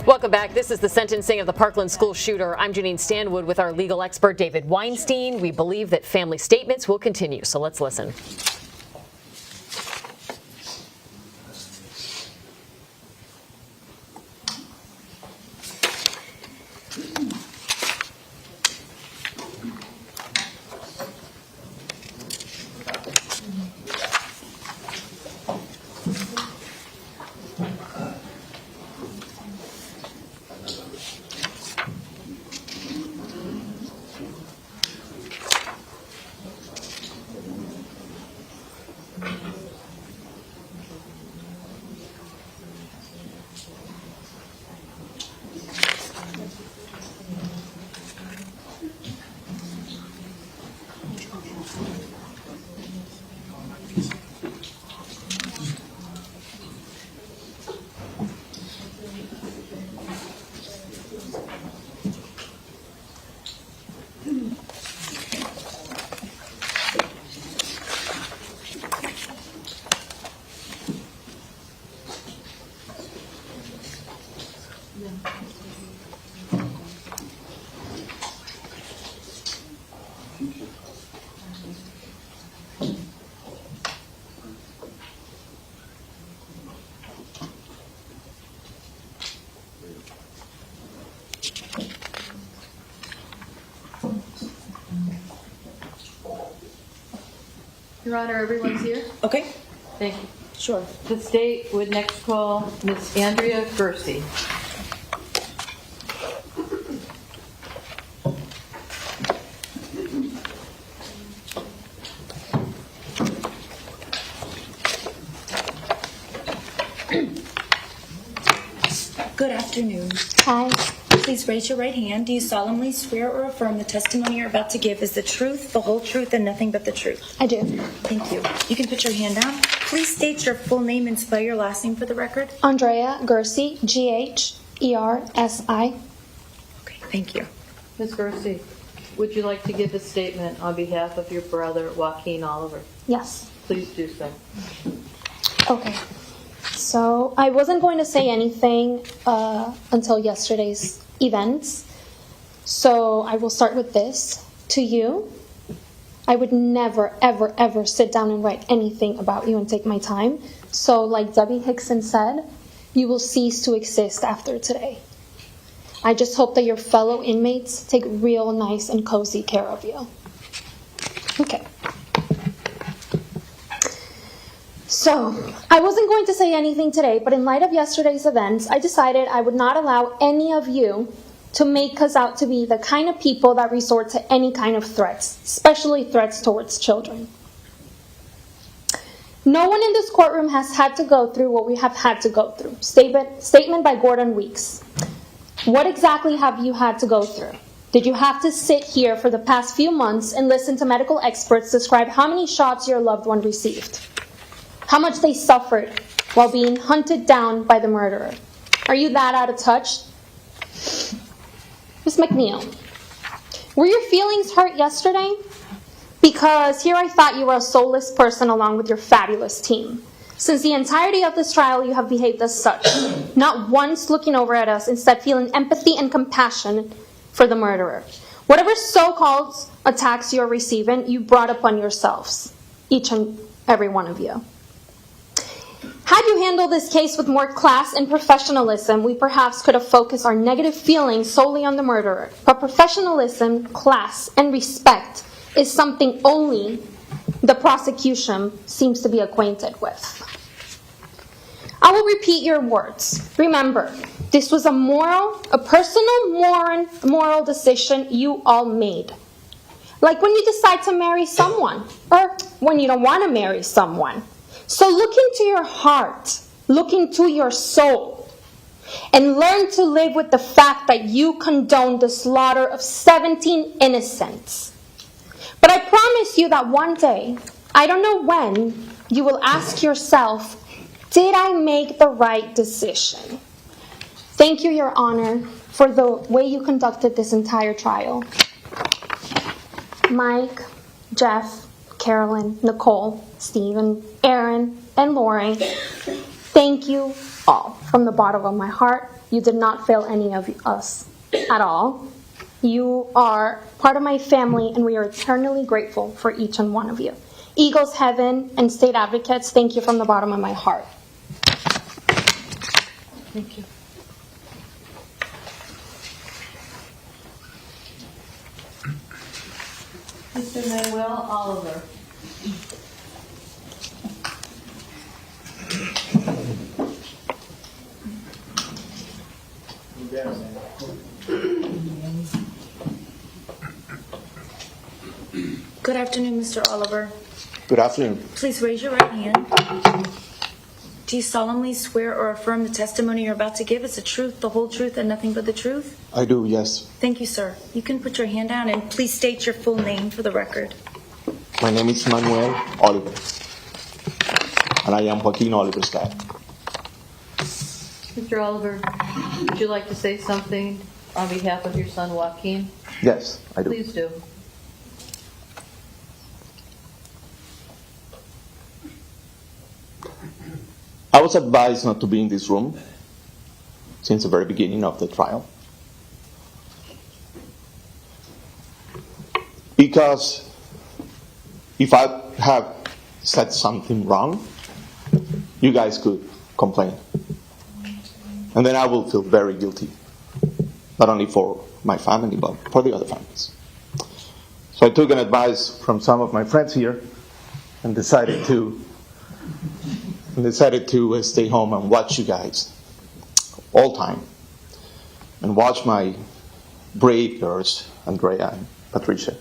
Welcome back. This is the sentencing of the Parkland school shooter. I'm Janine Stanwood with our legal expert, David Weinstein. We believe that family statements will continue, so let's listen. Your Honor, everyone's here? Okay. Thank you. Sure. The state would next call Ms. Andrea Gersey. Good afternoon. Hi. Please raise your right hand. Do you solemnly swear or affirm the testimony you're about to give is the truth, the whole truth, and nothing but the truth? I do. Thank you. You can put your hand down. Please state your full name and spell your last name for the record. Andrea Gersey, Ghersi. Okay, thank you. Ms. Gersey, would you like to give a statement on behalf of your brother, Joaquin Oliver? Yes. Please do so. Okay. So I wasn't going to say anything until yesterday's events. So I will start with this. To you, I would never, ever, ever sit down and write anything about you and take my time. So like Debbie Hickson said, you will cease to exist after today. I just hope that your fellow inmates take real nice and cozy care of you. Okay. So, I wasn't going to say anything today, but in light of yesterday's events, I decided I would not allow any of you to make us out to be the kind of people that resort to any kind of threats, especially threats towards children. No one in this courtroom has had to go through what we have had to go through. Statement by Gordon Weeks. What exactly have you had to go through? Did you have to sit here for the past few months and listen to medical experts describe how many shots your loved one received? How much they suffered while being hunted down by the murderer? Are you that out of touch? Ms. McNeil, were your feelings hurt yesterday? Because here I thought you were a soulless person along with your fabulous team. Since the entirety of this trial, you have behaved as such, not once looking over at us, instead feeling empathy and compassion for the murderer. Whatever so-called attacks you're receiving, you brought upon yourselves, each and every one of you. Had you handled this case with more class and professionalism, we perhaps could have focused our negative feelings solely on the murderer. But professionalism, class, and respect is something only the prosecution seems to be acquainted with. I will repeat your words. Remember, this was a personal moral decision you all made. Like when you decide to marry someone, or when you don't want to marry someone. So look into your heart, look into your soul, and learn to live with the fact that you condone the slaughter of 17 innocents. But I promise you that one day, I don't know when, you will ask yourself, did I make the right decision? Thank you, Your Honor, for the way you conducted this entire trial. Mike, Jeff, Carolyn, Nicole, Stephen, Aaron, and Lori, thank you all from the bottom of my heart. You did not fail any of us at all. You are part of my family, and we are eternally grateful for each and one of you. Eagles Heaven and State Advocates, thank you from the bottom of my heart. Thank you. Mr. Manuel Oliver. Good afternoon, Mr. Oliver. Good afternoon. Please raise your right hand. Do you solemnly swear or affirm the testimony you're about to give is the truth, the whole truth, and nothing but the truth? I do, yes. Thank you, sir. You can put your hand down and please state your full name for the record. My name is Manuel Oliver, and I am Joaquin Oliver's dad. Mr. Oliver, would you like to say something on behalf of your son Joaquin? Yes, I do. Please do. I was advised not to be in this room since the very beginning of the trial because if I have said something wrong, you guys could complain. And then I will feel very guilty, not only for my family, but for the other families. So I took an advice from some of my friends here and decided to and decided to stay home and watch you guys all time, and watch my brave girls, Andrea and Patricia,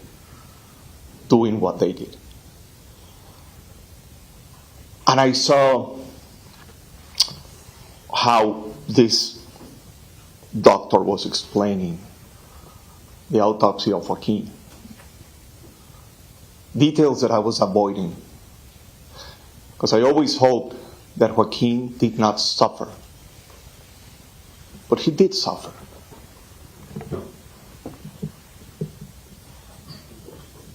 doing what they did. And I saw how this doctor was explaining the autopsy of Joaquin. Details that I was avoiding, because I always hoped that Joaquin did not suffer. But he did suffer.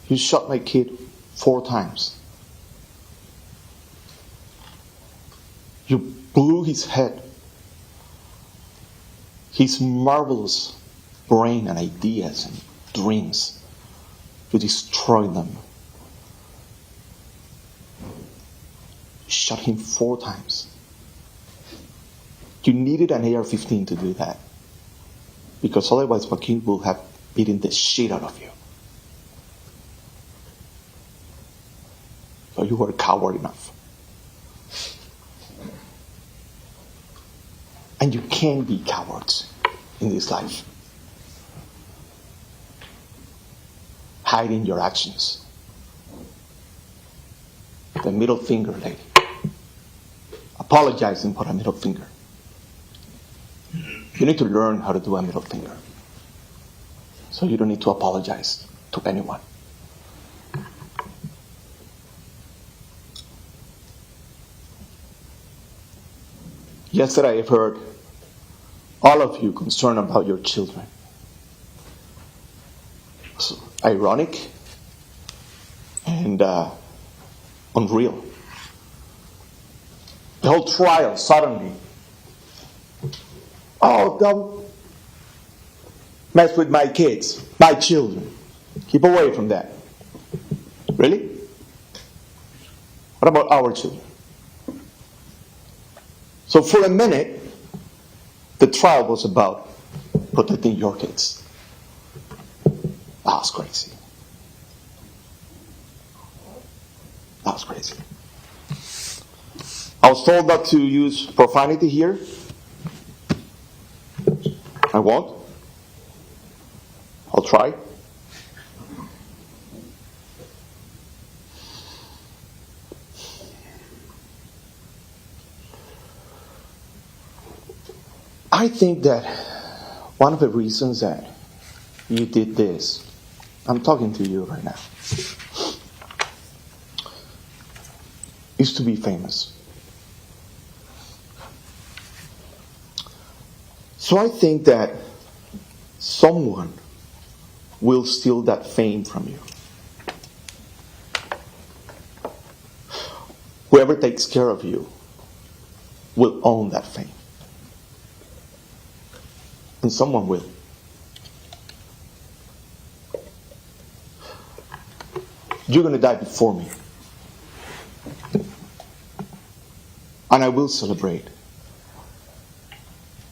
You shot my kid 4 times. You blew his head, his marvelous brain and ideas and dreams. You destroyed them. You shot him 4 times. You needed an AR-15 to do that, because otherwise Joaquin will have beaten the shit out of you. So you were coward enough. And you can be cowards in this life. Hiding your actions. The middle finger, lady. Apologizing for a middle finger. You need to learn how to do a middle finger. So you don't need to apologize to anyone. Yesterday I heard all of you concerned about your children. It's ironic and unreal. The whole trial suddenly, oh, don't mess with my kids, my children. Keep away from that. Really? What about our children? So for a minute, the trial was about protecting your kids. That was crazy. That was crazy. I was told not to use profanity here. I won't. I'll try. I think that one of the reasons that you did this, I'm talking to you right now, is to be famous. So I think that someone will steal that fame from you. Whoever takes care of you will own that fame. And someone will. You're going to die before me. And I will celebrate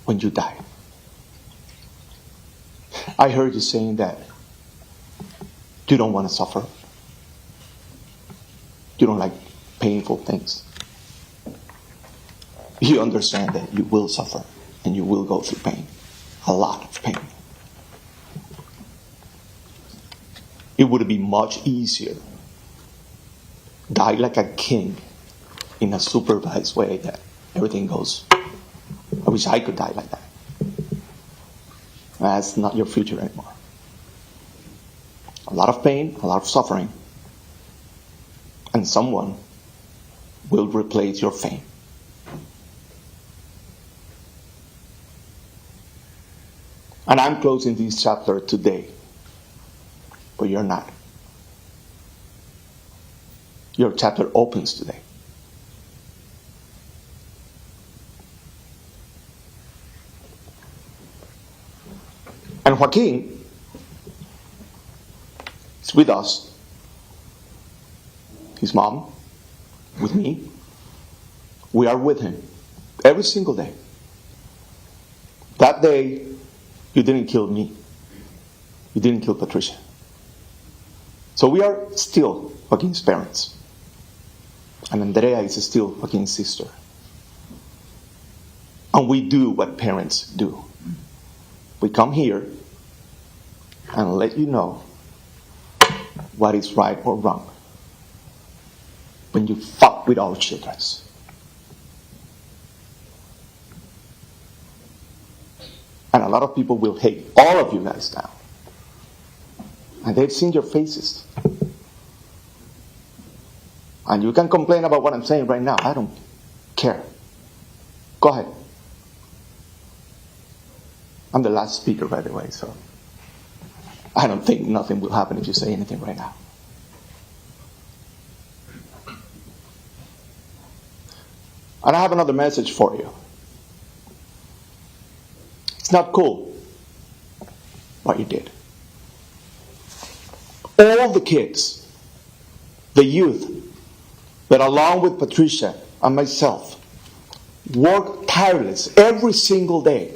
when you die. I heard you saying that you don't want to suffer. You don't like painful things. You understand that you will suffer and you will go through pain. A lot of pain. It would be much easier die like a king in a supervised way that everything goes. I wish I could die like that. That's not your future anymore. A lot of pain, a lot of suffering, and someone will replace your fame. And I'm closing this chapter today, but you're not. Your chapter opens today. And Joaquin is with us, his mom, with me. We are with him every single day. That day, you didn't kill me. You didn't kill Patricia. So we are still Joaquin's parents. And Andrea is still Joaquin's sister. And we do what parents do. We come here and let you know what is right or wrong when you fuck with our children. And a lot of people will hate all of you guys now. And they've seen your faces. And you can complain about what I'm saying right now. I don't care. Go ahead. I'm the last speaker, by the way, so I don't think nothing will happen if you say anything right now. And I have another message for you. It's not cool what you did. All the kids, the youth, that along with Patricia and myself work tireless every single day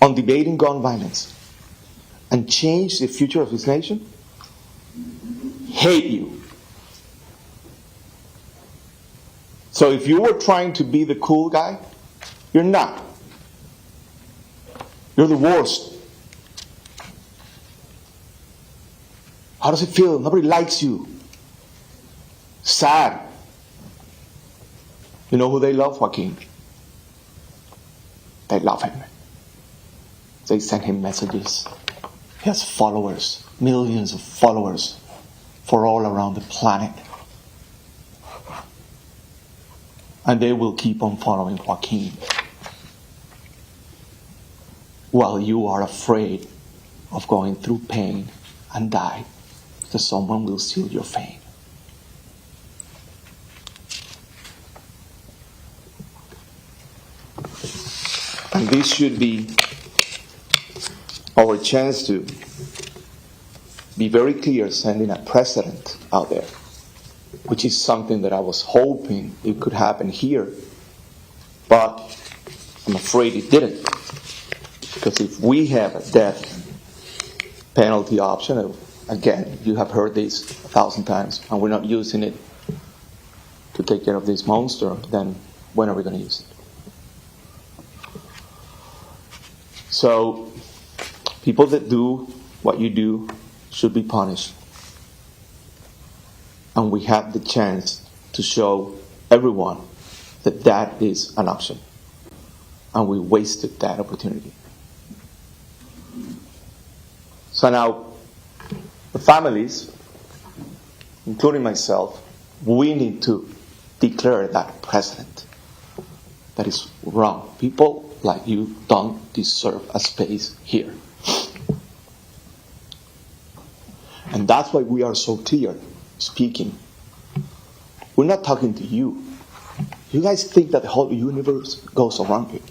on debating gun violence and change the future of this nation, hate you. So if you were trying to be the cool guy, you're not. You're the worst. How does it feel? Nobody likes you. Sad. You know who they love? Joaquin. They love him. They send him messages. He has followers, millions of followers for all around the planet. And they will keep on following Joaquin while you are afraid of going through pain and die because someone will steal your fame. And this should be our chance to be very clear, sending a precedent out there, which is something that I was hoping it could happen here, but I'm afraid it didn't. Because if we have a death penalty option, again, you have heard this 1,000 times, and we're not using it to take care of this monster, then when are we going to use it? So, people that do what you do should be punished. And we have the chance to show everyone that that is an option. And we wasted that opportunity. So now, the families, including myself, we need to declare that precedent. That is wrong. People like you don't deserve a space here. And that's why we are so clear speaking. We're not talking to you. You guys think that the whole universe goes around you.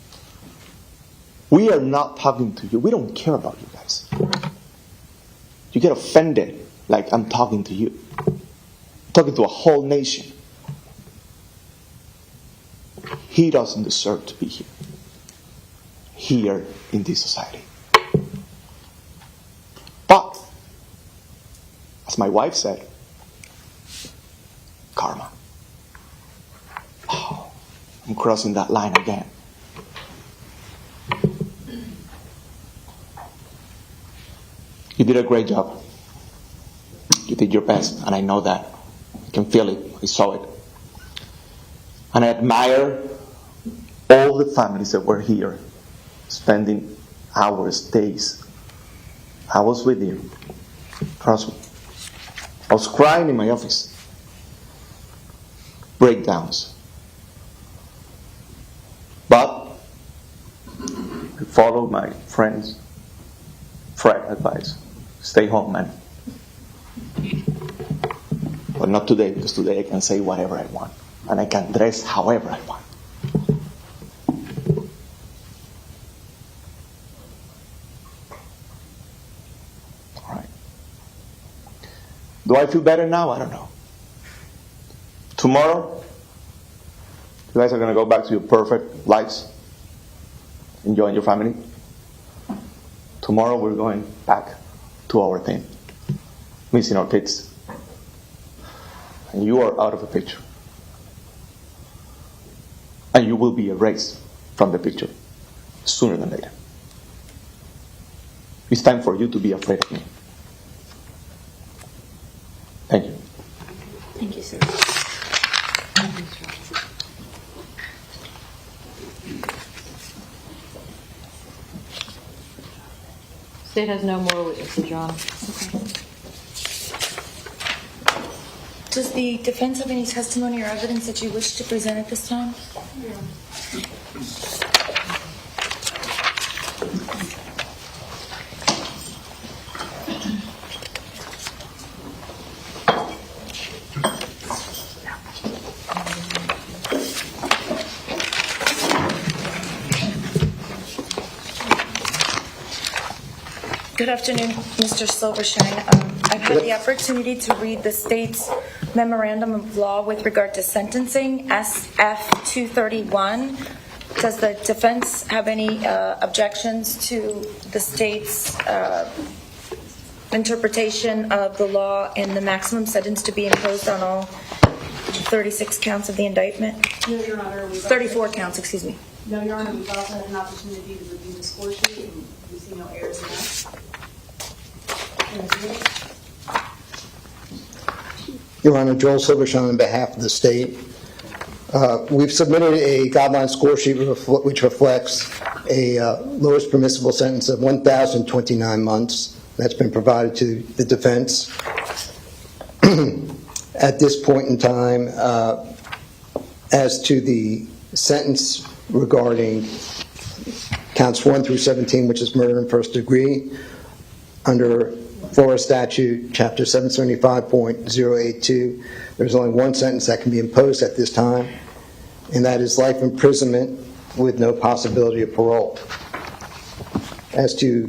We are not talking to you. We don't care about you guys. You get offended like I'm talking to you. I'm talking to a whole nation. He doesn't deserve to be here in this society. But, as my wife said, karma. Oh, I'm crossing that line again. You did a great job. You did your best, and I know that. I can feel it. I saw it. And I admire all the families that were here, spending hours, days. I was with you. Trust me. I was crying in my office. Breakdowns. But I followed my friend's Fred advice. Stay home, man. But not today, because today I can say whatever I want. And I can dress however I want. All right. Do I feel better now? I don't know. Tomorrow, you guys are going to go back to your perfect lives, enjoying your family. Tomorrow we're going back to our thing, missing our kids. and you are out of the picture. And you will be erased from the picture sooner than later. It's time for you to be afraid of me. Thank you. Thank you, sir. State has no more witnesses, Your Honor. Does the defense have any testimony or evidence that you wish to present at this time? Good afternoon, Mr. Silvershine. I've had the opportunity to read the state's memorandum of law with regard to sentencing, SF 231. Does the defense have any objections to the state's interpretation of the law and the maximum sentence to be imposed on all 36 counts of the indictment? No, Your Honor. 34 counts, excuse me. No, Your Honor, we've also had an opportunity to review the score sheet, and we see no errors in that. Your Honor, Joel Silvershine on behalf of the state. We've submitted a guideline score sheet which reflects a lowest permissible sentence of 1,029 months. That's been provided to the defense. At this point in time, as to the sentence regarding counts 1 through 17, which is murder in first degree, under Florida statute, chapter 775.082, there's only one sentence that can be imposed at this time, and that is life imprisonment with no possibility of parole. As to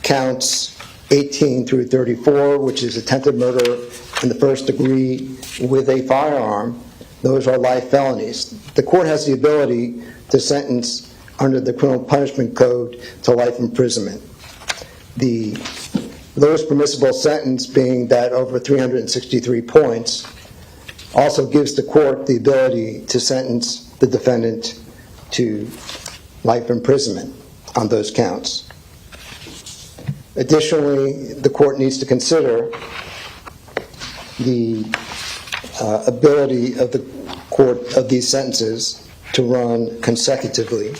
counts 18 through 34, which is attempted murder in the first degree with a firearm, those are life felonies. The court has the ability to sentence under the Criminal Punishment Code to life imprisonment. The lowest permissible sentence being that over 363 points also gives the court the ability to sentence the defendant to life imprisonment on those counts. Additionally, the court needs to consider the ability of the court of these sentences to run consecutively.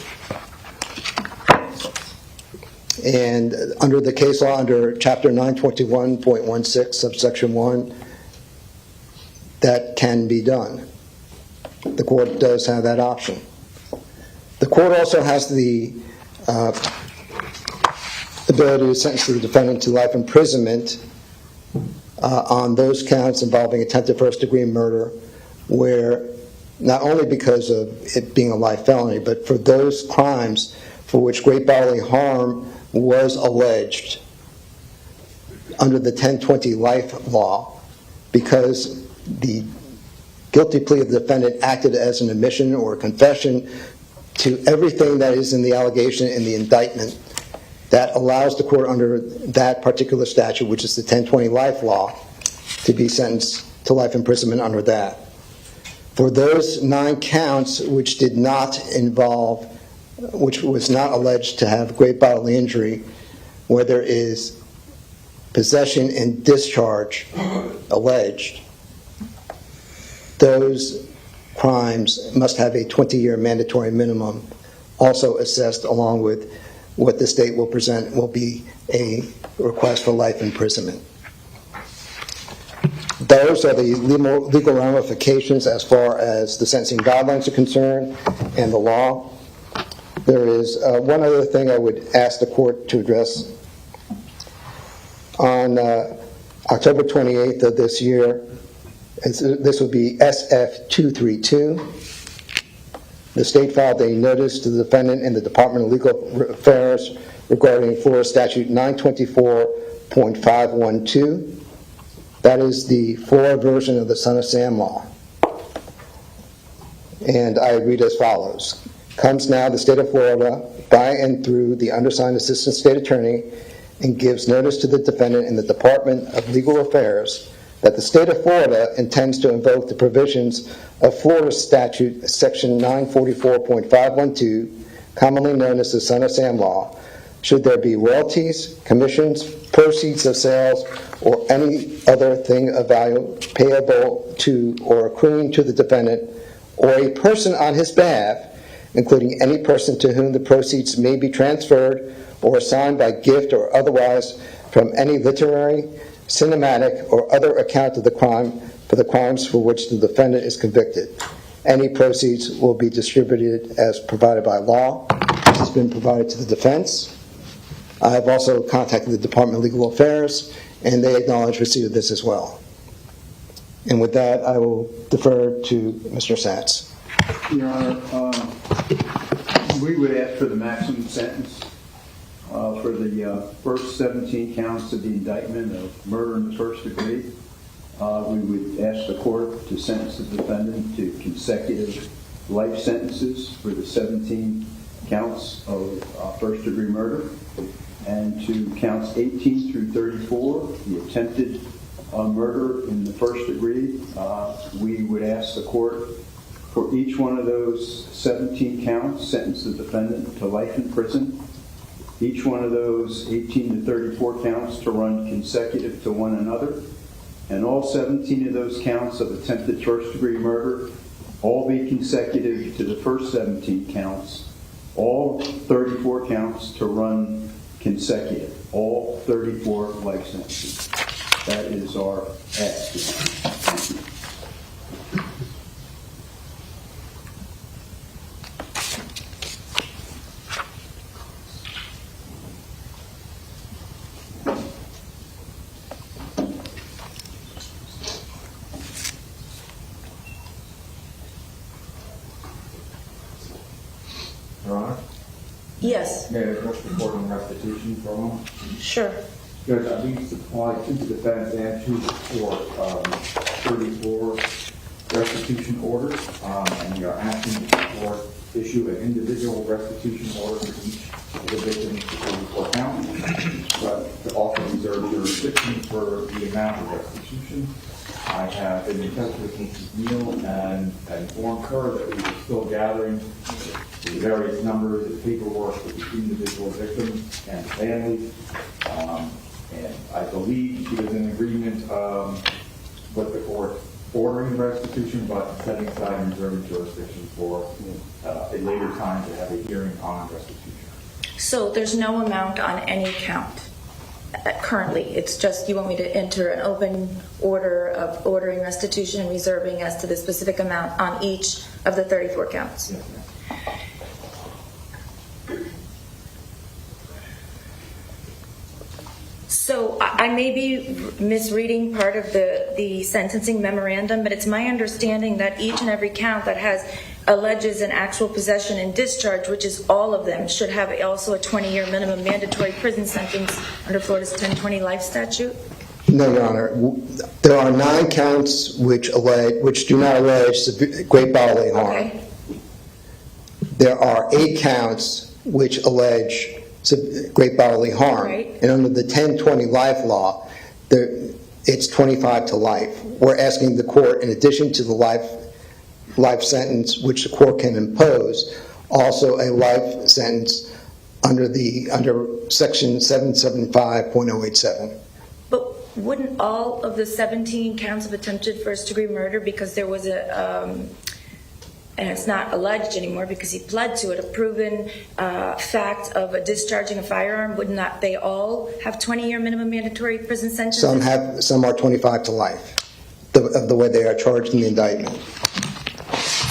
And under the case law, under Chapter 921.16, subsection 1, that can be done. The court does have that option. The court also has the ability to sentence the defendant to life imprisonment on those counts involving attempted first-degree murder, where not only because of it being a life felony, but for those crimes for which great bodily harm was alleged under the 1020 life law, because the guilty plea of the defendant acted as an admission or a confession to everything that is in the allegation in the indictment, that allows the court under that particular statute, which is the 1020 life law, to be sentenced to life imprisonment under that. For those 9 counts which did not involve, which was not alleged to have great bodily injury, where there is possession and discharge alleged, those crimes must have a 20-year mandatory minimum, also assessed along with what the state will present will be a request for life imprisonment. Those are the legal ramifications as far as the sentencing guidelines are concerned and the law. There is one other thing I would ask the court to address. On October 28th of this year, this would be SF 232, the state filed a notice to the defendant in the Department of Legal Affairs regarding Florida Statute 924.512. That is the Florida version of the Son of Sam law. And I read as follows. Comes now the state of Florida by and through the undersigned assistant state attorney and gives notice to the defendant in the Department of Legal Affairs that the state of Florida intends to invoke the provisions of Florida Statute Section 944.512, commonly known as the Son of Sam Law, should there be royalties, commissions, proceeds of sales, or any other thing of value payable to or accruing to the defendant or a person on his behalf, including any person to whom the proceeds may be transferred or assigned by gift or otherwise from any literary, cinematic, or other account of the crime for the crimes for which the defendant is convicted. Any proceeds will be distributed as provided by law. This has been provided to the defense. I have also contacted the Department of Legal Affairs, and they acknowledge receipt of this as well. And with that, I will defer to Mr. Satz. Your Honor, we would ask for the maximum sentence for the first 17 counts of the indictment of murder in the first degree. We would ask the court to sentence the defendant to consecutive life sentences for the 17 counts of first degree murder, and to counts 18 through 34, the attempted murder in the first degree. We would ask the court for each one of those 17 counts, sentence the defendant to life in prison. Each one of those 18 to 34 counts to run consecutive to one another. And all 17 of those counts of attempted first degree murder all be consecutive to the first 17 counts. All 34 counts to run consecutive. All 34 life sentences. That is our ask. Thank you. Your Honor? Yes. May I address the court on restitution for a moment? Sure. Judge, I need to supply to the defense and to the court 34 restitution orders, and we are asking the court to issue an individual restitution order for each of the victims to 34 counts, but to also reserve jurisdiction for the amount of restitution. I have been in touch with Mrs. Neal and informed her that we were still gathering the various numbers and paperwork with the individual victims and families. And I believe she was in agreement with the court ordering restitution, but setting aside and reserving jurisdiction for a later time to have a hearing on restitution. So there's no amount on any count currently. It's just you want me to enter an open order of ordering restitution and reserving as to the specific amount on each of the 34 counts. Yes, ma'am. So I may be misreading part of the sentencing memorandum, but it's my understanding that each and every count that alleges an actual possession and discharge, which is all of them, should have also a 20-year minimum mandatory prison sentence under Florida's 1020 life statute? No, Your Honor. There are 9 counts which do not allege great bodily harm. Okay. There are 8 counts which allege great bodily harm. Right. And under the 1020 life law, it's 25 to life. We're asking the court, in addition to the life sentence which the court can impose, also a life sentence under section 775.087. But wouldn't all of the 17 counts of attempted first-degree murder, because there was and it's not alleged anymore because he pled to it, a proven fact of discharging a firearm, would not they all have 20-year minimum mandatory prison sentences? Some are 25 to life, of the way they are charged in the indictment.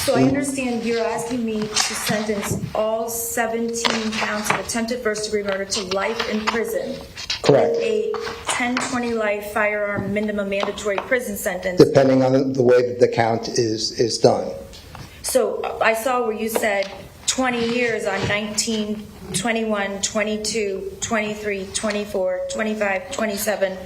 So I understand you're asking me to sentence all 17 counts of attempted first-degree murder to life in prison. Correct. With a 10-20 life firearm minimum mandatory prison sentence. Depending on the way that the count is done. So I saw where you said 20 years on 19, 21, 22, 23, 24, 25, 27,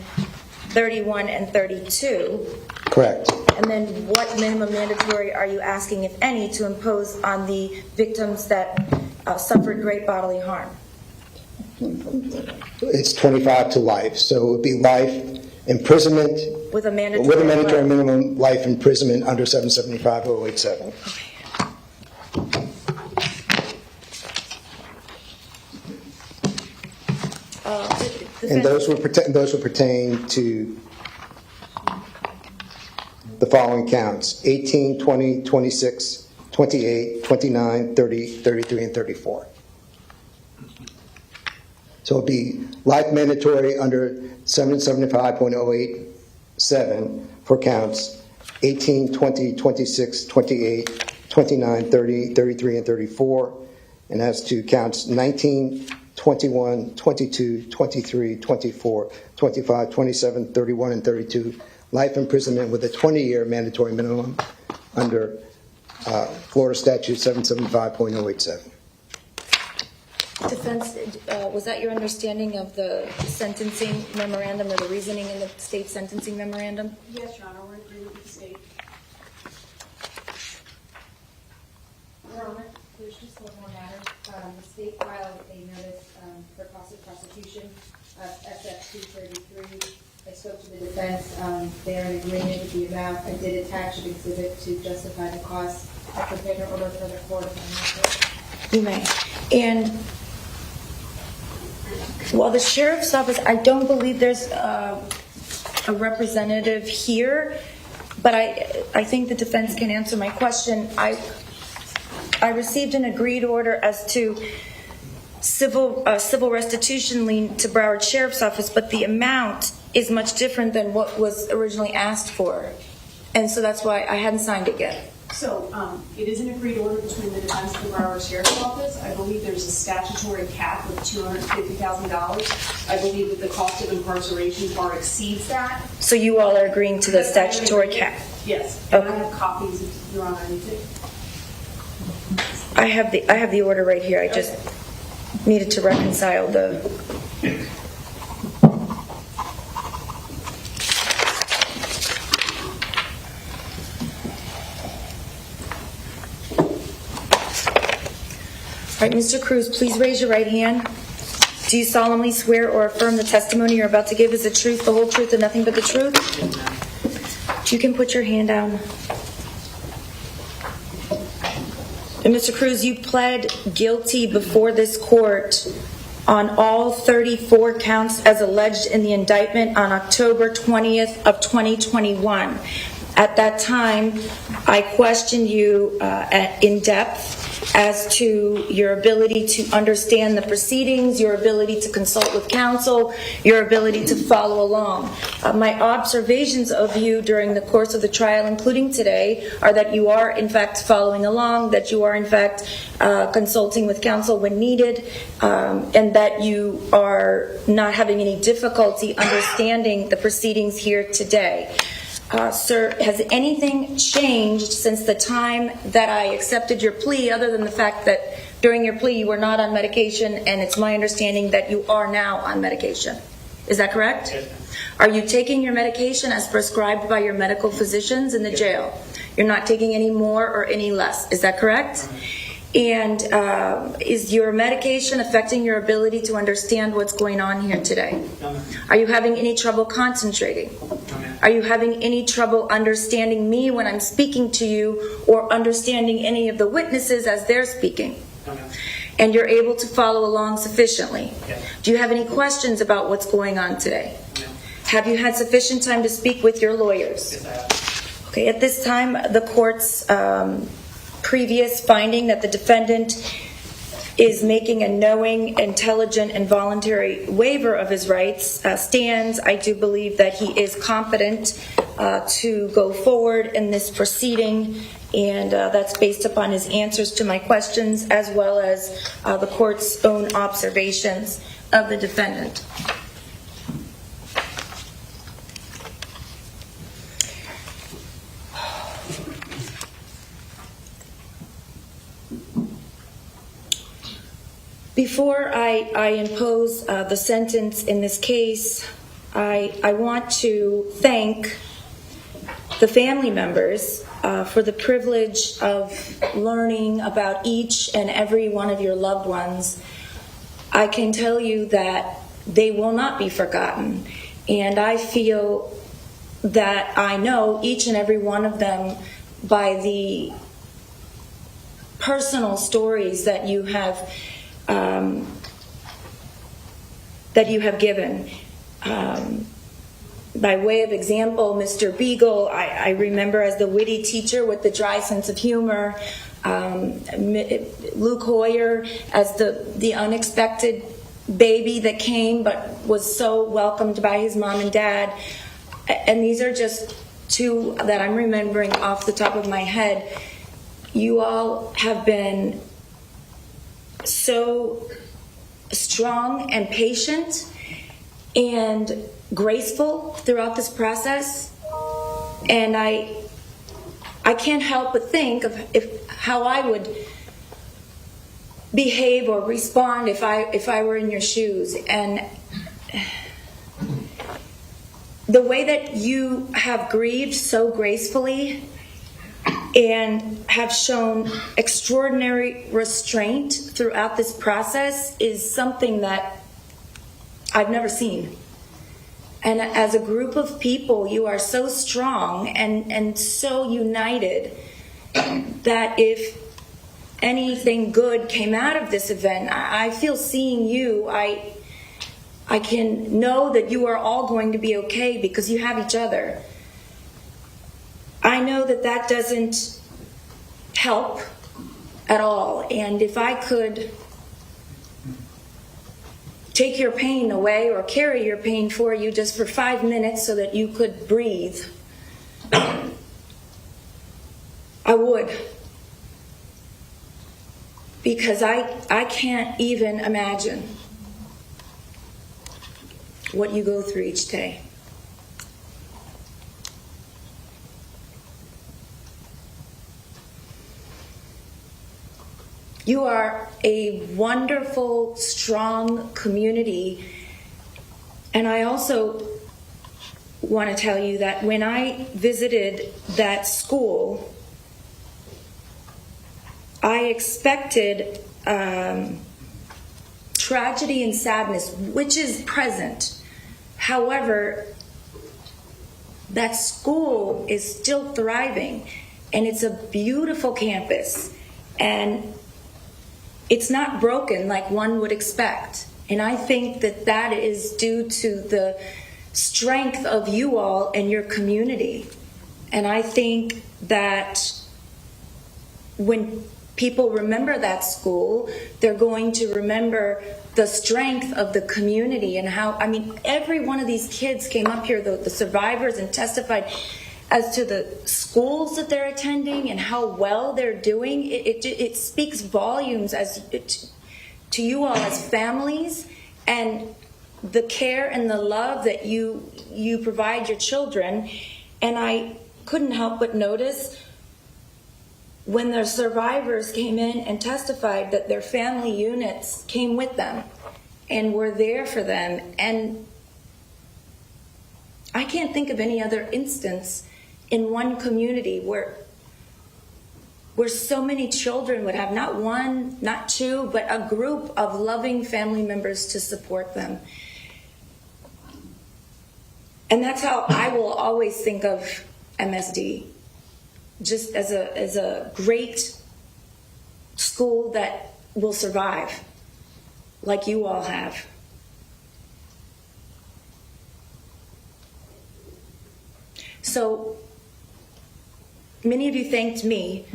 31, and 32. Correct. And then what minimum mandatory are you asking, if any, to impose on the victims that suffered great bodily harm? It's 25 to life, so it would be life imprisonment With a mandatory minimum life imprisonment under 775-087. And those would pertain to the following counts: 18, 20, 26, 28, 29, 30, 33, and 34. So it would be life mandatory under 775.087 for counts 18, 20, 26, 28, 29, 30, 33, and 34. And as to counts 19, 21, 22, 23, 24, 25, 27, 31, and 32, life imprisonment with a 20-year mandatory minimum under Florida Statute 775.087. Defense, was that your understanding of the sentencing memorandum or the reasoning in the state sentencing memorandum? Yes, Your Honor, we're in agreement with the state. Your Honor, there's just one more matter. The state filed a notice for cost of prosecution of SF-233. I spoke to the defense. They are in agreement with the amount. I did attach an exhibit to justify the cost. I prepared an order for the court. You may. And while the sheriff's office, I don't believe there's a representative here, but I think the defense can answer my question. I received an agreed order as to civil restitution lien to Broward Sheriff's Office, but the amount is much different than what was originally asked for. And so that's why I hadn't signed it yet. So it is an agreed order between the defense and the Broward Sheriff's Office. I believe there's a statutory cap of $250,000. I believe that the cost of incarceration far exceeds that. So you all are agreeing to the statutory cap? Yes. Okay. And I have copies, if Your Honor needs it. I have the order right here. I just needed to reconcile the. All right, Mr. Cruz, please raise your right hand. Do you solemnly swear or affirm the testimony you're about to give is the truth, the whole truth, and nothing but the truth? You can put your hand down. And Mr. Cruz, you pled guilty before this court on all 34 counts as alleged in the indictment on October 20th of 2021. At that time, I questioned you in depth as to your ability to understand the proceedings, your ability to consult with counsel, your ability to follow along. My observations of you during the course of the trial, including today, are that you are in fact following along, that you are in fact consulting with counsel when needed, and that you are not having any difficulty understanding the proceedings here today. Sir, has anything changed since the time that I accepted your plea, other than the fact that during your plea you were not on medication, and it's my understanding that you are now on medication? Is that correct? Yes, ma'am. Are you taking your medication as prescribed by your medical physicians in the jail? You're not taking any more or any less. Is that correct? And is your medication affecting your ability to understand what's going on here today? No, ma'am. Are you having any trouble concentrating? No, ma'am. Are you having any trouble understanding me when I'm speaking to you, or understanding any of the witnesses as they're speaking? No, ma'am. And you're able to follow along sufficiently? Yes. Do you have any questions about what's going on today? No. Have you had sufficient time to speak with your lawyers? Yes, I have. Okay, at this time, the court's previous finding that the defendant is making a knowing, intelligent, and voluntary waiver of his rights stands. I do believe that he is competent to go forward in this proceeding, and that's based upon his answers to my questions as well as the court's own observations of the defendant. Before I impose the sentence in this case, I want to thank the family members for the privilege of learning about each and every one of your loved ones. I can tell you that they will not be forgotten, And I feel that I know each and every one of them by the personal stories that you have given. By way of example, Mr. Beagle, I remember as the witty teacher with the dry sense of humor. Luke Hoyer as the unexpected baby that came but was so welcomed by his mom and dad. And these are just two that I'm remembering off the top of my head. You all have been so strong and patient and graceful throughout this process, and I can't help but think of how I would behave or respond if I were in your shoes. And the way that you have grieved so gracefully and have shown extraordinary restraint throughout this process is something that I've never seen. And as a group of people, you are so strong and so united that if anything good came out of this event, I feel seeing you, I can know that you are all going to be okay because you have each other. I know that that doesn't help at all, and if I could take your pain away or carry your pain for you just for 5 minutes so that you could breathe, I would. Because I can't even imagine what you go through each day. You are a wonderful, strong community. And I also want to tell you that when I visited that school, I expected tragedy and sadness, which is present. However, that school is still thriving, and it's a beautiful campus. And it's not broken like one would expect. And I think that that is due to the strength of you all and your community. And I think that when people remember that school, they're going to remember the strength of the community and how, I mean, every one of these kids came up here, the survivors, and testified as to the schools that they're attending and how well they're doing. It speaks volumes to you all as families, and the care and the love that you provide your children. And I couldn't help but notice when the survivors came in and testified that their family units came with them and were there for them. And I can't think of any other instance in one community where so many children would have not one, not two, but a group of loving family members to support them. And that's how I will always think of MSD, just as a great school that will survive, like you all have. So many of you thanked me.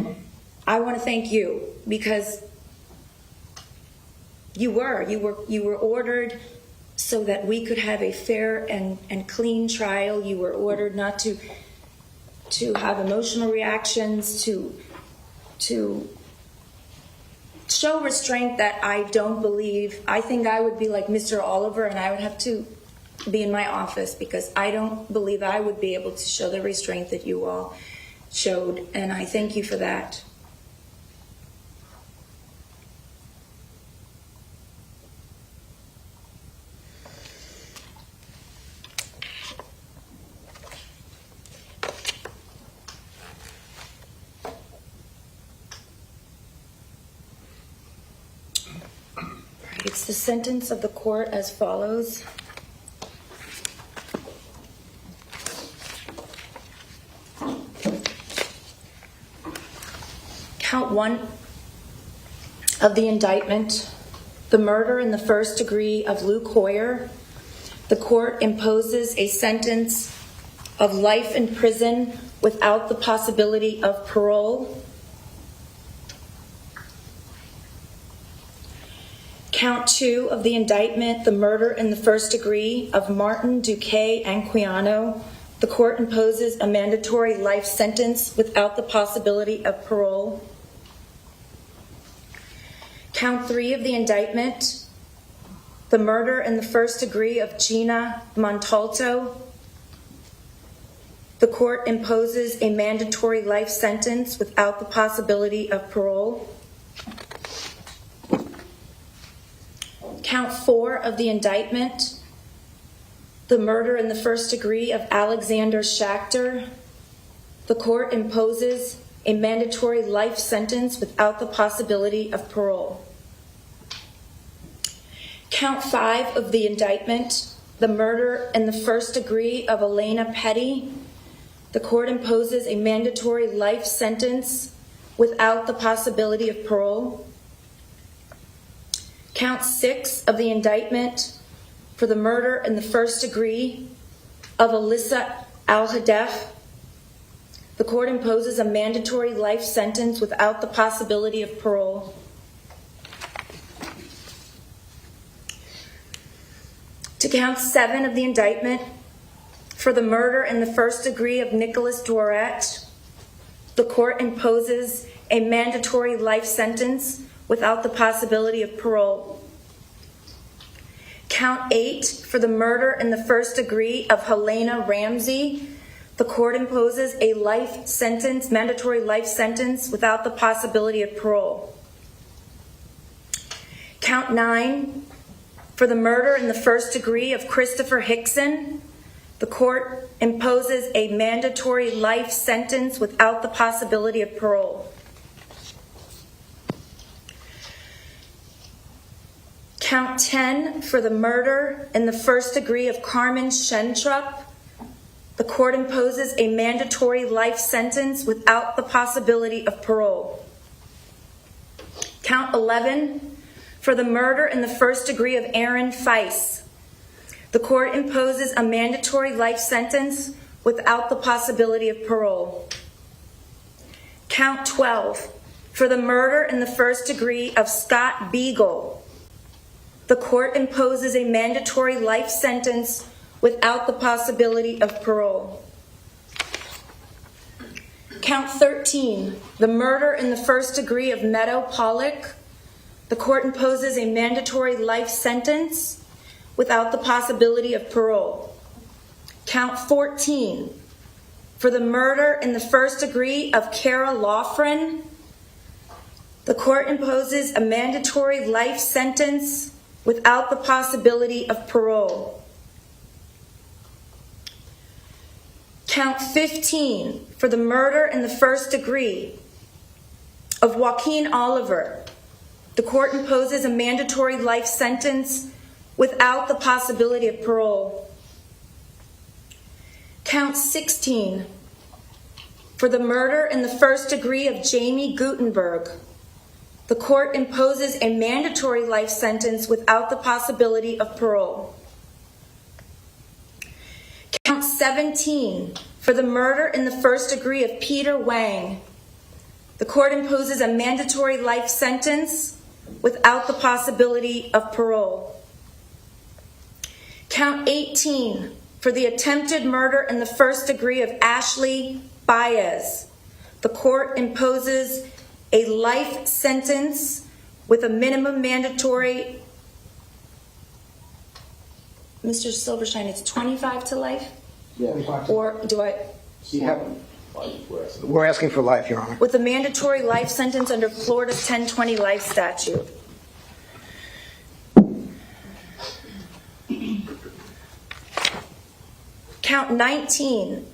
I want to thank you because you were ordered so that we could have a fair and clean trial. You were ordered not to have emotional reactions, to show restraint that I don't believe. I think I would be like Mr. Oliver, and I would have to be in my office because I don't believe I would be able to show the restraint that you all showed, and I thank you for that. It's the sentence of the court as follows. Count 1 of the indictment, the murder in the first degree of Luke Hoyer, the court imposes a sentence of life in prison without the possibility of parole. Count 2 of the indictment, the murder in the first degree of Martin, Duque, and Quiano, the court imposes a mandatory life sentence without the possibility of parole. Count 3 of the indictment, the murder in the first degree of Gina Montalto, the court imposes a mandatory life sentence without the possibility of parole. Count 4 of the indictment, the murder in the first degree of Alexander Schachter, the court imposes a mandatory life sentence without the possibility of parole. Count 5 of the indictment, the murder in the first degree of Elena Petty, the court imposes a mandatory life sentence without the possibility of parole. Count 6 of the indictment for the murder in the first degree of Alyssa Alhadef, the court imposes a mandatory life sentence without the possibility of parole. To count 7 of the indictment for the murder in the first degree of Nicholas Borat, the court imposes a mandatory life sentence without the possibility of parole. Count 8 for the murder in the first degree of Helena Ramsey, the court imposes a life sentence, mandatory life sentence without the possibility of parole. Count 9 for the murder in the first degree of Christopher Hickson, the court imposes a mandatory life sentence without the possibility of parole. Count 10 for the murder in the first degree of Carmen Schentrup, the court imposes a mandatory life sentence without the possibility of parole. Count 11 for the murder in the first degree of Aaron Feiss, the court imposes a mandatory life sentence without the possibility of parole. Count 12 for the murder in the first degree of Scott Beagle, the court imposes a mandatory life sentence without the possibility of parole. Count 13, the murder in the first degree of Meadow Pollock, the court imposes a mandatory life sentence without the possibility of parole. Count 14, for the murder in the first degree of Kara Loughran, the court imposes a mandatory life sentence without the possibility of parole. Count 15, for the murder in the first degree of Joaquin Oliver, the court imposes a mandatory life sentence without the possibility of parole. Count 16, for the murder in the first degree of Jamie Guttenberg, the court imposes a mandatory life sentence without the possibility of parole. Count 17, for the murder in the first degree of Peter Wang, the court imposes a mandatory life sentence without the possibility of parole. Count 18, for the attempted murder in the first degree of Ashley Baez, the court imposes a life sentence with a minimum mandatory, Mr. Silverstein, it's 25 to life? Yes. Or do I? We're asking for life, Your Honor. With a mandatory life sentence under Florida's 1020 life statute. Count 19,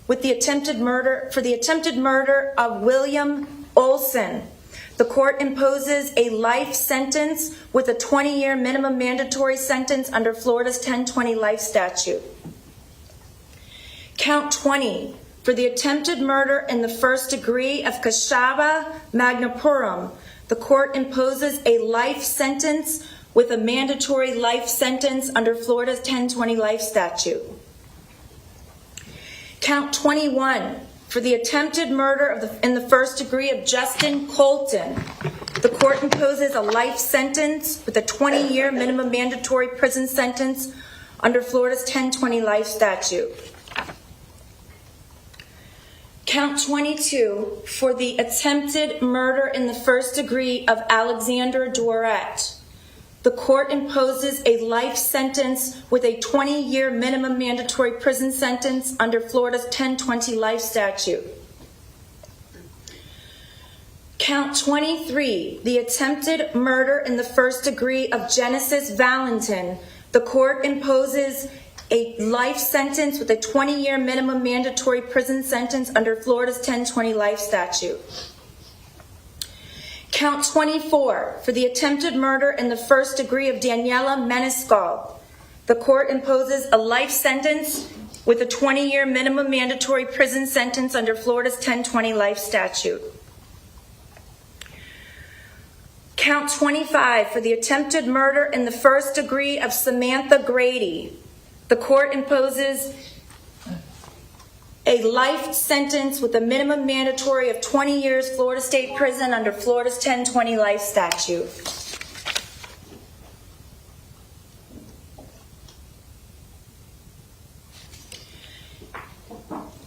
with the attempted murder, for the attempted murder of William Olson, the court imposes a life sentence with a 20-year minimum mandatory sentence under Florida's 1020 life statute. Count 20, for the attempted murder in the first degree of Kashava Magnapuram, the court imposes a life sentence with a mandatory life sentence under Florida's 1020 life statute. Count 21, for the attempted murder in the first degree of Justin Colton, the court imposes a life sentence with a 20-year minimum mandatory prison sentence under Florida's 1020 life statute. Count 22, for the attempted murder in the first degree of Alexander Borat, the court imposes a life sentence with a 20-year minimum mandatory prison sentence under Florida's 1020 life statute. Count 23, the attempted murder in the first degree of Genesis Valentine, the court imposes a life sentence with a 20-year minimum mandatory prison sentence under Florida's 1020 life statute. Count 24, for the attempted murder in the first degree of Daniela Menescal, the court imposes a life sentence with a 20-year minimum mandatory prison sentence under Florida's 1020 life statute. Count 25, for the attempted murder in the first degree of Samantha Grady, the court imposes a life sentence with a minimum mandatory of 20 years Florida State Prison under Florida's 1020 life statute.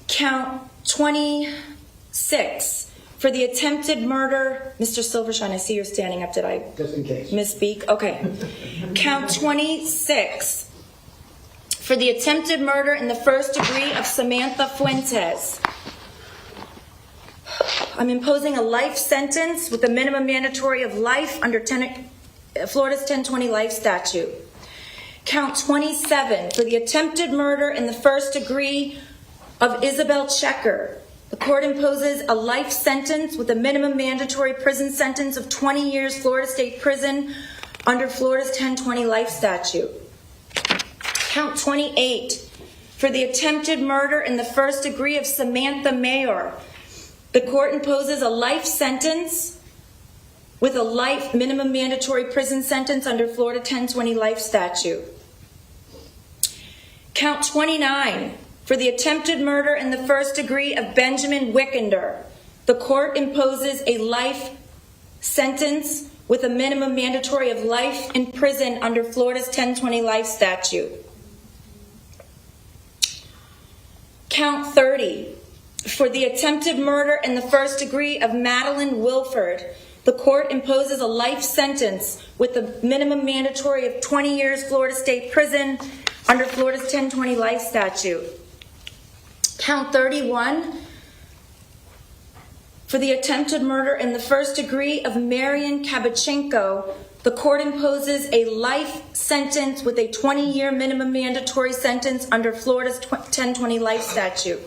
Count 26, for the attempted murder, Mr. Silvershine, I see you're standing up. Did I Just in case. misspeak? Okay. Count 26, for the attempted murder in the first degree of Samantha Fuentes. I'm imposing a life sentence with a minimum mandatory of life under Florida's 1020 life statute. Count 27, for the attempted murder in the first degree of Isabel Checker. The court imposes a life sentence with a minimum mandatory prison sentence of 20 years Florida State Prison under Florida's 1020 life statute. Count 28, for the attempted murder in the first degree of Samantha Mayor. The court imposes a life sentence with a life minimum mandatory prison sentence under Florida 1020 life statute. Count 29, for the attempted murder in the first degree of Benjamin Wickender. The court imposes a life sentence with a minimum mandatory of life in prison under Florida's 1020 life statute. Count 30, for the attempted murder in the first degree of Madeline Wilford. The court imposes a life sentence with a minimum mandatory of 20 years Florida State Prison under Florida's 1020 life statute. Count 31, for the attempted murder in the first degree of Marian Kabachenko. The court imposes a life sentence with a 20-year minimum mandatory sentence under Florida's 1020 life statute.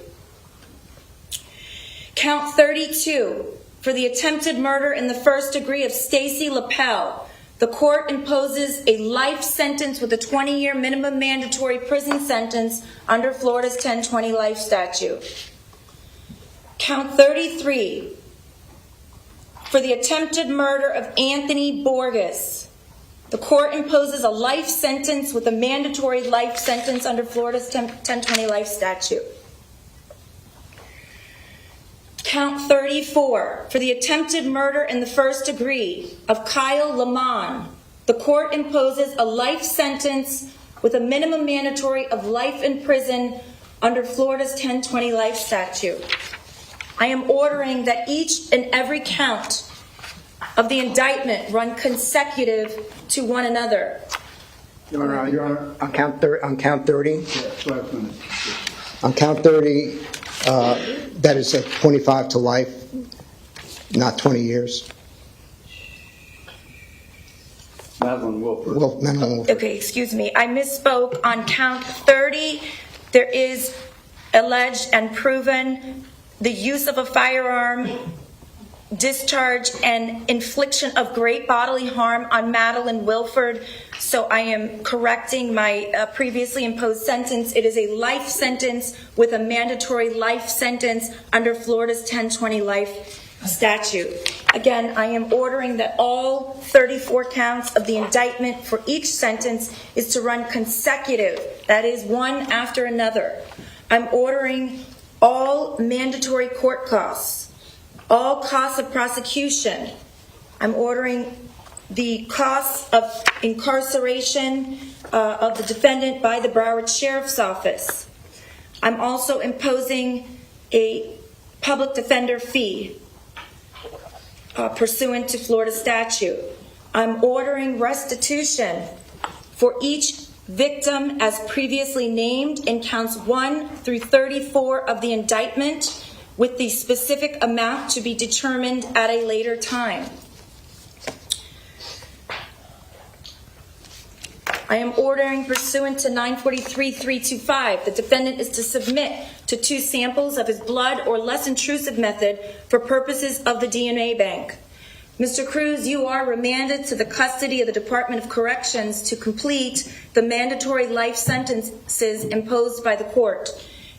Count 32, for the attempted murder in the first degree of Stacy Lapel. The court imposes a life sentence with a 20-year minimum mandatory prison sentence under Florida's 1020 life statute. Count 33, for the attempted murder of Anthony Borges. The court imposes a life sentence with a mandatory life sentence under Florida's 1020 life statute. Count 34, for the attempted murder in the first degree of Kyle Lamont. The court imposes a life sentence with a minimum mandatory of life in prison under Florida's 1020 life statute. I am ordering that each and every count of the indictment run consecutive to one another. Your Honor, on count 30, Yeah, that's what I was going to on count 30, that is a 25 to life, not 20 years. Madeline Wilford. Madeline Wilford. Okay, excuse me. I misspoke. On count 30, there is alleged and proven the use of a firearm discharge and infliction of great bodily harm on Madeline Wilford. So I am correcting my previously imposed sentence. It is a life sentence with a mandatory life sentence under Florida's 1020 life statute. Again, I am ordering that all 34 counts of the indictment for each sentence is to run consecutive, that is, one after another. I'm ordering all mandatory court costs, all costs of prosecution. I'm ordering the costs of incarceration of the defendant by the Broward Sheriff's Office. I'm also imposing a public defender fee pursuant to Florida statute. I'm ordering restitution for each victim as previously named in counts 1 through 34 of the indictment, with the specific amount to be determined at a later time. I am ordering pursuant to 943-325, the defendant is to submit to 2 samples of his blood or less intrusive method for purposes of the DNA bank. Mr. Cruz, you are remanded to the custody of the Department of Corrections to complete the mandatory life sentences imposed by the court.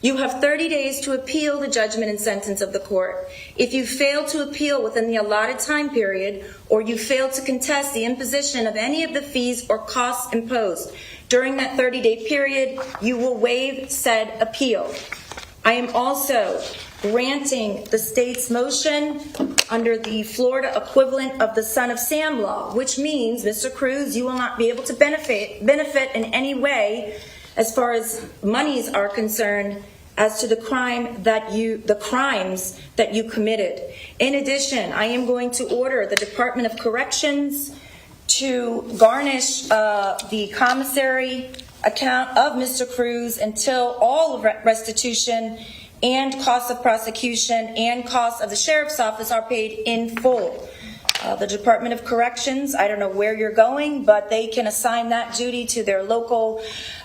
You have 30 days to appeal the judgment and sentence of the court. If you fail to appeal within the allotted time period, or you fail to contest the imposition of any of the fees or costs imposed during that 30-day period, you will waive said appeal. I am also granting the state's motion under the Florida equivalent of the Son of Sam law, which means, Mr. Cruz, you will not be able to benefit in any way as far as monies are concerned as to the crimes that you committed. In addition, I am going to order the Department of Corrections to garnish the commissary account of Mr. Cruz until all of restitution and costs of prosecution and costs of the Sheriff's Office are paid in full. The Department of Corrections, I don't know where you're going, but they can assign that duty to their local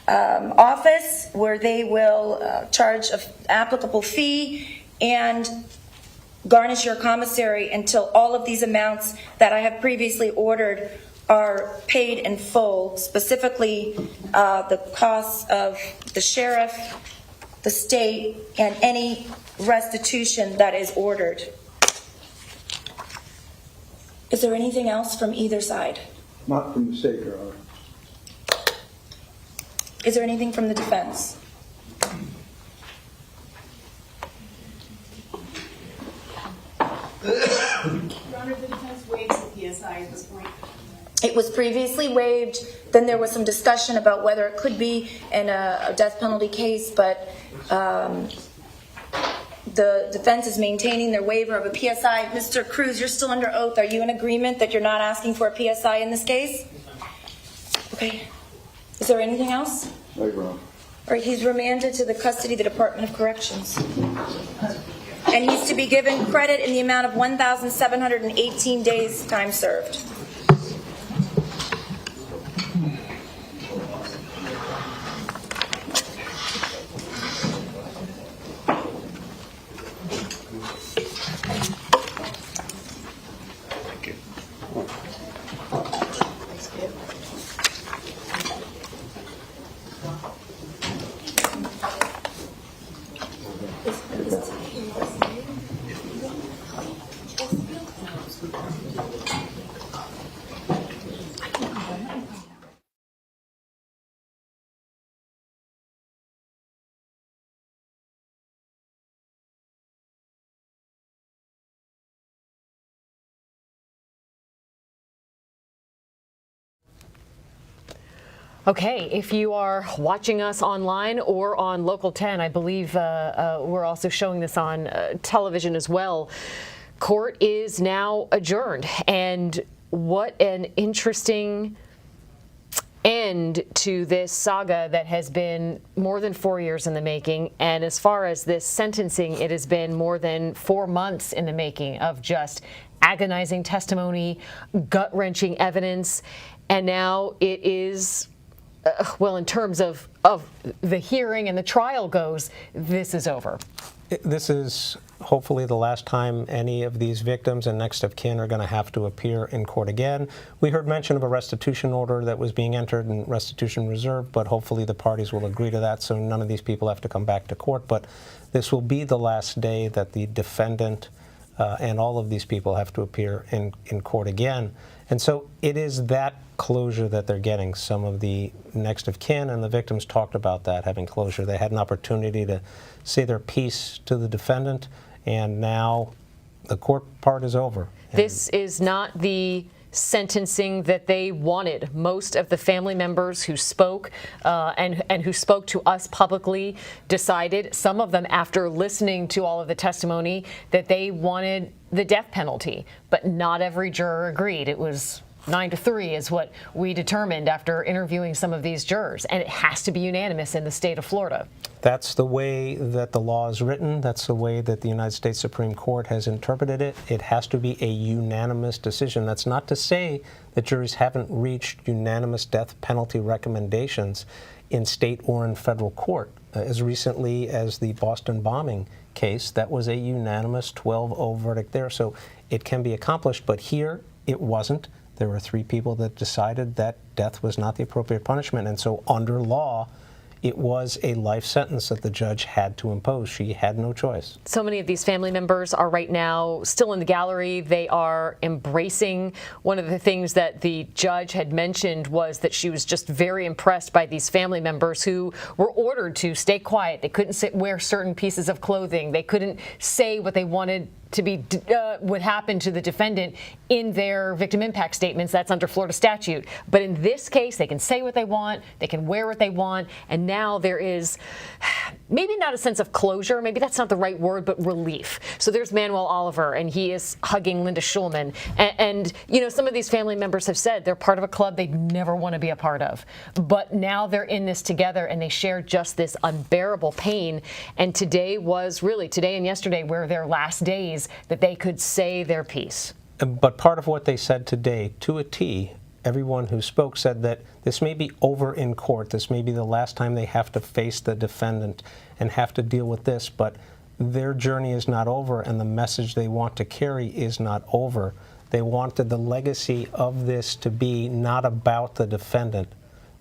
office, where they will charge an applicable fee and garnish your commissary until all of these amounts that I have previously ordered are paid in full, specifically the costs of the sheriff, the state, and any restitution that is ordered. Is there anything else from either side? Not from the state, Your Honor. Is there anything from the defense? Your Honor, the defense waives the PSI at this point. It was previously waived. Then there was some discussion about whether it could be in a death penalty case, but the defense is maintaining their waiver of a PSI. Mr. Cruz, you're still under oath. Are you in agreement that you're not asking for a PSI in this case? Okay. Is there anything else? No, Your Honor. All right, he's remanded to the custody of the Department of Corrections. And he's to be given credit in the amount of 1,718 days time served. Okay, if you are watching us online or on Local 10, I believe we're also showing this on television as well, court is now adjourned. And what an interesting end to this saga that has been more than 4 years in the making. And as far as this sentencing, it has been more than 4 months in the making of just agonizing testimony, gut-wrenching evidence. And now it is, well, in terms of the hearing and the trial goes, this is over. This is hopefully the last time any of these victims and next of kin are going to have to appear in court again. We heard mention of a restitution order that was being entered in restitution reserve, but hopefully the parties will agree to that so none of these people have to come back to court. But this will be the last day that the defendant and all of these people have to appear in court again. And so it is that closure that they're getting. Some of the next of kin and the victims talked about that, having closure. They had an opportunity to say their piece to the defendant, and now the court part is over. This is not the sentencing that they wanted. Most of the family members who spoke and who spoke to us publicly decided, some of them after listening to all of the testimony, that they wanted the death penalty, but not every juror agreed. It was 9-3 is what we determined after interviewing some of these jurors, and it has to be unanimous in the state of Florida. That's the way that the law is written. That's the way that the United States Supreme Court has interpreted it. It has to be a unanimous decision. That's not to say that juries haven't reached unanimous death penalty recommendations in state or in federal court. As recently as the Boston bombing case, that was a unanimous 12-0 verdict there. So it can be accomplished, but here it wasn't. There were 3 people that decided that death was not the appropriate punishment, and so under law, it was a life sentence that the judge had to impose. She had no choice. So many of these family members are right now still in the gallery. They are embracing. One of the things that the judge had mentioned was that she was just very impressed by these family members who were ordered to stay quiet. They couldn't wear certain pieces of clothing. They couldn't say what they wanted to be would happen to the defendant in their victim impact statements. That's under Florida statute. But in this case, they can say what they want, they can wear what they want, and now there is maybe not a sense of closure, maybe that's not the right word, but relief. So there's Manuel Oliver, and he is hugging Linda Shulman. And you know, some of these family members have said they're part of a club they'd never want to be a part of. But now they're in this together, and they share just this unbearable pain. And today and yesterday were their last days that they could say their piece. But part of what they said today, to a T, everyone who spoke said that this may be over in court. This may be the last time they have to face the defendant and have to deal with this, but their journey is not over, and the message they want to carry is not over. They wanted the legacy of this to be not about the defendant,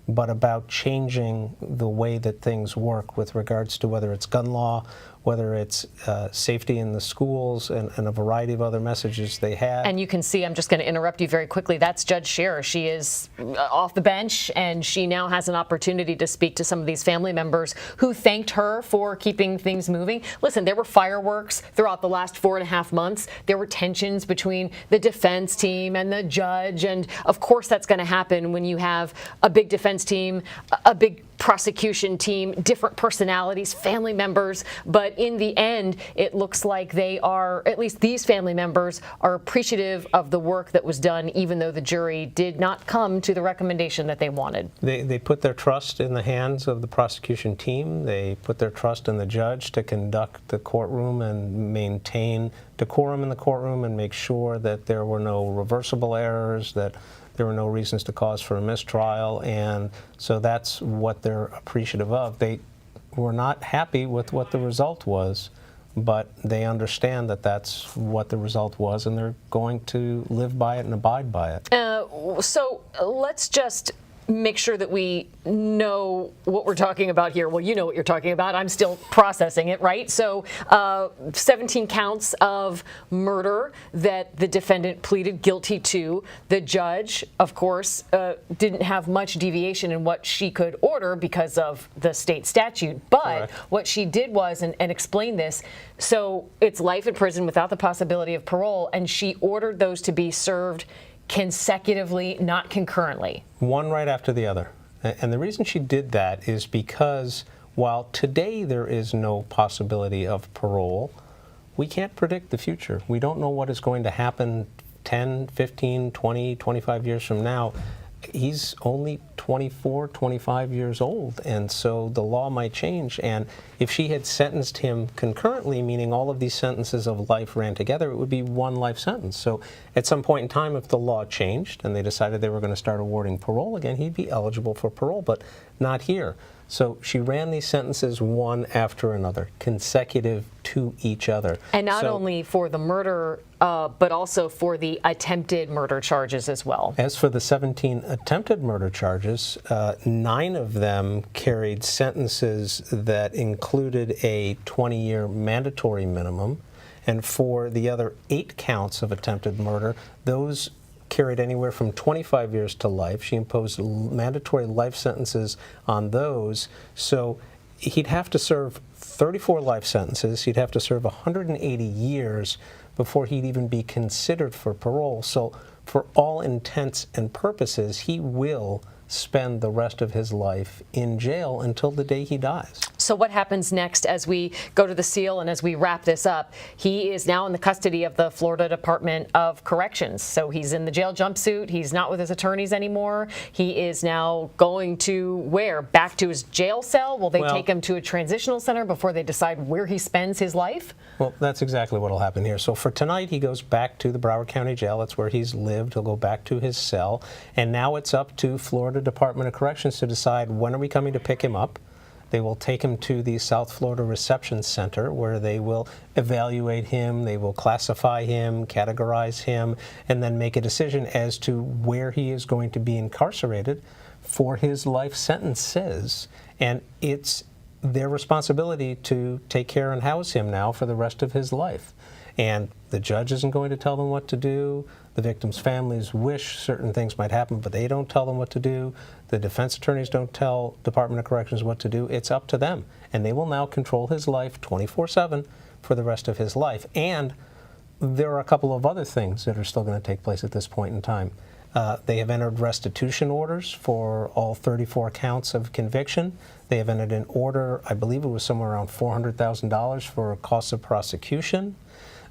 but about changing the way that things work with regards to whether it's gun law, whether it's safety in the schools, and a variety of other messages they had. And you can see, I'm just going to interrupt you very quickly, that's Judge Scherer. She is off the bench, and she now has an opportunity to speak to some of these family members who thanked her for keeping things moving. Listen, there were fireworks throughout the last 4.5 months. There were tensions between the defense team and the judge, and of course that's going to happen when you have a big defense team, a big prosecution team, different personalities, family members, but in the end, it looks like they are, at least these family members, are appreciative of the work that was done, even though the jury did not come to the recommendation that they wanted. They put their trust in the hands of the prosecution team. They put their trust in the judge to conduct the courtroom and maintain decorum in the courtroom and make sure that there were no reversible errors, that there were no reasons to cause for a mistrial, and so that's what they're appreciative of. They were not happy with what the result was, but they understand that that's what the result was, and they're going to live by it and abide by it. So let's just make sure that we know what we're talking about here. Well, you know what you're talking about. I'm still processing it, right? So 17 counts of murder that the defendant pleaded guilty to. The judge, of course, didn't have much deviation in what she could order because of the state statute. But correct. What she did was, and explain this, so it's life in prison without the possibility of parole, and she ordered those to be served consecutively, not concurrently. One right after the other. And the reason she did that is because while today there is no possibility of parole, we can't predict the future. We don't know what is going to happen 10, 15, 20, 25 years from now. He's only 24, 25 years old, and so the law might change. And if she had sentenced him concurrently, meaning all of these sentences of life ran together, it would be one life sentence. So at some point in time, if the law changed and they decided they were going to start awarding parole again, he'd be eligible for parole, but not here. So she ran these sentences one after another, consecutive to each other. And not only for the murder, but also for the attempted murder charges as well. As for the 17 attempted murder charges, 9 of them carried sentences that included a 20-year mandatory minimum. And for the other 8 counts of attempted murder, those carried anywhere from 25 years to life. She imposed mandatory life sentences on those. So he'd have to serve 34 life sentences. He'd have to serve 180 years before he'd even be considered for parole. So for all intents and purposes, he will spend the rest of his life in jail until the day he dies. So what happens next as we go to the seal and as we wrap this up? He is now in the custody of the Florida Department of Corrections. So he's in the jail jumpsuit. He's not with his attorneys anymore. He is now going to where? Back to his jail cell? Will they take him to a transitional center before they decide where he spends his life? Well, that's exactly what will happen here. So for tonight, he goes back to the Broward County Jail. That's where he's lived. He'll go back to his cell. And now it's up to Florida Department of Corrections to decide when are we coming to pick him up. They will take him to the South Florida Reception Center where they will evaluate him, they will classify him, categorize him, and then make a decision as to where he is going to be incarcerated for his life sentences. And it's their responsibility to take care and house him now for the rest of his life. And the judge isn't going to tell them what to do. The victims' families wish certain things might happen, but they don't tell them what to do. The defense attorneys don't tell Department of Corrections what to do. It's up to them. And they will now control his life 24/7 for the rest of his life. And there are a couple of other things that are still going to take place at this point in time. They have entered restitution orders for all 34 counts of conviction. They have entered an order, I believe it was somewhere around $400,000 for costs of prosecution.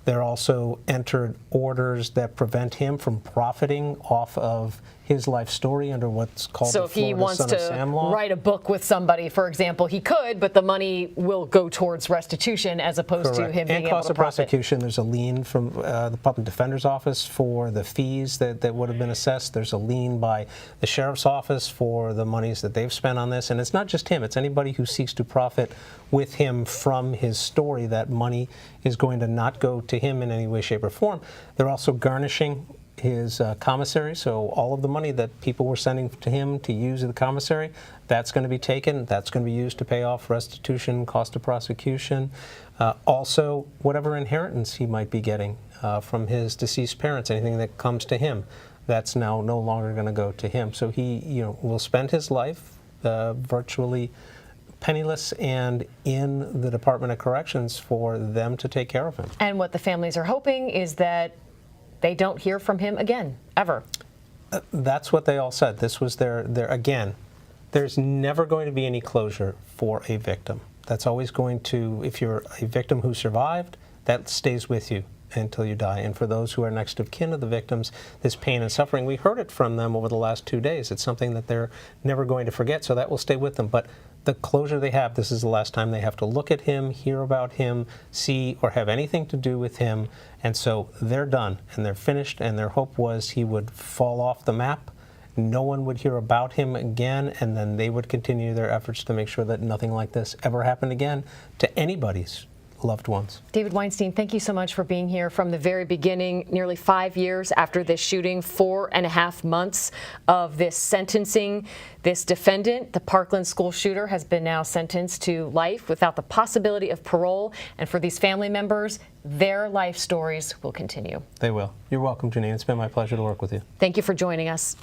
They're also entered orders that prevent him from profiting off of his life story under what's called the Florida Son of Sam law. So if he wants to write a book with somebody, for example, he could, but the money will go towards restitution as opposed to him being able to profit. And cost of prosecution, there's a lien from the Public Defender's Office for the fees that would have been assessed. There's a lien by the Sheriff's Office for the monies that they've spent on this. And it's not just him, it's anybody who seeks to profit with him from his story. That money is going to not go to him in any way, shape, or form. They're also garnishing his commissary, so all of the money that people were sending to him to use at the commissary, that's going to be taken, that's going to be used to pay off restitution, cost of prosecution. Also, whatever inheritance he might be getting from his deceased parents, anything that comes to him, that's now no longer going to go to him. So he, will spend his life virtually penniless and in the Department of Corrections for them to take care of him. And what the families are hoping is that they don't hear from him again, ever. That's what they all said. This was their again, there's never going to be any closure for a victim. That's always going to, if you're a victim who survived, that stays with you until you die. And for those who are next of kin to the victims, this pain and suffering, we heard it from them over the last 2 days. It's something that they're never going to forget, so that will stay with them. But the closure they have, this is the last time they have to look at him, hear about him, see or have anything to do with him. And so they're done and they're finished, and their hope was he would fall off the map. No one would hear about him again, and then they would continue their efforts to make sure that nothing like this ever happened again to anybody's loved ones. David Weinstein, thank you so much for being here from the very beginning, nearly 5 years after this shooting, 4.5 months of this sentencing. This defendant, the Parkland school shooter, has been now sentenced to life without the possibility of parole. And for these family members, their life stories will continue. They will. You're welcome, Janine. It's been my pleasure to work with you. Thank you for joining us.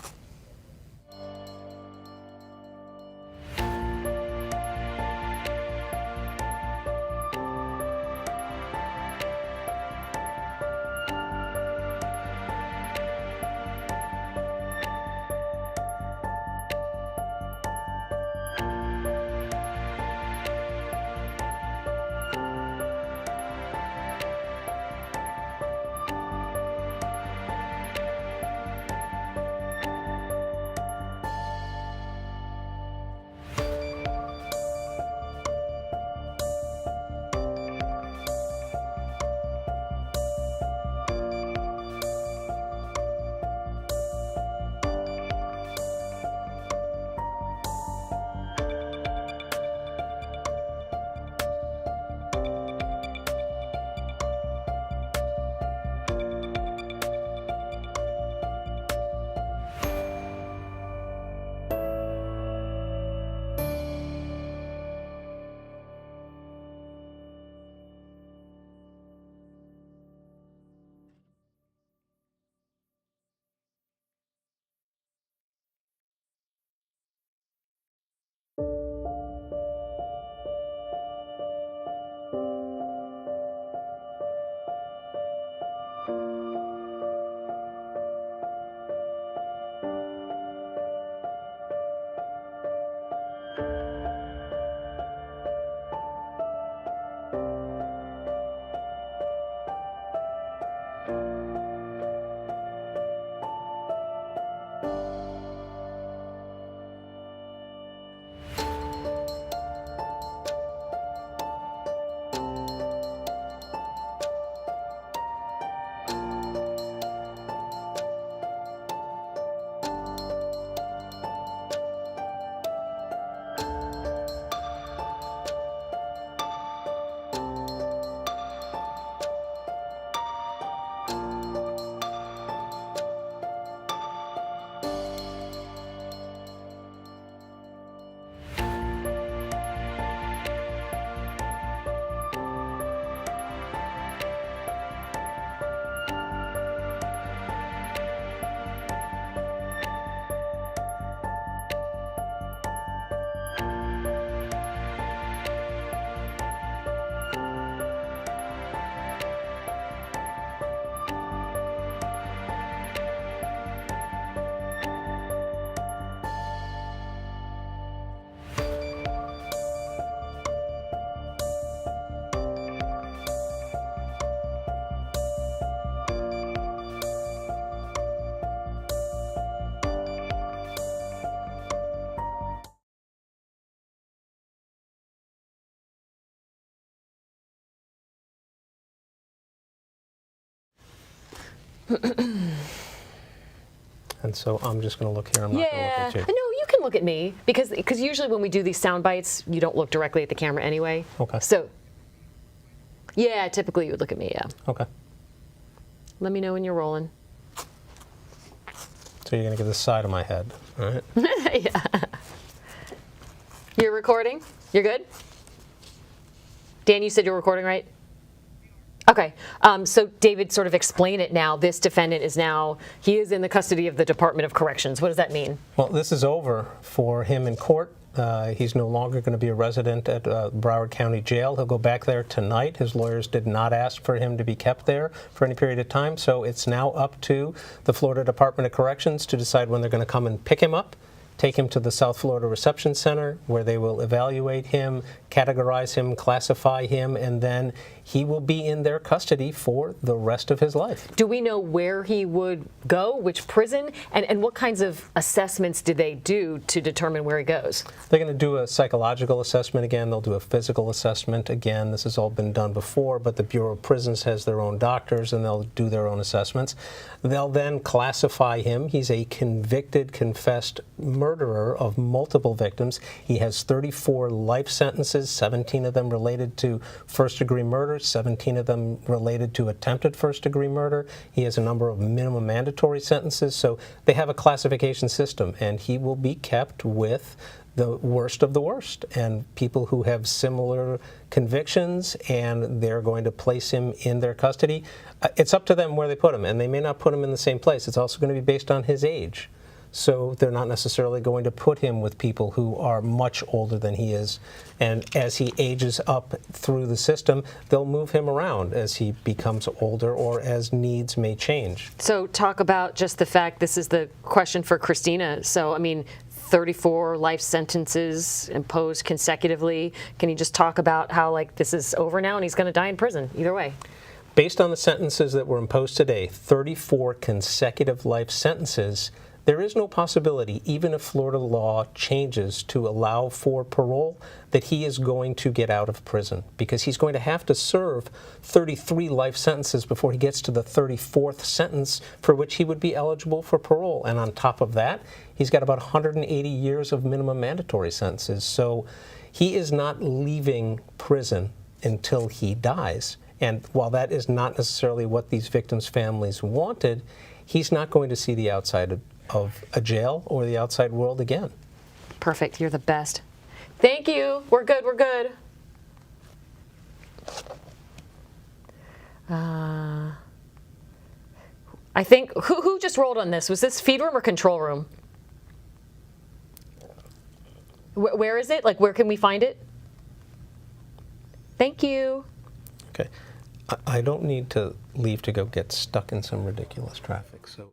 And so I'm just going to look here. I'm not going to look at you. No, you can look at me because usually when we do these sound bites, you don't look directly at the camera anyway. Okay. So, yeah, typically you would look at me, yeah. Okay. Let me know when you're rolling. So you're going to get the side of my head, all right? Yeah. You're recording? You're good? Dan, you said you're recording, right? Okay. So David, sort of explain it now. This defendant he is in the custody of the Department of Corrections. What does that mean? Well, this is over for him in court. He's no longer going to be a resident at Broward County Jail. He'll go back there tonight. His lawyers did not ask for him to be kept there for any period of time, so it's now up to the Florida Department of Corrections to decide when they're going to come and pick him up, take him to the South Florida Reception Center, where they will evaluate him, categorize him, classify him, and then he will be in their custody for the rest of his life. Do we know where he would go, which prison, and what kinds of assessments do they do to determine where he goes? They're going to do a psychological assessment again. They'll do a physical assessment again. This has all been done before, but the Bureau of Prisons has their own doctors, and they'll do their own assessments. They'll then classify him. He's a convicted, confessed murderer of multiple victims. He has 34 life sentences, 17 of them related to first-degree murder, 17 of them related to attempted first-degree murder. He has a number of minimum mandatory sentences, so they have a classification system, and he will be kept with the worst of the worst and people who have similar convictions, and they're going to place him in their custody. It's up to them where they put him, and they may not put him in the same place. It's also going to be based on his age. So they're not necessarily going to put him with people who are much older than he is. And as he ages up through the system, they'll move him around as he becomes older or as needs may change. So talk about just the fact, this is the question for Christina. So, I mean, 34 life sentences imposed consecutively. Can you just talk about how, like, this is over now and he's going to die in prison either way? Based on the sentences that were imposed today, 34 consecutive life sentences, there is no possibility, even if Florida law changes to allow for parole, that he is going to get out of prison, because he's going to have to serve 33 life sentences before he gets to the 34th sentence for which he would be eligible for parole. And on top of that, he's got about 180 years of minimum mandatory sentences. So he is not leaving prison until he dies. And while that is not necessarily what these victims' families wanted, he's not going to see the outside of a jail or the outside world again. Perfect. You're the best. Thank you. We're good. We're good. I think, who just rolled on this? Was this feed room or control room? Where is it? Like, where can we find it? Thank you. Okay. I don't need to leave to go get stuck in some ridiculous traffic, so.